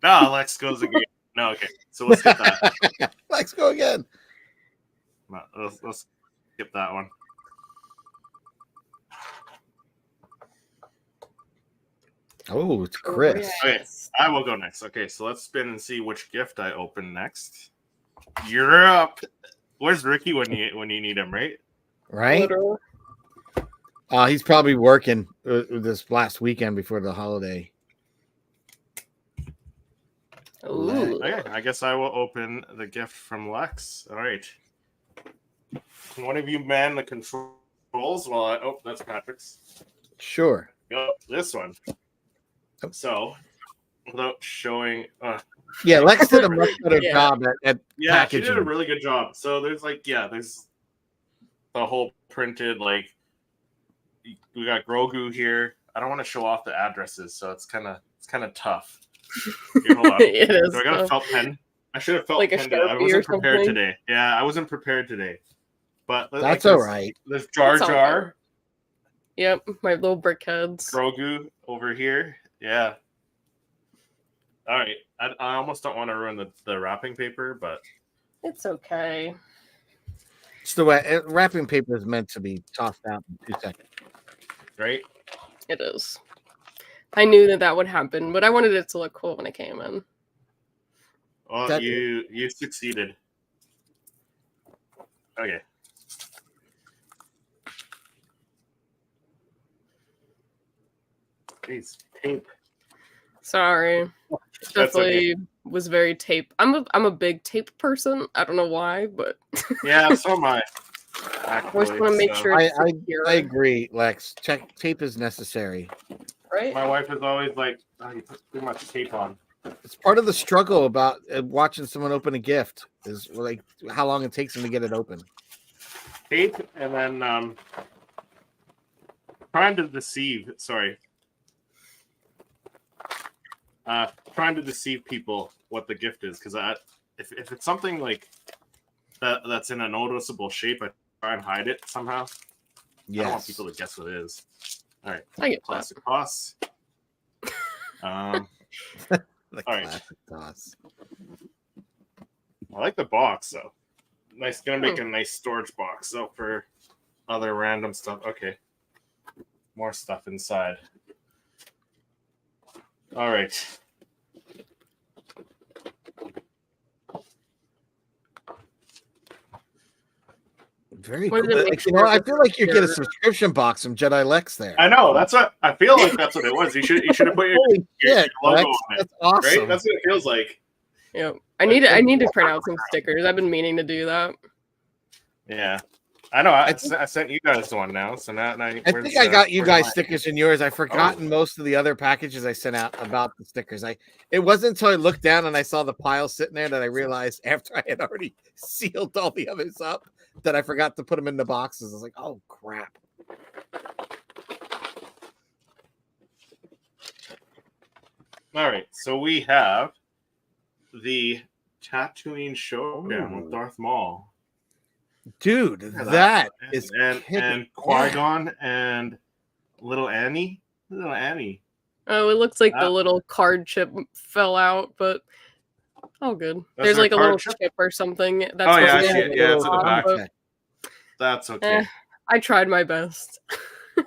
Ah, Lex goes again. No, okay. So let's skip that. Let's go again. Let's skip that one. Oh, it's Chris. Okay, I will go next. Okay, so let's spin and see which gift I open next. You're up. Where's Ricky when you need him, right? Right? He's probably working this last weekend before the holiday. Ooh. Okay, I guess I will open the gift from Lex. All right. One of you man the controls while I... Oh, that's Patrick's. Sure. Go this one. So, without showing... yeah, Lex did a much better job at packaging. She did a really good job. So there's there's the whole printed, we got Grogu here. I don't want to show off the addresses, so it's kind of tough. Here, hold on. It is. Do I got a felt pen? I should have felt like pen. I wasn't prepared today. Yeah, I wasn't prepared today. But that's all right. There's Jar Jar. Yep, my little brick heads. Grogu over here. Yeah. All right. I almost don't want to ruin the wrapping paper, but it's okay. It's the way wrapping paper is meant to be tossed out in 2 seconds. Right? It is. I knew that would happen, but I wanted it to look cool when it came in. Well, you succeeded. Okay. Jeez, tape. Sorry. Definitely was very tape. I'm a big tape person. I don't know why, but yeah, so am I. I just want to make sure. I agree, Lex. Tape is necessary. Right. My wife is always like, "Oh, you put too much tape on." It's part of the struggle about watching someone open a gift is like how long it takes them to get it open. Tape, and then trying to deceive. Sorry. Trying to deceive people what the gift is, because if it's something like that's in a noticeable shape, I try and hide it somehow. Yes. I don't want people to guess what it is. All right, I get classic toss. The classic toss. I like the box though. Nice, gonna make a nice storage box though for other random stuff. Okay, more stuff inside. All right. Very cool. I feel like you get a subscription box from Jedi Lex there. I know. That's what I feel like. That's what it was. You should have put your logo Lex, on it. that's awesome. Right? That's what it feels like. Yeah. I need to print out some stickers. I've been meaning to do that. Yeah. I know. I sent you guys one now. So now I think I got you guys stickers in yours. I've forgotten most of the other packages I sent out about the stickers. It wasn't until I looked down and I saw the pile sitting there that I realized after I had already sealed all the others up that I forgot to put them in the boxes. I was like, oh crap. All right. So we have the Tatooine Showdown with Darth Maul. Dude, that is and Qui-Gon and little Annie. Little Annie. Oh, it looks like the little card chip fell out, but all good. There's like a little chip or something. That's it's in the back. Okay. That's okay. I tried my best.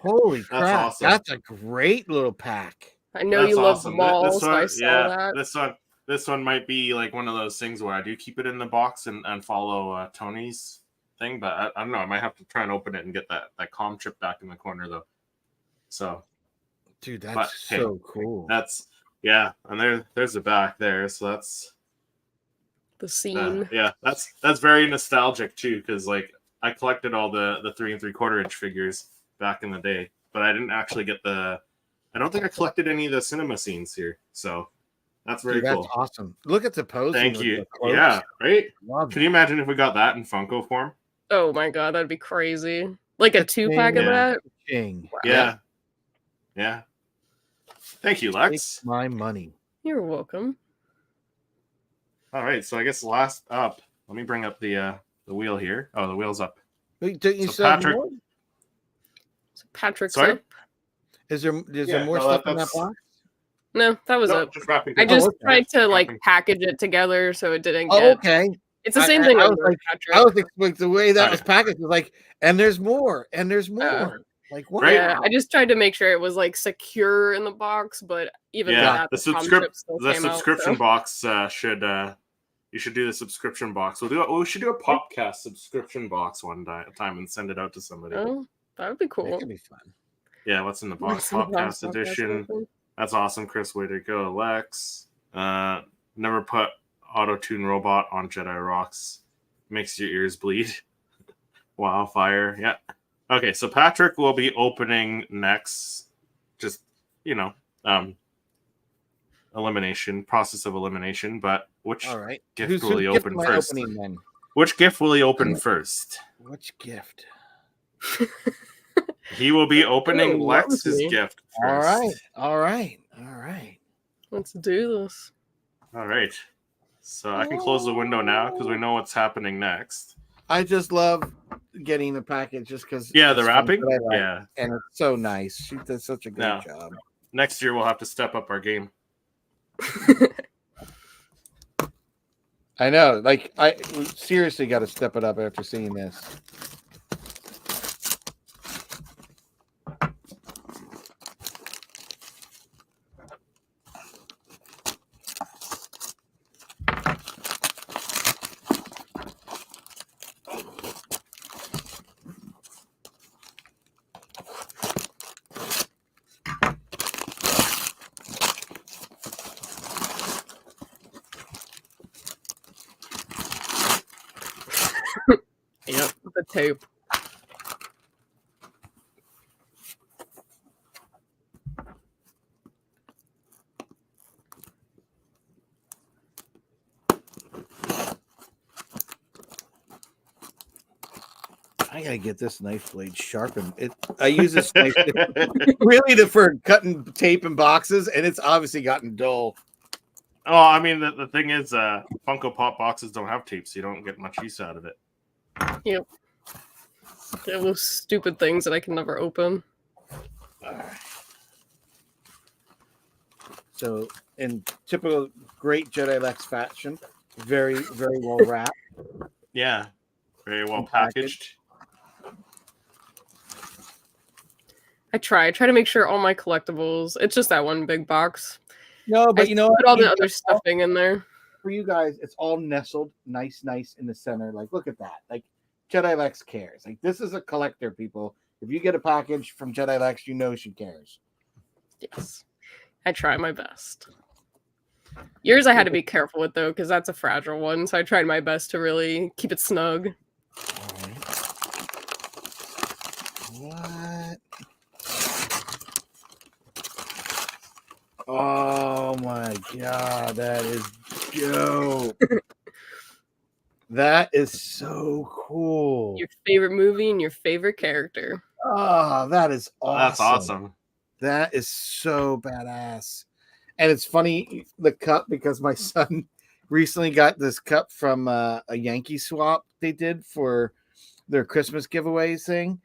Holy crap! Awesome. That's a great little pack. I know you love Maul, so I saw that. This one might be like one of those things where I do keep it in the box and follow Tony's thing, but I don't know. I might have to try and open it and get that comm chip back in the corner though. So, dude, that's so cool. That's and there's the back there. So that's the scene. That's very nostalgic too, because like I collected all the 3 3/4 inch figures back in the day, but I didn't actually get I don't think I collected any of the cinema scenes here. So That's very Dude, cool. That's awesome. Look at the posing. Thank with you. the cloaks. Yeah, right? Love Can you imagine if we got that in Funko form? Oh my god, that'd be crazy. Like a It's 2-pack of yeah. that? King. Wow. Yeah. Yeah. Thank you, Lex. Take my money. You're welcome. All right, so I guess last up, let me bring up the wheel here. Oh, the wheel's up. Wait, don't you So still have Patrick- more? So Patrick's Sorry? up. Is there Yeah, more no, stuff in that that's- box? No, that was No, it. just wrapping. I just okay. tried to like Wrapping. package it together so it didn't Oh, get. okay. It's the same thing I with was like, Patrick. I was expecting the way that Oh, was yeah. packaged was like, and there's more, and there's more. Like what? Right? Yeah, I just tried to make sure it was like secure in the box, but even with Yeah, that, the the subscription subscription box should you should do the subscription box. We should do a Popcast subscription box one time and send it out to somebody. Oh, that would be That cool. could be fun. Yeah, what's in the box? What's in the box? Popcast edition. That's awesome, Chris. Way to go, Lex. Never put auto-tune robot on Jedi Rocks. Makes your ears bleed. Wildfire. Yeah. Okay, so Patrick will be opening next. Just, process of elimination. But which All right. gift will he gift open am I first? opening then? Which gift will he open first? Which gift? He will be opening Oh, Lex's lovely. gift first. All right. Let's do this. All right. So I can close the window now because we know what's happening next. I just love getting the package just because. Yeah, the wrapping. Yeah. And it's so nice. She does such a great Yeah. job. Next year we'll have to step up our game. I know. Like, I seriously got to step it up after seeing this. Yep, the tape. I gotta get this knife blade sharpened. I use this knife really for cutting tape and boxes, and it's obviously gotten dull. Oh, I mean, the thing is, Funko Pop boxes don't have tape, so you don't get much use out of it. Yep. Yeah, those stupid things that I can never open. So, in typical great Jedi Lex fashion, very, very well wrapped. Yeah. Very well And packaged. packaged. I try to make sure all my collectibles. It's just that one big box. No, but I you know put what? all the other stuffing in there. For you guys, it's all nestled nice in the center. Like, look at that. Like, Jedi Lex cares. Like, this is a collector, people. If you get a package from Jedi Lex, you know she cares. Yes, I try my best. Yours I had to be careful with though, because that's a fragile one. So I tried my best to really keep it snug. All right. What? Oh my god, that is dope. That is so cool. Your favorite movie and your favorite character. Oh, that is awesome. That's awesome. That is so badass. And it's funny, the cup, because my son recently got this cup from a Yankee swap they did for their Christmas giveaways thing.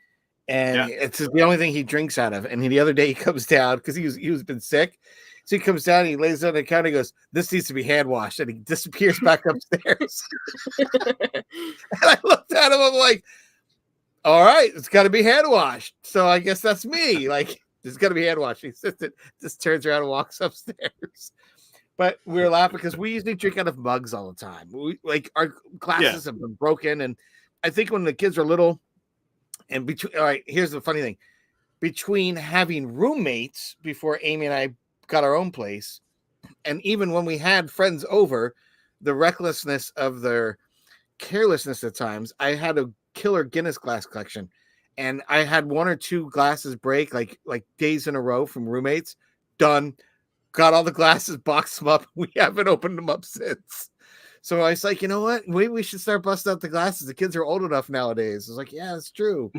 And it's the only thing he drinks out of. And the other day he comes down because he was been sick. So he comes down, he lays on the counter, he goes, "This needs to be hand washed," and he disappears back upstairs. And I looked at him, I'm like, all right, it's got to be hand washed. So I guess that's me. Like, it's got to be hand washed. He sits it, just turns around and walks upstairs. But we're laughing because we usually drink out of mugs all the time. Like, our glasses have been broken. And I think when the kids were little, and between, all right, here's the funny thing. Between having roommates before Amy and I got our own place, and even when we had friends over, the recklessness of their carelessness at times, I had a killer Guinness glass collection, and I had one or two glasses break like days in a row from roommates. Done. got all the glasses, boxed them up. We haven't opened them up since. So I was like, you know what? Maybe we should start busting out the glasses. The kids are old enough nowadays. I was like, yeah, that's true.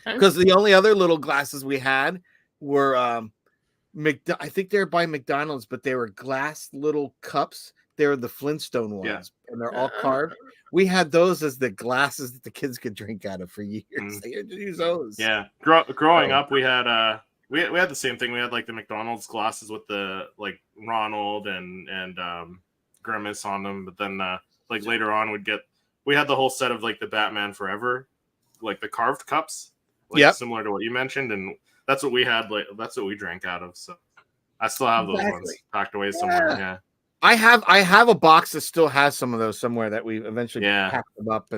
Because the only other little glasses we had were I think they're by McDonald's, but they were glass little cups. They were the Flintstone ones, and they're all carved. We had those as the glasses that the kids could drink out of for years. They had to use those. Yeah, growing up, we had we had the same thing. We had like the McDonald's glasses with the like Ronald and Grimace on them. But then like later on, we had the whole set of like the Batman Forever, like the carved cups, like similar to what you mentioned, and that's what we had. Like that's what we drank out of. So I still have those ones packed away somewhere. Yeah. I have a box that still has some of those somewhere that we eventually packed them up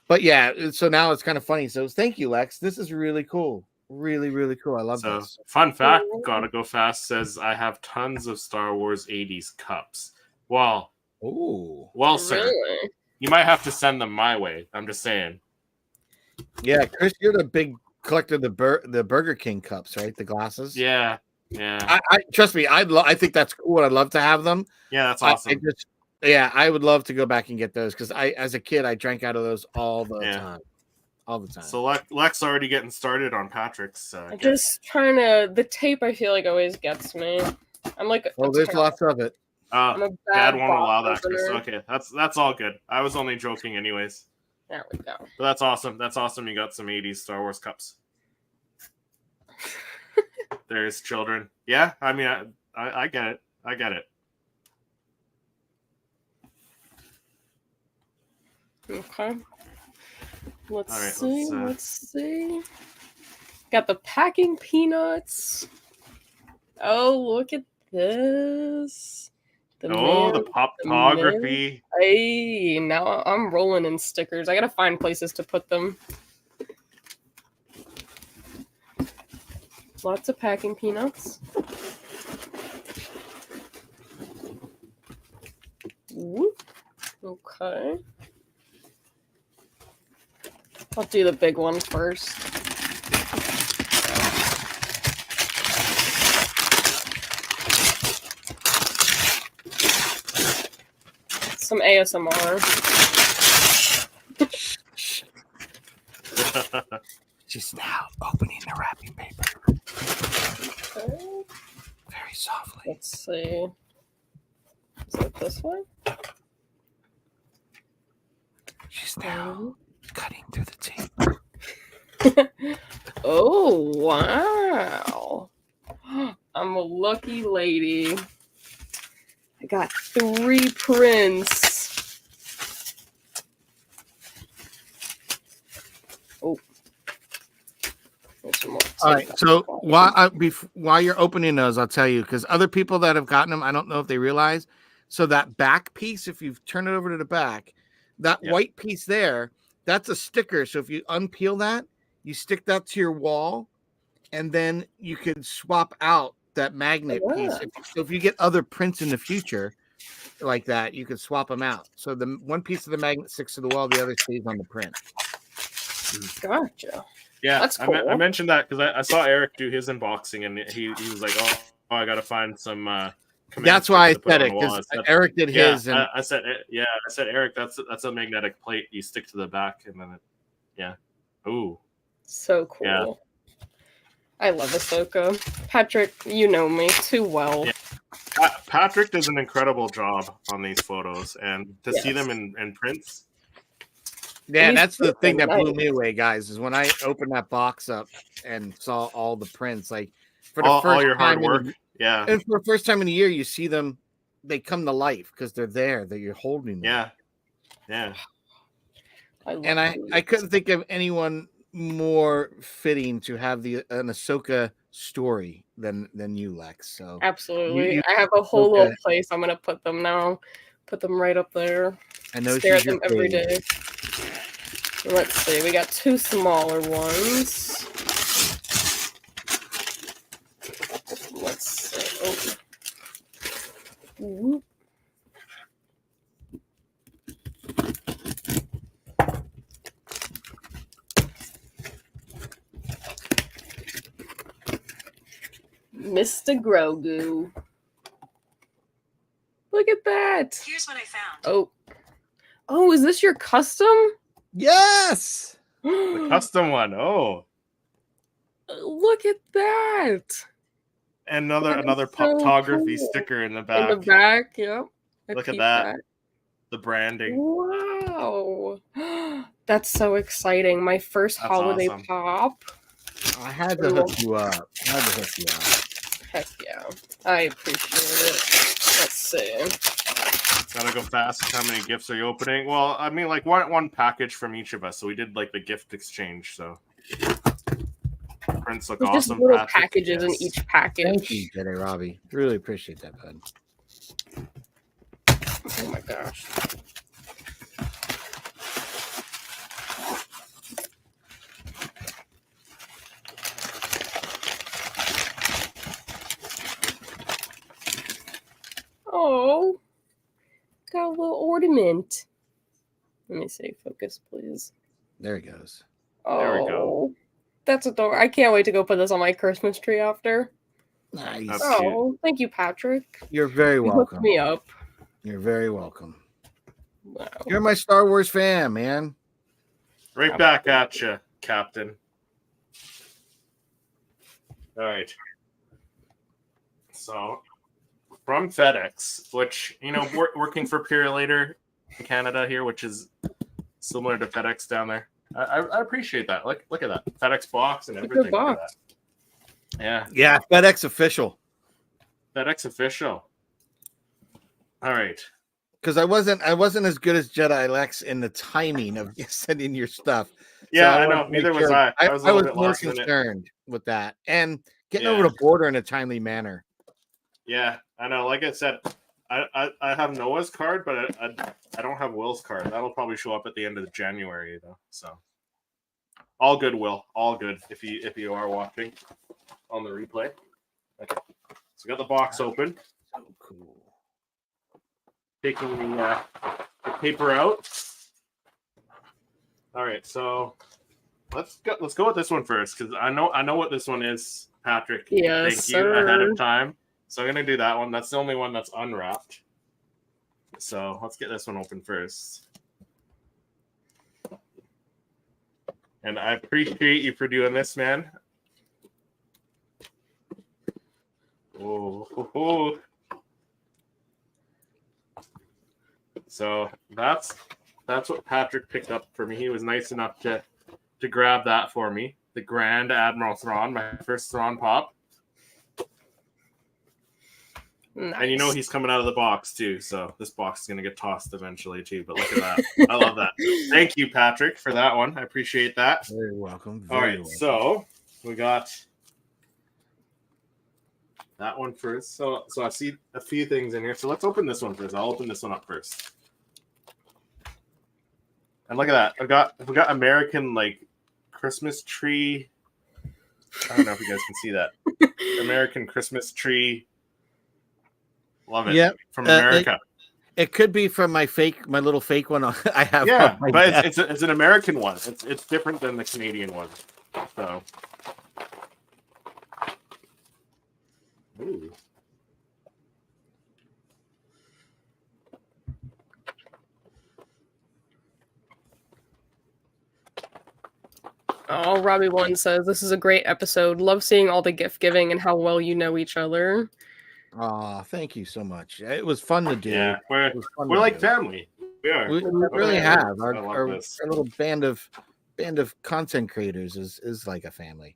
but so now it's kind of funny. So thank you, Lex. This is really cool. Really, really cool. I love this. Fun fact, Gotta Go Fast says I have tons of Star Wars 80s cups. Well, sir, really? You might have to send them my way. I'm just saying. Yeah, Chris, you're the big collector of the Burger King cups, right? The glasses. Yeah. I trust me. I think that's cool. I'd love to have them. Yeah, that's awesome. I would love to go back and get those because as a kid, I drank out of those all the time. So Lex already getting started on Patrick's. I'm just trying to. The tape I feel like always gets me. I'm like, there's lots of it. Dad won't allow that, Chris. Okay, that's all good. I was only joking, anyways. There we go. But that's awesome. That's awesome. You got some 80s Star Wars cups. There's children. Yeah, I mean, I get it. I get it. Okay. Let's see. Got the packing peanuts. Oh, look at this. The popography. Hey, now I'm rolling in stickers. I gotta find places to put them. Lots of packing peanuts. Whoop. Okay. I'll do the big one first. Some ASMR. She's now opening the wrapping paper. Okay. Very softly. Let's see. Is it this one? She's now cutting through the tape. Oh, wow. I'm a lucky lady. I got 3 prints. Oh. All right. So while you're opening those, I'll tell you, because other people that have gotten them, I don't know if they realize. So that back piece, if you turn it over to the back, that white piece there, that's a sticker. So if you unpeel that, you stick that to your wall, and then you could swap out that magnet piece. So if you get other prints in the future like that, you could swap them out. So the one piece of the magnet sticks to the wall, the other stays on the print. Gotcha. Yeah, that's cool. I mentioned that because I saw Eric do his unboxing, and he was like, "Oh, I got to find some." That's why I said it, because Eric did his. And I said, Eric, that's a magnetic plate. You stick to the back, and then ooh, so cool. Yeah. I love Ahsoka. Patrick, you know me too well. Yeah. Patrick does an incredible job on these photos, and to see them in prints. Yeah, that's the thing that blew me away, guys, is when I opened that box up and saw all the prints, like for the first all your hard time work. Yeah. And for the first time in a year, you see them, they come to life because they're there, that you're holding them. Yeah. Yeah. I couldn't think of anyone more fitting to have an Ahsoka story than you, Lex. So absolutely. I have a whole little place I'm gonna put them now. Put them right up there. I know. Stare at them every day. Let's see. We got 2 smaller ones. Let's see. Oh. Mr. Grogu. Look at that. Here's what I found. Oh, is this your custom? Yes. The custom one. Oh. Look at that. Another So Poptography cool. sticker in the back. In the back, yep. Look at that. The branding. Wow. That's so exciting. My first holiday awesome. pop. I had to hook you up. Heck yeah. I appreciate it. Let's see. Gotta go fast. How many gifts are you opening? Well, I mean, like one package from each of us. So we did like the gift exchange. So prints look There's awesome. just little Patrick, packages in each package. Thank you, Jedi Robbie. Really appreciate that, bud. Oh my gosh. Oh, got a little ornament. Let me see. Focus, please. There he goes. Oh, There we go. That's adorable. I can't wait to go put this on my Christmas tree after. Nice. That's Oh, thank you, Patrick. You're very You hooked welcome. me up. You're very welcome. Wow. You're my Star Wars fan, man. Right back at you, Captain. All right. So, from FedEx, which, you know, working for Purelator in Canada here, which is similar to FedEx down there. I appreciate that. Look at that. FedEx box and everything. Look at that. Yeah. Yeah, FedEx official. FedEx official. All right. Because I wasn't as good as Jedi Lex in the timing of sending your stuff. Yeah, So I know. wanted to make Neither was I. I was a I little was bit more last minute. concerned with that and getting Yeah. over the border in a timely manner. Yeah, I know. Like I said, I have Noah's card, but I don't have Will's card. That'll probably show up at the end of January, though. So all good, Will. All good. If you are watching on the replay. Okay. So we got the box open. So cool. Taking the paper out. All right, so let's go with this one first because I know what this one is, Patrick. Yes, Thank sir. you ahead of time. So I'm gonna do that one. That's the only one that's unwrapped. So let's get this one open first. And I appreciate you for doing this, man. Oh. So that's what Patrick picked up for me. He was nice enough to grab that for me. The Grand Admiral Thrawn, my first Thrawn pop. Nice. And you know he's coming out of the box too, so this box is gonna get tossed eventually too. But look at that. I love that. Thank you, Patrick, for that one. I appreciate that. Very welcome. All right, welcome. so we got that one first. So I see a few things in here. So let's open this one first. I'll open this one up first. And look at that. We got American like Christmas tree. I don't know if you guys can see that. American Christmas tree. Love it. Yep. From America. It could be from my little fake one I have. Yeah, on my but desk. it's an American one. It's different than the Canadian one. So. Ooh. Oh, Robbie One says this is a great episode. Love seeing all the gift giving and how well you know each other. Oh, thank you so much. It was fun to do. Yeah, It was fun we're to like do. family. We are. We really have I love our this. little band of content creators is like a family.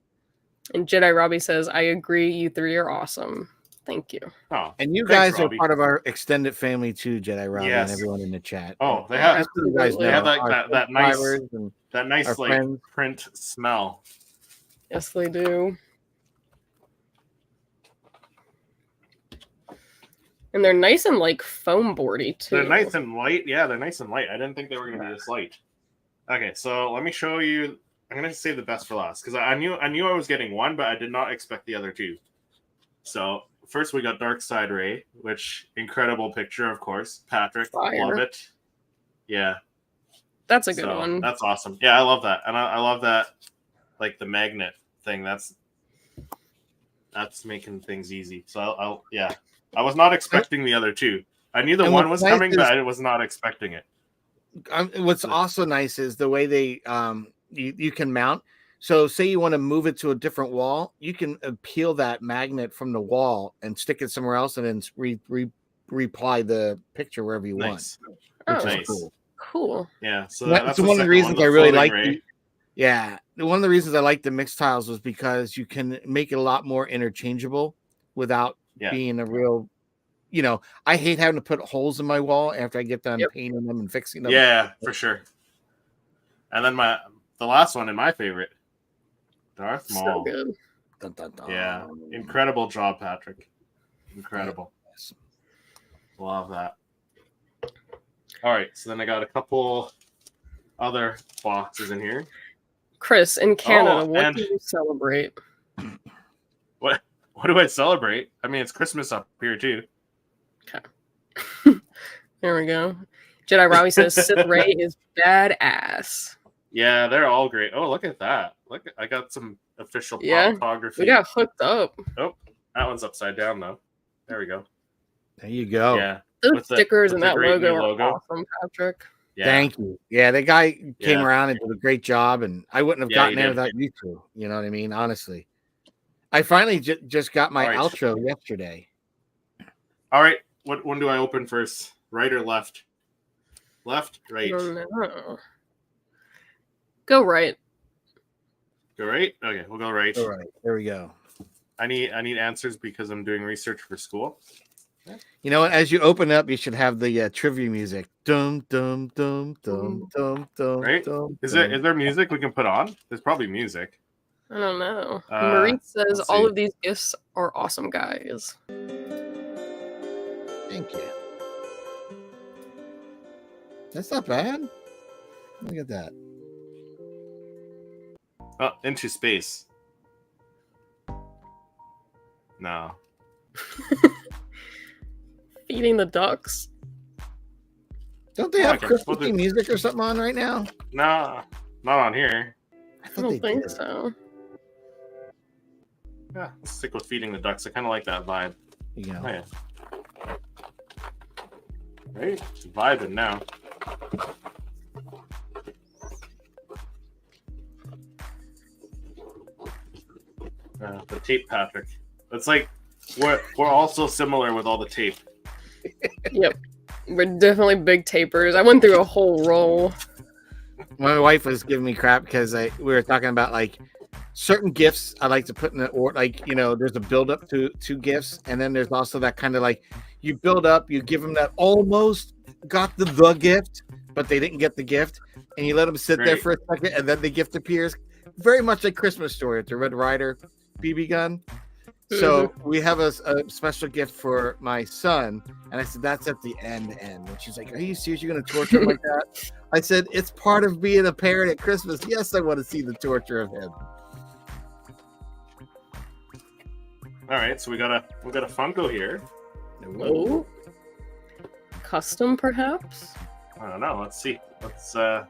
And Jedi Robbie says, I agree, you three are awesome. Thank you. Oh, And you thanks, guys are Robbie. part of our extended family too, Jedi Robbie, Yes. and everyone in the chat. Oh, they have Just so you guys Absolutely. they have know, like our that nice subscribers and our like friends. print smell. Yes, they do. And they're nice and like foam boardy too. They're nice and light. Yeah, they're nice and light. I didn't think they were going to be this light. Okay, so let me show you. I'm going to save the best for last because I knew I was getting one, but I did not expect the other two. So first we got Dark Side Ray, which incredible picture, of course. Patrick, Fire. love it. Yeah, That's a good one. That's awesome. Yeah, I love that, and I love that, like the magnet thing. That's that's making things easy. So I'll yeah. I was not expecting the other two. I knew the And one what's was nice coming, is- but I was not expecting it. What's also nice is the way they you can mount. So say you want to move it to a different wall, you can peel that magnet from the wall and stick it somewhere else, and then reply the picture wherever you Nice. want. Oh, Which is Nice. cool. cool. Yeah. So That's the one of the second reasons one, I really floating like. ray. One of the reasons I like the mixed tiles was because you can make it a lot more interchangeable without being a real. I hate having to put holes in my wall after I get done painting them and fixing them. Yeah, for sure. And then the last one and my favorite, Darth Maul. So good. Dun, dun, dun. Yeah, incredible job, Patrick. Incredible. Yes. Love that. All right, so then I got a couple other boxes in here. Chris, in Canada, Oh, what and- do you celebrate? What do I celebrate? I mean, it's Christmas up here too. There we go. Jedi Robbie says Sith Ray is badass. Yeah, they're all great. Oh, look at that. Look, I got some official Yeah, photography. We got hooked up. Oh, that one's upside down though. There we go. There you go. Yeah. Those With the- stickers with and the that great new logo are logo. awesome, Patrick. Yeah. Thank you. Yeah, the guy came Yeah. around and did a great job, and I wouldn't have Yeah, gotten he there did. without you two. You know what I mean? Honestly, I finally just got my All right. outro yesterday. All right. What one do I open first? Right or left? Left, I right. don't know. Go right. Go right? Okay, we'll go right. All right, there we go. I need answers because I'm doing research for school. You know what? As you open up, you should have the trivia music. Dum dum dum dum dum dum. Right? Dum, Is dum. there music we can put on? There's probably music. I don't know. Uh, Marie says let's all see. of these gifts are awesome, guys. Thank you. That's not bad. Look at that. Oh, Into Space. No. Feeding the ducks. Don't they Oh, I have can Christmas put it- music or something on right now? No, not on here. I I thought don't they think did. so. Yeah, let's stick with feeding the ducks. I kind of like that vibe. You know. Oh, yeah. Right? It's vibing now. The tape, Patrick. It's like we're all so similar with all the tape. Yep. We're definitely big tapers. I went through a whole roll. My wife was giving me crap because we were talking about like certain gifts I like to put in the or like there's a build up to gifts, and then there's also that kind of like you build up, you give them that almost got the gift, but they didn't get the gift, and you let them sit there Right. for a second, and then the gift appears. Very much like Christmas Story with the Red Ryder BB gun. So we have a special gift for my son, and I said that's at the end. And she's like, "Are you serious? You're going to torture him like that?" I said, "It's part of being a parent at Christmas. Yes, I want to see the torture of him." All right, so we got a Funko here. Oh. Custom, perhaps? I don't know. Let's see. Let's Oh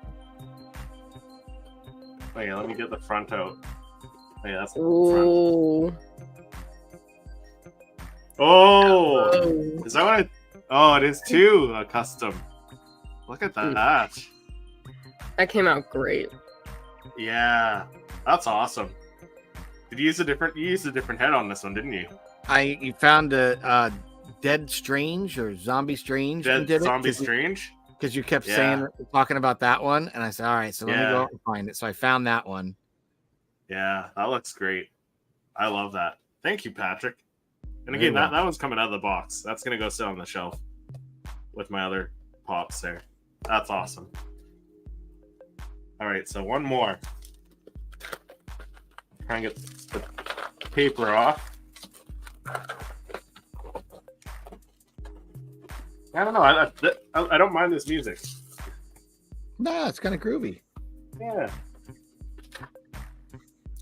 yeah, let me get the front out. Oh, yeah, that's the front. Ooh. Oh, Oh. is that what I? Oh, it is too a custom. Look at Hmm. that. That came out great. Yeah, that's awesome. Did you use a different? You used a different head on this one, didn't you? You found a Dead Strange or Zombie Strange. and Dead did it, Zombie 'cause you- Strange. Because you kept Yeah. talking about that one, and I said, "All right, so let me Yeah. go out and find it." So I found that one. Yeah, that looks great. I love that. Thank you, Patrick. And Very again, well. that one's coming out of the box. That's gonna go sit on the shelf with my other pops there. That's awesome. All right, so one more. Try and get the paper off. I don't know. I don't mind this music. No, it's kind of groovy. Yeah.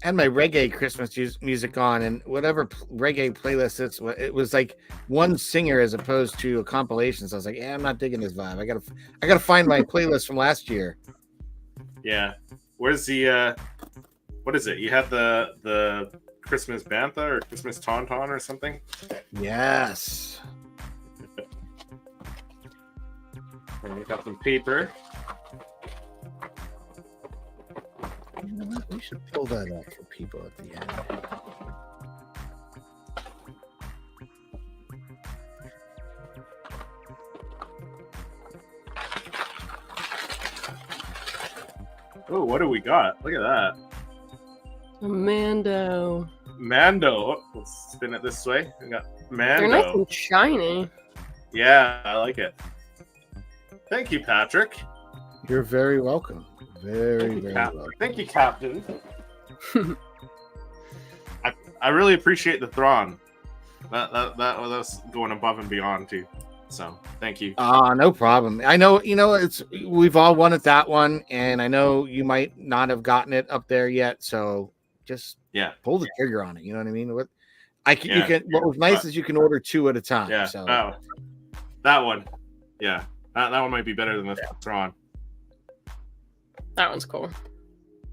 And my reggae Christmas music on, and whatever reggae playlist it was like one singer as opposed to a compilation. So I was like, "Yeah, I'm not digging this vibe. I gotta find my playlist from last year." Yeah. Where's the what is it? You have the Christmas Bantha or Christmas Tauntaun or something. Yes. And we got some paper. You know what? We should pull that up for people at the end. Oh, what do we got? Look at that. Mando. Mando. Oh, let's spin it this way. We got Mando. They're nice and shiny. Yeah, I like it. Thank you, Patrick. You're very welcome. Very welcome. Thank you, Captain. I really appreciate the Thrawn. That was going above and beyond too. So thank you. No problem. I know, we've all wanted that one, and I know you might not have gotten it up there yet. So just pull the trigger on it. You know what I mean? What was nice is you can order 2 at a time. Yeah. So that one. Yeah. That one might be better than the Thrawn. That one's cool.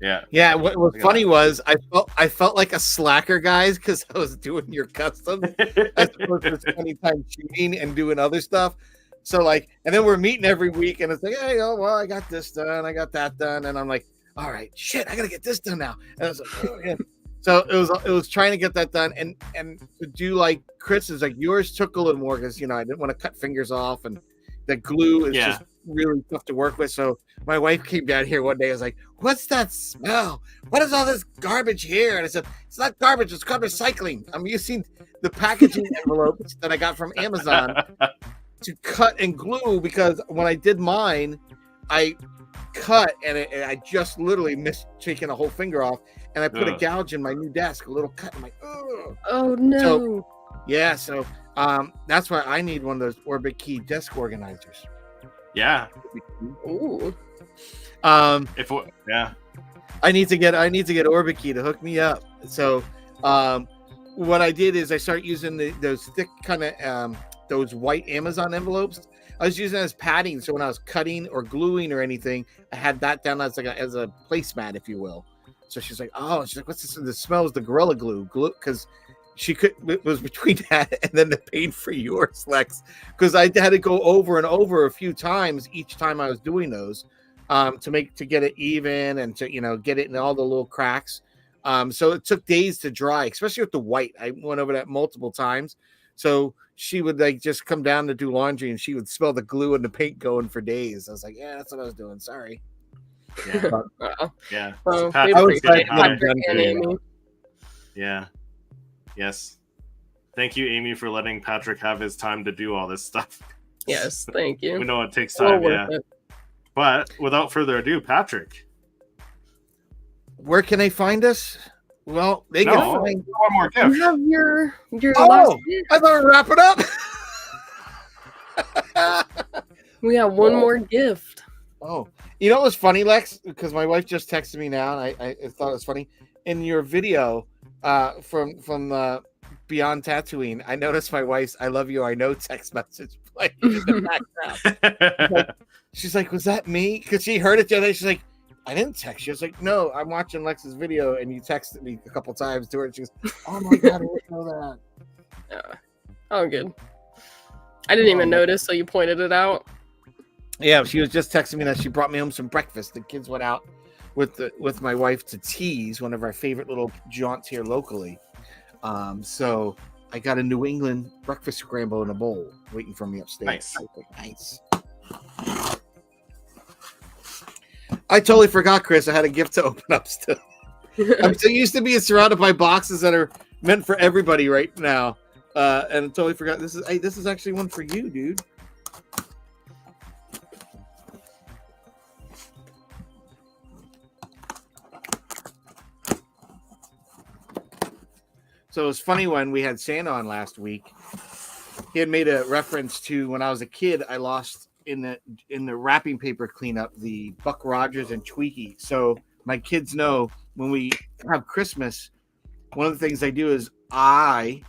Yeah. Yeah. What was funny was I felt like a slacker, guys, because I was doing your customs as opposed to spending time shooting and doing other stuff. So and then we're meeting every week, and it's like, hey, I got this done, I got that done, and I'm like, all right, shit, I gotta get this done now. And I was like, oh, yeah. So it was trying to get that done, and to do like Chris's, like yours took a little more because I didn't want to cut fingers off, and the glue is just really tough to work with. So my wife came down here one day. I was like, what's that smell? What is all this garbage here? And I said, it's not garbage. It's called recycling. I'm using the packaging envelopes that I got from Amazon to cut and glue, because when I did mine, I cut and I just literally missed taking a whole finger off. And I put a gouge in my new desk, a little cut. I'm like, oh. Oh, no. So that's why I need one of those Orbit Key desk organizers. Yeah. Ooh. I need to get Orbit Key to hook me up. So what I did is I started using those thick kind of those white Amazon envelopes. I was using it as padding, so when I was cutting or gluing or anything, I had that down as as a placemat, if you will. So she's like, what's this? The smell is the Gorilla Glue, because it was between that and then the paid for yours, Lex, because I had to go over and over a few times each time I was doing those to get it even and to get it in all the little cracks. So it took days to dry, especially with the white. I went over that multiple times. So she would just come down to do laundry, and she would smell the glue and the paint going for days. I was like, yeah, that's what I was doing. Sorry. Yeah. Yeah. Well, I was like, yeah. Yes. Thank you, Amy, for letting Patrick have his time to do all this stuff. Yes, thank you. We know it takes time, But without further ado, Patrick. Where can they find us? Well, they can find one more gift. You have your last gift. I thought we'd wrap it up. We have one more gift. Oh, you know what's funny, Lex? Because my wife just texted me now, and I thought it was funny. In your video from Beyond Tatooine, I noticed my wife's "I love you, I know" text message playing in the background. She's like, was that me? Because she heard it the other day. She's like, I didn't text you. I was like, no, I'm watching Lex's video, and you texted me a couple times to her. And she goes, oh my God, I didn't know that. Oh, good. I didn't even notice, so you pointed it out. Yeah, she was just texting me that she brought me home some breakfast. The kids went out with my wife to Tease, one of our favorite little jaunts here locally. So I got a New England breakfast scramble in a bowl waiting for me upstairs. Nice. I totally forgot, Chris. I had a gift to open up still. I'm so used to being surrounded by boxes that are meant for everybody right now, and I totally forgot. This is actually one for you, dude. So it was funny when we had Santa on last week. He had made a reference to when I was a kid, I lost in the wrapping paper cleanup the Buck Rogers and Tweaky. So my kids know when we have Christmas, one of the things I do is I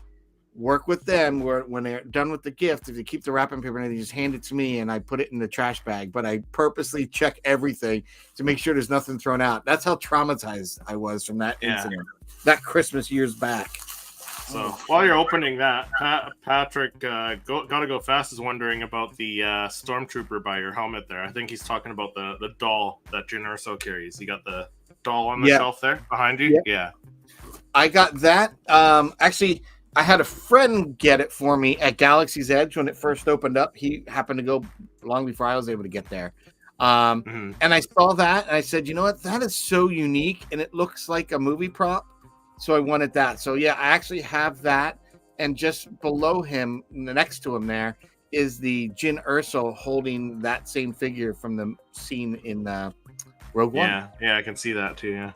work with them where when they're done with the gift, if they keep the wrapping paper and they just hand it to me and I put it in the trash bag, but I purposely check everything to make sure there's nothing thrown out. That's how traumatized I was from that incident. that Christmas years back. So while you're opening that, Patrick, Gotta Go Fast is wondering about the Stormtrooper by your helmet there. I think he's talking about the doll that Jyn Erso carries. You got the doll on the shelf there behind you? Yeah. I got that. Actually, I had a friend get it for me at Galaxy's Edge when it first opened up. He happened to go long before I was able to get there. And I saw that, and I said, you know what? That is so unique, and it looks like a movie prop. So I wanted that. So yeah, I actually have that. And just below him, next to him there, is the Jyn Erso holding that same figure from the scene in Rogue One. Yeah, I can see that too, yeah.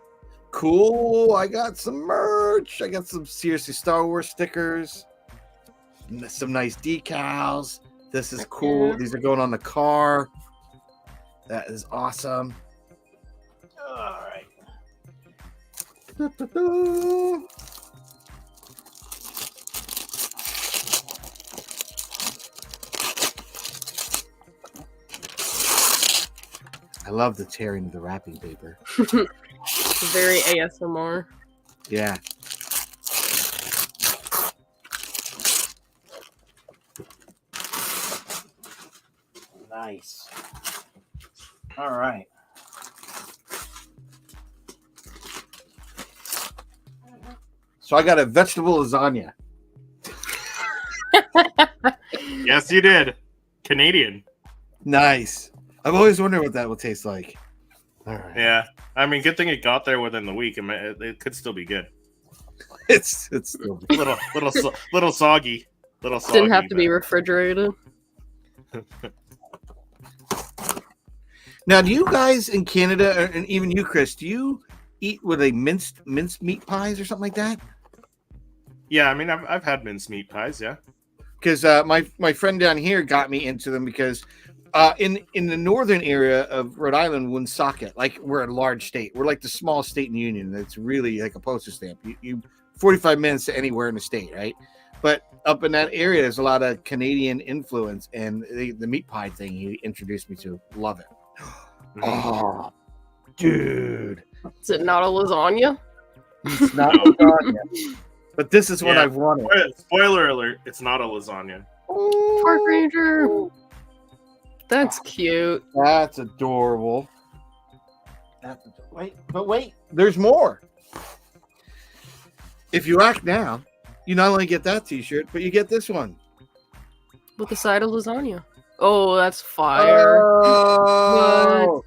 Cool. I got some merch. I got some seriously Star Wars stickers. Some nice decals. This is cool. These are going on the car. That is awesome. All right. I love the tearing of the wrapping paper. Very ASMR. Yeah. Nice. All right. So I got a vegetable lasagna. Yes, you did. Canadian. Nice. I've always wondered what that will taste like. All right. Yeah. I mean, good thing it got there within the week. It could still be good. It's still little soggy. Didn't have to be refrigerated. Now, do you guys in Canada, and even you, Chris, do you eat with a minced meat pies or something like that? Yeah, I mean, I've had minced meat pies, yeah. Because my friend down here got me into them because in the northern area of Rhode Island, Woonsocket, like we're a large state. We're like the smallest state in the union. It's really like a postage stamp. You 45 minutes to anywhere in the state, right? But up in that area, there's a lot of Canadian influence, and the meat pie thing he introduced me to, love it. Oh, dude. Is it not a lasagna? It's not lasagna. But this is what I've wanted. Spoiler alert, it's not a lasagna. Park Ranger. That's cute. That's adorable. Wait, there's more. If you act now, you not only get that t-shirt, but you get this one. With a side of lasagna. Oh, that's fire. Oh,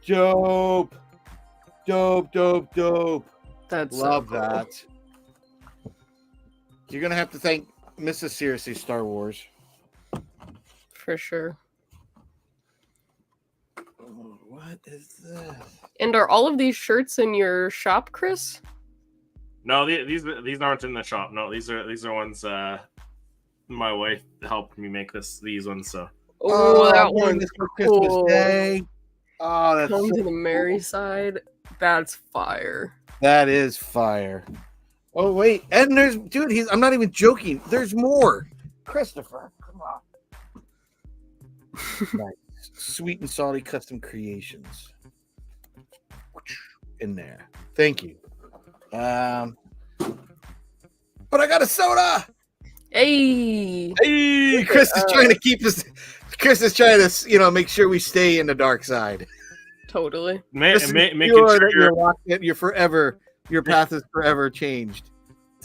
dope. That's love so cool. that. You're going to have to thank Mrs. Seriously Star Wars. For sure. Oh, what is this? And are all of these shirts in your shop, Chris? No, these aren't in the shop. No, these are ones my wife helped me make these ones. So. Oh, that one's for Christmas cool. Day. Oh, that's Come to the merry side. That's fire. That is fire. Oh wait, and there's I'm not even joking. There's more. Christopher, come on. Nice. Sweet and salty custom creations. In there. Thank you. But I got a soda. Hey, Chris is trying to keep us. Chris is trying to, make sure we stay in the dark side. Totally. Making sure you're forever. Your path is forever changed.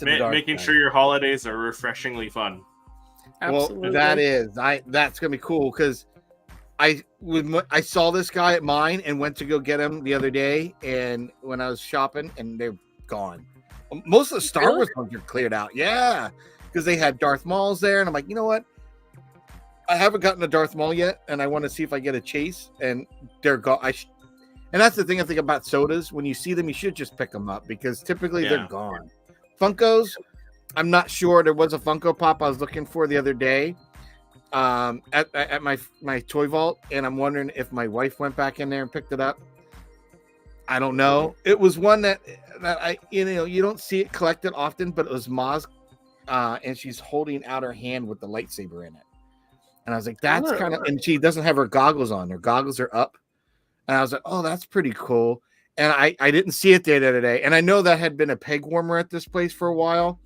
Making sure your holidays are refreshingly fun. Absolutely. Well, that's gonna be cool because I saw this guy at mine and went to go get him the other day, and when I was shopping, and they're gone. Most of the Star Wars ones are cleared out. Yeah, because they had Darth Mauls there, and I'm like, you know what? I haven't gotten a Darth Maul yet, and I want to see if I get a chase, and they're gone. And that's the thing I think about sodas. When you see them, you should just pick them up because typically they're gone. Funkos, I'm not sure. There was a Funko Pop I was looking for the other day at my toy vault, and I'm wondering if my wife went back in there and picked it up. I don't know. It was one that I you don't see it collected often, but it was Maz, and she's holding out her hand with the lightsaber in it. And I was like, that's kind of, and she doesn't have her goggles on. Her goggles are up. And I was like, oh, that's pretty cool. and I didn't see it there the other day, and I know that had been a peg warmer at this place for a while.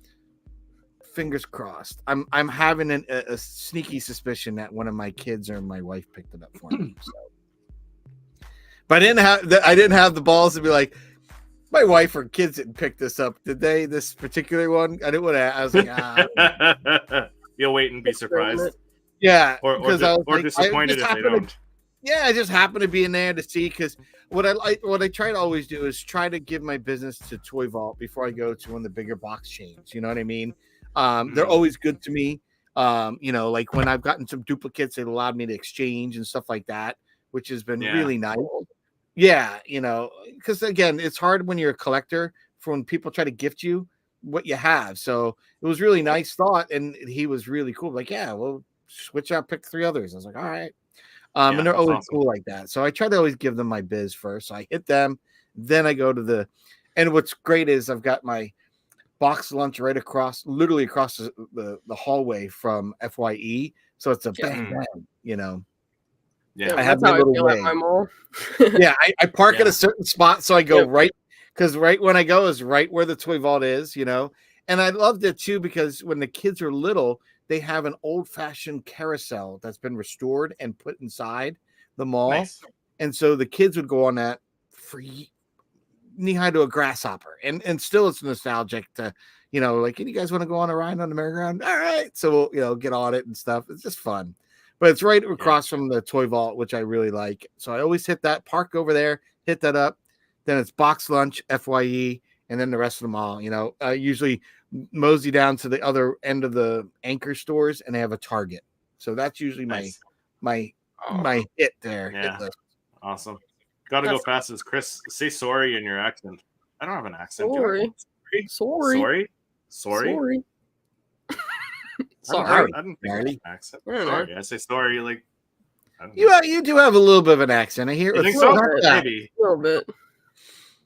Fingers crossed. I'm having a sneaky suspicion that one of my kids or my wife picked it up for me. So. But I didn't have the balls to be like, my wife or kids didn't pick this up, did they? This particular one? I didn't want to. I was like, You'll wait and be surprised. Yeah, or disappointed if they don't. I just happened to be in there to see, because what I try to always do is try to give my business to Toy Vault before I go to one of the bigger box chains. You know what I mean? They're always good to me. Like when I've gotten some duplicates, it allowed me to exchange and stuff like that, which has been really nice. Yeah, because again, it's hard when you're a collector for when people try to gift you what you have. So it was really nice thought, and he was really cool. Like, yeah, well, switch out, pick 3 others. I was like, all right. And they're always cool like that. So I try to always give them my biz first. So I hit them, then I go to and what's great is I've got my box lunch right literally across the hallway from FYE. So it's a bang, bang, Yeah, I have my little way. At my mall. Yeah, I park at a certain spot, so I go right, because right when I go is right where the Toy Vault is, And I loved it too, because when the kids are little, they have an old-fashioned carousel that's been restored and put inside the mall. Nice. And so the kids would go on that for knee-high to a grasshopper. And still it's nostalgic to, like, you guys want to go on a ride on the merry-go-round? All right. So we'll get on it and stuff. It's just fun. But it's right across from the Toy Vault, which I really like. So I always hit that, park over there, hit that up. Then it's box lunch, FYE, and then the rest of them all. I usually mosey down to the other end of the anchor stores, and they have a Target. So that's usually my hit there. Yeah, awesome. Got to go fast as Chris. Say sorry in your accent. I don't have an accent. Sorry. Sorry. Sorry. I didn't think of an accent. Sorry. I say sorry. Like you do have a little bit of an accent. I hear. You think so? Maybe a little bit.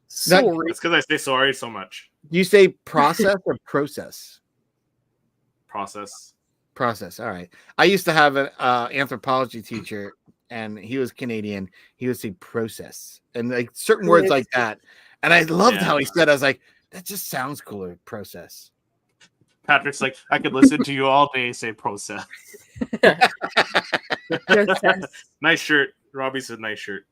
Sorry. It's because I say sorry so much. Do you say process or process? Process. All right. I used to have an anthropology teacher, and he was Canadian. He would say process, and like certain words like that. And I loved how he said. I was like, that just sounds cooler. Process. Patrick's like, I could listen to you all day say process. Nice shirt. Robbie said nice shirt.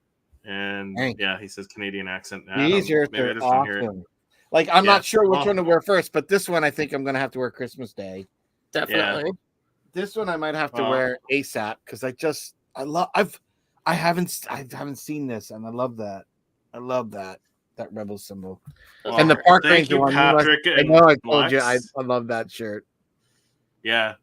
And he says Canadian accent. These shirts are awesome. Like, I'm not sure which one to wear first, but this one I think I'm gonna have to wear Christmas Day. Definitely. Yeah. This one I might have to wear ASAP, because I haven't seen this, and I love that. I love that rebel symbol. Well, and the Park Ranger one. Patrick, I know I told you I love that shirt. Yeah.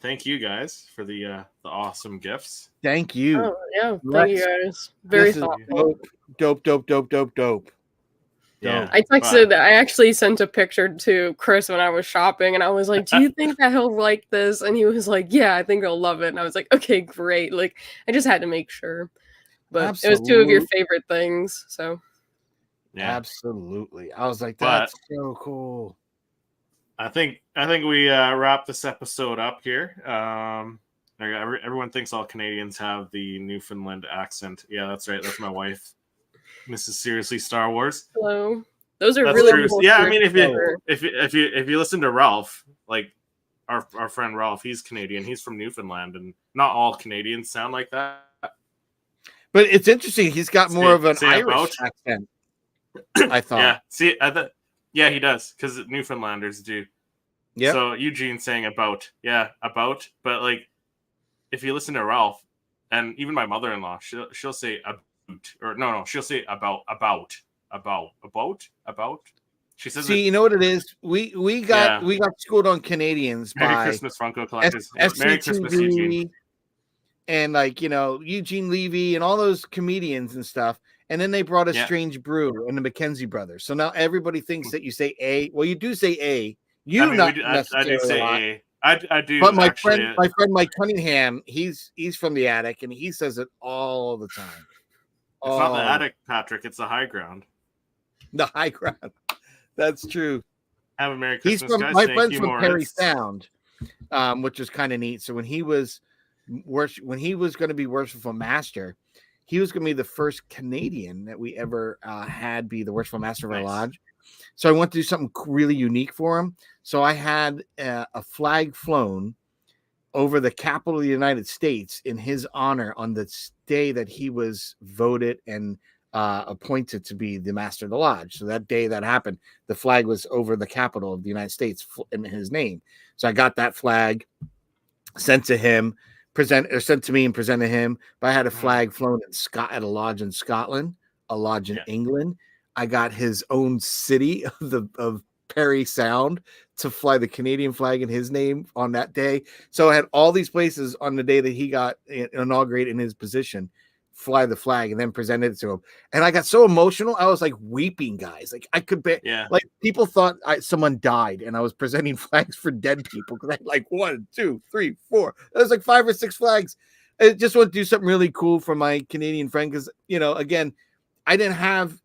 Thank you guys for the awesome gifts. Thank you. Oh, yeah, thank you guys. Very thoughtful. Dope. Yeah. I actually sent a picture to Chris when I was shopping, and I was like, do you think that he'll like this? And he was like, yeah, I think he'll love it. And I was like, okay, great. Like, I just had to make sure. But It was 2 of your favorite things, so. Yeah. Absolutely. I was like, that's so cool. I think we wrap this episode up here. Everyone thinks all Canadians have the Newfoundland accent. Yeah, that's right. That's my wife, Mrs. Seriously Star Wars. Hello. Those are really cool. Yeah, I mean, if you listen to Ralph, like our friend Ralph, he's Canadian. He's from Newfoundland, and not all Canadians sound like that. But it's interesting. He's got more of an Irish accent, I thought. Yeah, he does, because Newfoundlanders do. Yeah. So Eugene saying about. But like, if you listen to Ralph, and even my mother-in-law, she'll say about, or no, she'll say about. She says. See, you know what it is? We got schooled on Canadians Merry by Christmas Funko collectors. Merry Christmas, Eugene. And like, Eugene Levy and all those comedians and stuff. And then they brought a Strange Brew and the Mackenzie brothers. So now everybody thinks that you say A. Well, you do say A. I do say A. I do. But my friend Mike Cunningham, he's from the attic, and he says it all the time. It's not the attic, Patrick. It's the high ground. The high ground. That's true. Have a Merry Christmas, guys. My friend's from Perry Sound, which is kind of neat. So when he was going to be worshipful master, he was going to be the first Canadian that we ever had be the worshipful master of our lodge. So I wanted to do something really unique for him. So I had a flag flown over the capital of the United States in his honor on the day that he was voted and appointed to be the master of the lodge. So that day that happened, the flag was over the capital of the United States in his name. So I got that flag sent to him, sent to me and presented to him. But I had a flag flown at a lodge in Scotland, a lodge in England. I got his own city of Perry Sound to fly the Canadian flag in his name on that day. So I had all these places on the day that he got inaugurated in his position fly the flag and then presented it to him. And I got so emotional. I was like weeping, guys. Like I could be like people thought someone died and I was presenting flags for dead people because I had like 1, 2, 3, 4. It was like 5 or 6 flags. I just want to do something really cool for my Canadian friend because, again, I didn't have,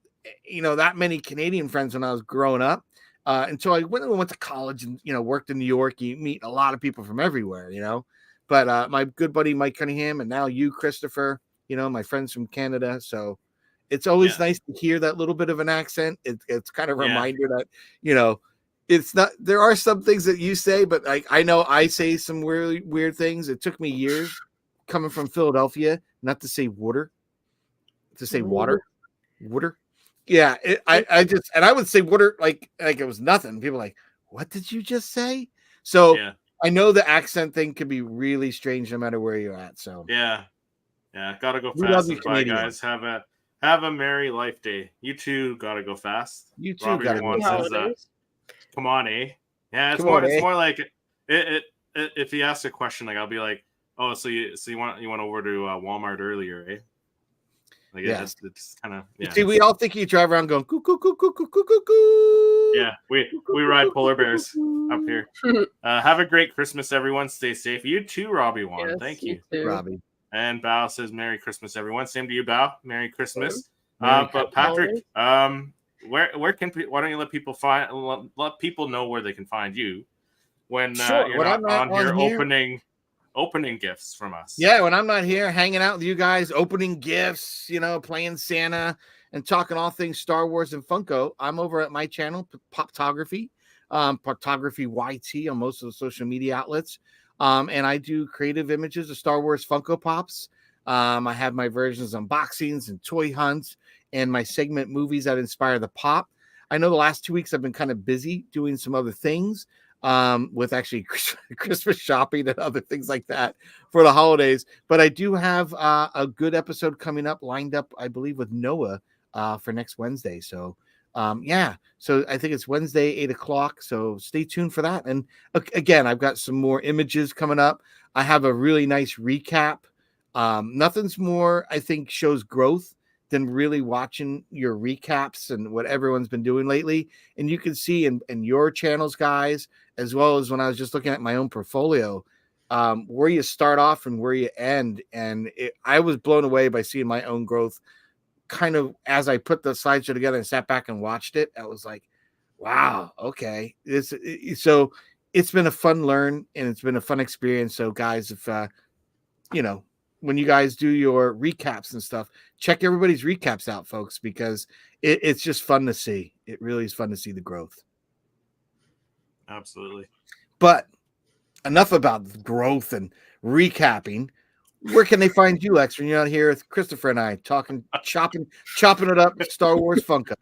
that many Canadian friends when I was growing up until I went to college and, worked in New York. You meet a lot of people from everywhere, But my good buddy Mike Cunningham and now you, Christopher, my friends from Canada. So it's always nice to hear that little bit of an accent. It's kind of a reminder that, it's not, there are some things that you say, but I know I say some really weird things. It took me years coming from Philadelphia, not to say water, to say water. Yeah. I would say water like it was nothing. People are like, what did you just say? So I know the accent thing can be really strange no matter where you're at. So Gotta go fast. Bye, guys. Have a merry life day. You too gotta go fast. You too Robbie gotta go fast. says, come on, eh? Yeah, it's more like it. If he asks a question, like I'll be like, oh, so you went over to Walmart earlier, eh? Like it's kind of See, we all think you drive around going coo coo coo coo coo coo coo coo. Yeah, we ride polar bears up here. Have a great Christmas, everyone. Stay safe. You too, Robbie Wan. Yes, Thank you, Robbie. And Bao says Merry Christmas, everyone. Same to you, Bao. Merry Christmas. But Patrick, where can why don't you let people know where they can find you when you're not on here opening gifts from us? Yeah, when I'm not here hanging out with you guys, opening gifts, playing Santa and talking all things Star Wars and Funko, I'm over at my channel, Poptography, Poptography YT on most of the social media outlets. And I do creative images of Star Wars Funko Pops. I have my versions unboxings and toy hunts and my segment movies that inspire the pop. I know the last 2 weeks I've been kind of busy doing some other things with actually Christmas shopping and other things like that for the holidays. But I do have a good episode coming up lined up, I believe, with Noah for next Wednesday. So so I think it's Wednesday, 8:00. So stay tuned for that. And again, I've got some more images coming up. I have a really nice recap. Nothing's more, I think, shows growth than really watching your recaps and what everyone's been doing lately. And you can see in your channels, guys, as well as when I was just looking at my own portfolio, where you start off and where you end. And I was blown away by seeing my own growth. Kind of as I put the slideshow together and sat back and watched it, I was like, wow, okay. So it's been a fun learn and it's been a fun experience. So guys, if when you guys do your recaps and stuff, check everybody's recaps out, folks, because it's just fun to see. It really is fun to see the growth. Absolutely. But enough about growth and recapping. Where can they find you, Lex, when you're out here with Christopher and I chopping it up with Star Wars Funko?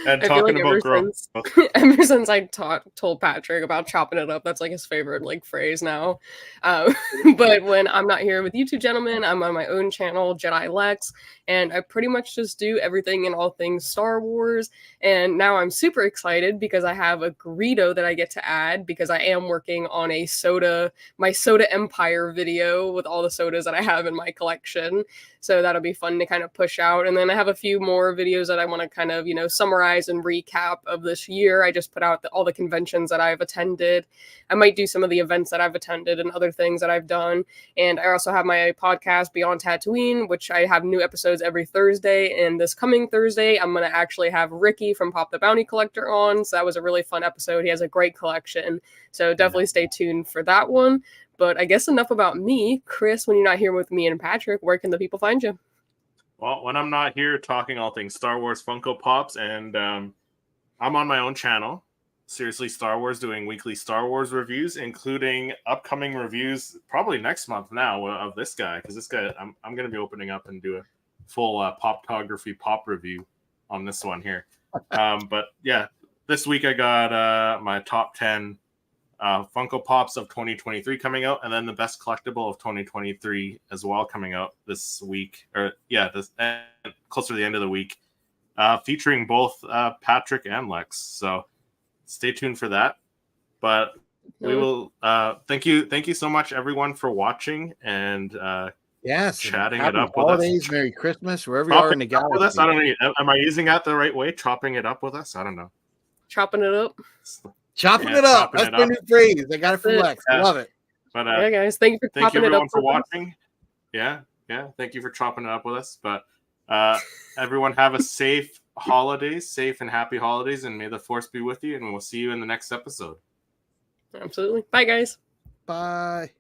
And talking about growth. Ever since I told Patrick about chopping it up, that's like his favorite phrase now. But when I'm not here with you two gentlemen, I'm on my own channel, Jedi Lex, and I pretty much just do everything and all things Star Wars. And now I'm super excited because I have a Greedo that I get to add because I am working on my Soda Empire video with all the sodas that I have in my collection. So that'll be fun to kind of push out. And then I have a few more videos that I want to kind of, summarize and recap of this year. I just put out all the conventions that I've attended. I might do some of the events that I've attended and other things that I've done. And I also have my podcast, Beyond Tatooine, which I have new episodes every Thursday. And this coming Thursday, I'm going to actually have Ricky from Pop the Bounty Collector on. So that was a really fun episode. He has a great collection. So definitely stay tuned for that one. But I guess enough about me. Chris, when you're not here with me and Patrick, where can the people find you? Well, when I'm not here talking all things Star Wars Funko Pops, and I'm on my own channel, Seriously Star Wars, doing weekly Star Wars reviews, including upcoming reviews probably next month now of this guy, because this guy I'm going to be opening up and do a full poptography pop review on this one here. But yeah, this week I got my top 10 Funko Pops of 2023 coming out, and then the best collectible of 2023 as well coming out this week, closer to the end of the week, featuring both Patrick and Lex. So stay tuned for that. But we will thank you so much, everyone, for watching and chatting it up holidays, with us. Merry Christmas, wherever you are in the galaxy. With us. I don't know. Am I using that the right way? Chopping it up with us? I don't know. Chopping it up. Chopping it up. That's my new phrase. I got it from Lex. I love it. But yeah, guys, thank you for chopping it up. Thank you everyone for watching. Yeah. Thank you for chopping it up with us. But everyone have a safe holidays, safe and happy holidays, and may the Force be with you. And we'll see you in the next episode. Absolutely. Bye, guys. Bye.